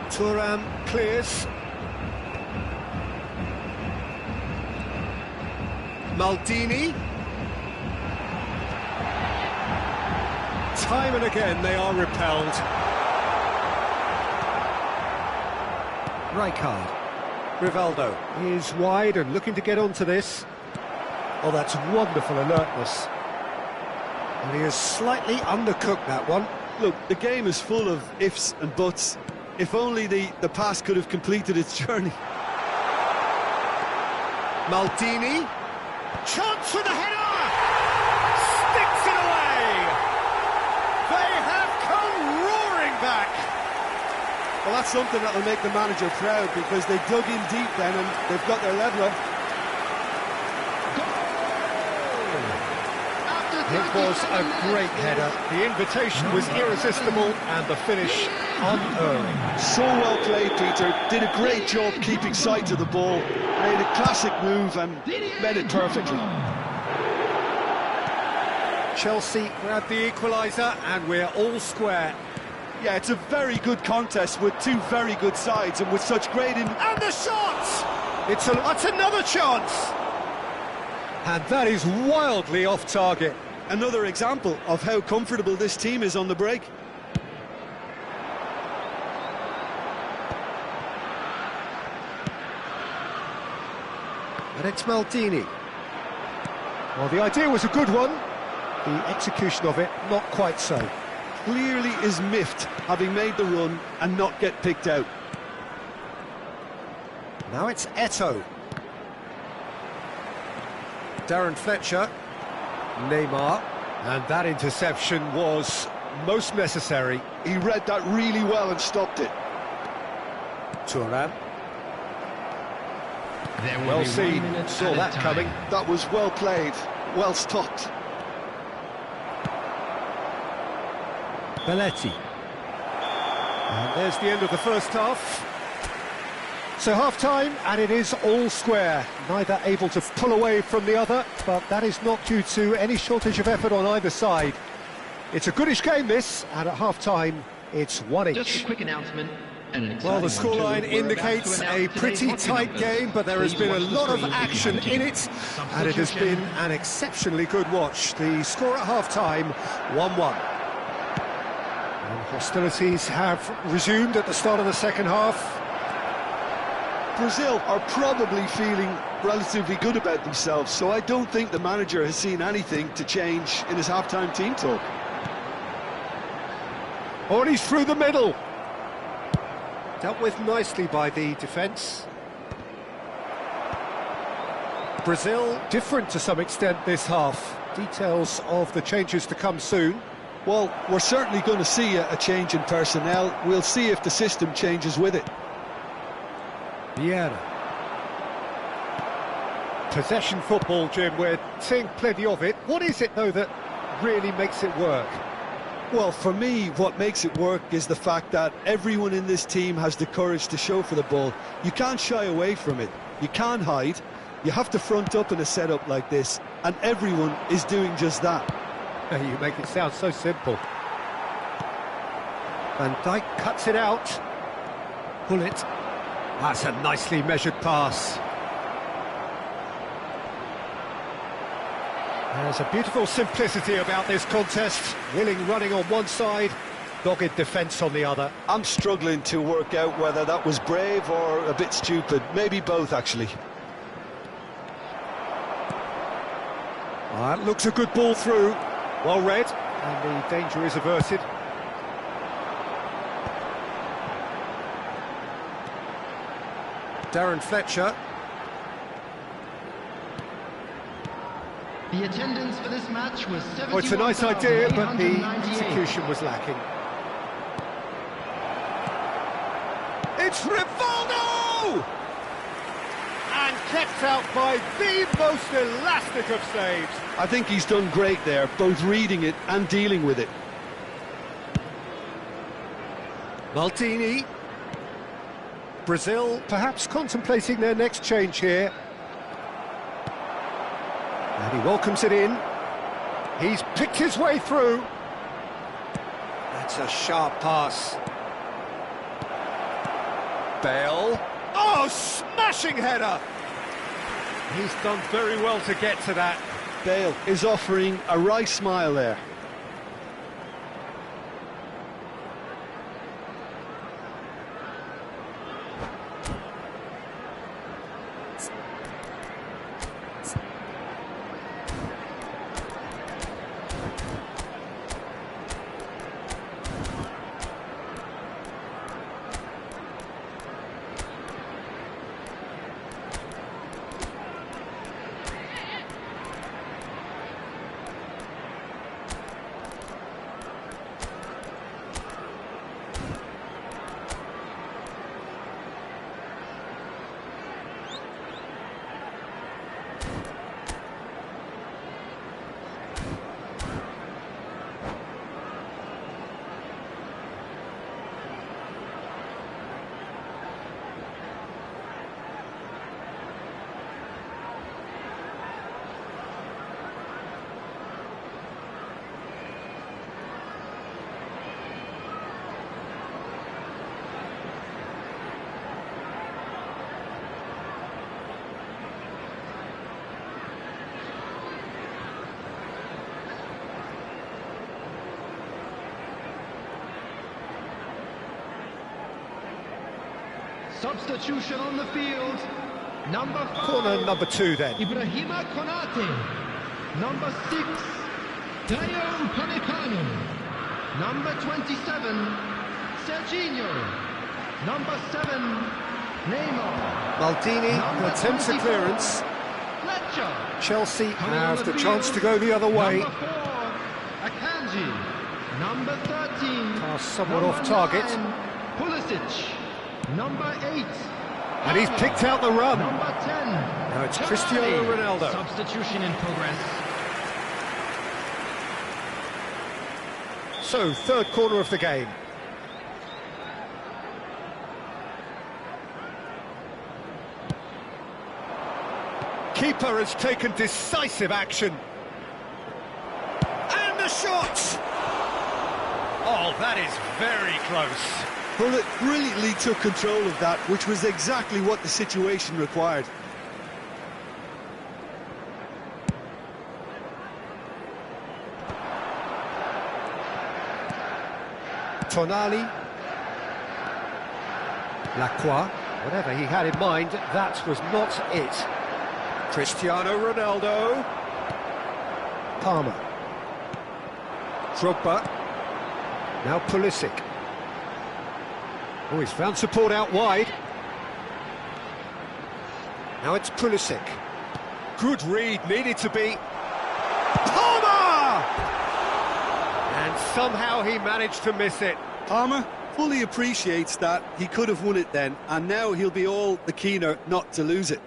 Thuram clears. Maldini. Time and again they are repelled. Rijkaard. Rivaldo is wide and looking to get onto this. Oh, that's wonderful alertness. And he has slightly undercooked that one. Look, the game is full of ifs and buts. If only the pass could have completed its journey. Maldini. Chance for the header! Sticks it away! They have come roaring back! Well, that's something that will make the manager proud, because they dug in deep then and they've got their leveller. It was a great header. The invitation was irresistible and the finish unerring. So well played, Peter. Did a great job keeping sight of the ball. Made a classic move and made it perfectly. Chelsea grabbed the equaliser and we're all square. Yeah, it's a very good contest with two very good sides and with such great... And the shot! That's another chance! And that is wildly off target. Another example of how comfortable this team is on the break. And it's Maldini. Well, the idea was a good one. The execution of it, not quite so. Clearly is miffed, having made the run and not get picked out. Now it's Eto'o. Darren Fletcher. Neymar. And that interception was most necessary. He read that really well and stopped it. Thuram. There will Well be 1 seen, minute saw added that time. coming. That was well played, well stopped. Belletti. And there's the end of the first half. So half-time, and it is all square. Neither able to pull away from the other, but that is not due to any shortage of effort on either side. It's a goodish game, this, and at half-time, it's one each. Just a quick announcement. And an Well, the exciting one, scoreline too. We're about to indicates announce a today's pretty hockey tight numbers. game, but there has Please been a watch the lot of screen if you action want to. in it, and it has been an exceptionally good watch. The score at half-time, 1-1. And hostilities have resumed at the start of the second half. Brazil are probably feeling relatively good about themselves, so I don't think the manager has seen anything to change in his half-time team talk. Oh, and he's through the middle. Dealt with nicely by the defence. Brazil different to some extent this half. Details of the changes to come soon. Well, we're certainly going to see a change in personnel. We'll see if the system changes with it. Vieira. Possession football, Jim, we're seeing plenty of it. What is it, though, that really makes it work? Well, for me, what makes it work is the fact that everyone in this team has the courage to show for the ball. You can't shy away from it. You can't hide. You have to front up in a setup like this, and everyone is doing just that. You make it sound so simple. Van Dijk cuts it out. Gullit. That's a nicely measured pass. There's a beautiful simplicity about this contest. Willing running on one side, dogged defence on the other. I'm struggling to work out whether that was brave or a bit stupid. Maybe both, actually. That looks a good ball through. Well read, and the danger is averted. Darren Fletcher. The attendance for this match was 71,898. Oh, it's a nice idea, but the execution was lacking. It's Rivaldo! And kept out by the most elastic of saves. I think he's done great there, both reading it and dealing with it. Maldini. Brazil perhaps contemplating their next change here. And he welcomes it in. He's picked his way through. That's a sharp pass. Bale. Oh, smashing header! He's done very well to get to that. Bale is offering a wry smile there. Substitution on the field. Number 5. Corner number 2 then. Ibrahima Konate. Number 6. Tayo Upamecano. Number 27. Serginho. Number 7. Neymar. Maldini Number attempts a 24. clearance. Fletcher. Chelsea Coming on have the field. chance to go the other way. Number 4. Akanji. Number 13. Pass somewhat Number off target. 9, Pulisic. Number 8. And he's picked out the run. Number 10. Now it's Tonali. Cristiano Ronaldo. Substitution in progress. So, third corner of the game. Keeper has taken decisive action. And the shot! Oh, that is very close. Well, it brilliantly took control of that, which was exactly what the situation required. Tonali. Lacroix. Whatever he had in mind, that was not it. Cristiano Ronaldo. Palmer. Drogba. Now Pulisic. Oh, he's found support out wide. Now it's Pulisic. Good read, needed to be. Palmer! And somehow he managed to miss it. Palmer fully appreciates that he could have won it then, and now he'll be all the keener not to lose it.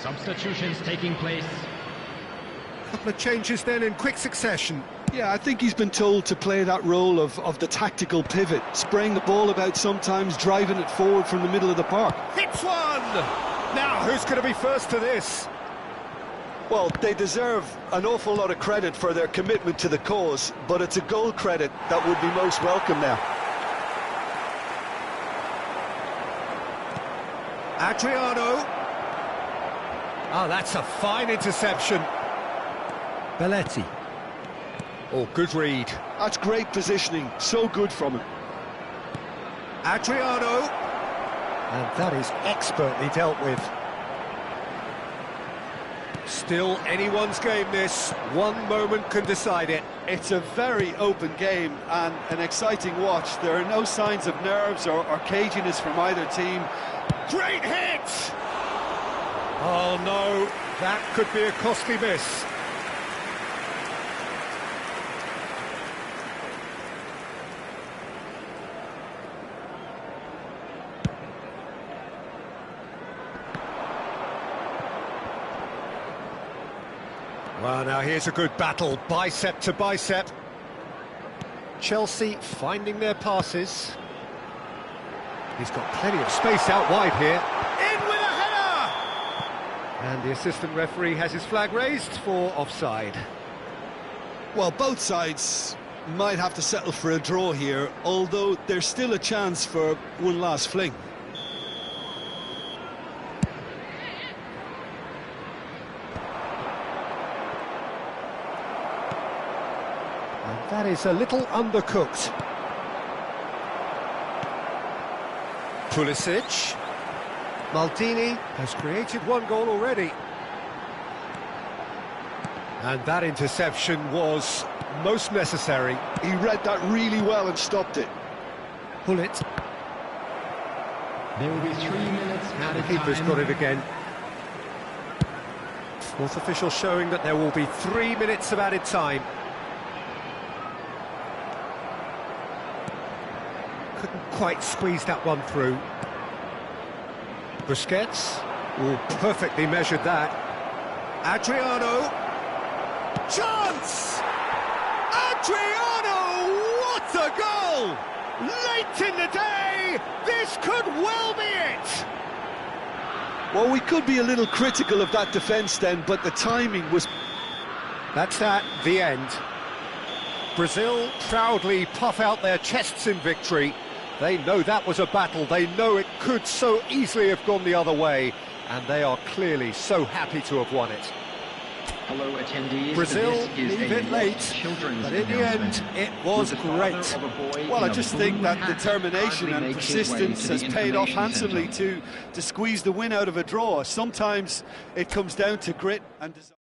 Substitutions taking place. Couple of changes then in quick succession. Yeah, I think he's been told to play that role of the tactical pivot, spraying the ball about sometimes, driving it forward from the middle of the park. Hits one! Now, who's going to be first to this? Well, they deserve an awful lot of credit for their commitment to the cause, but it's a goal credit that would be most welcome now. Adriano. Oh, that's a fine interception. Belletti. Oh, good read. That's great positioning, so good from him. Adriano. And that is expertly dealt with. Still anyone's game, this. One moment can decide it. It's a very open game and an exciting watch. There are no signs of nerves or caginess from either team. Great hit! Oh no, that could be a costly miss. Well, now here's a good battle, bicep to bicep. Chelsea finding their passes. He's got plenty of space out wide here. In with a header! And the assistant referee has his flag raised for offside. Well, both sides might have to settle for a draw here, although there's still a chance for one last fling. And that is a little undercooked. Pulisic. Maldini has created one goal already. And that interception was most necessary. He read that really well and stopped it. Pullet. There will be 3 minutes The added keeper's time. got it again. Fourth official showing that there will be 3 minutes of added time. Couldn't quite squeeze that one through. Busquets. Oh, perfectly measured that. Adriano. chance! Adriano, what a goal! Late in the day, this could well be it! Well, we could be a little critical of that defence then, but the timing was... That's the end. Brazil proudly puff out their chests in victory. They know that was a battle, they know it could so easily have gone the other way, and they are clearly so happy to have won it. Hello attendees. Brazil leave it late, but in the end, it was great. Well, I just think that determination and persistence has paid off handsomely to squeeze the win out of a draw. Sometimes it comes down to grit and desire.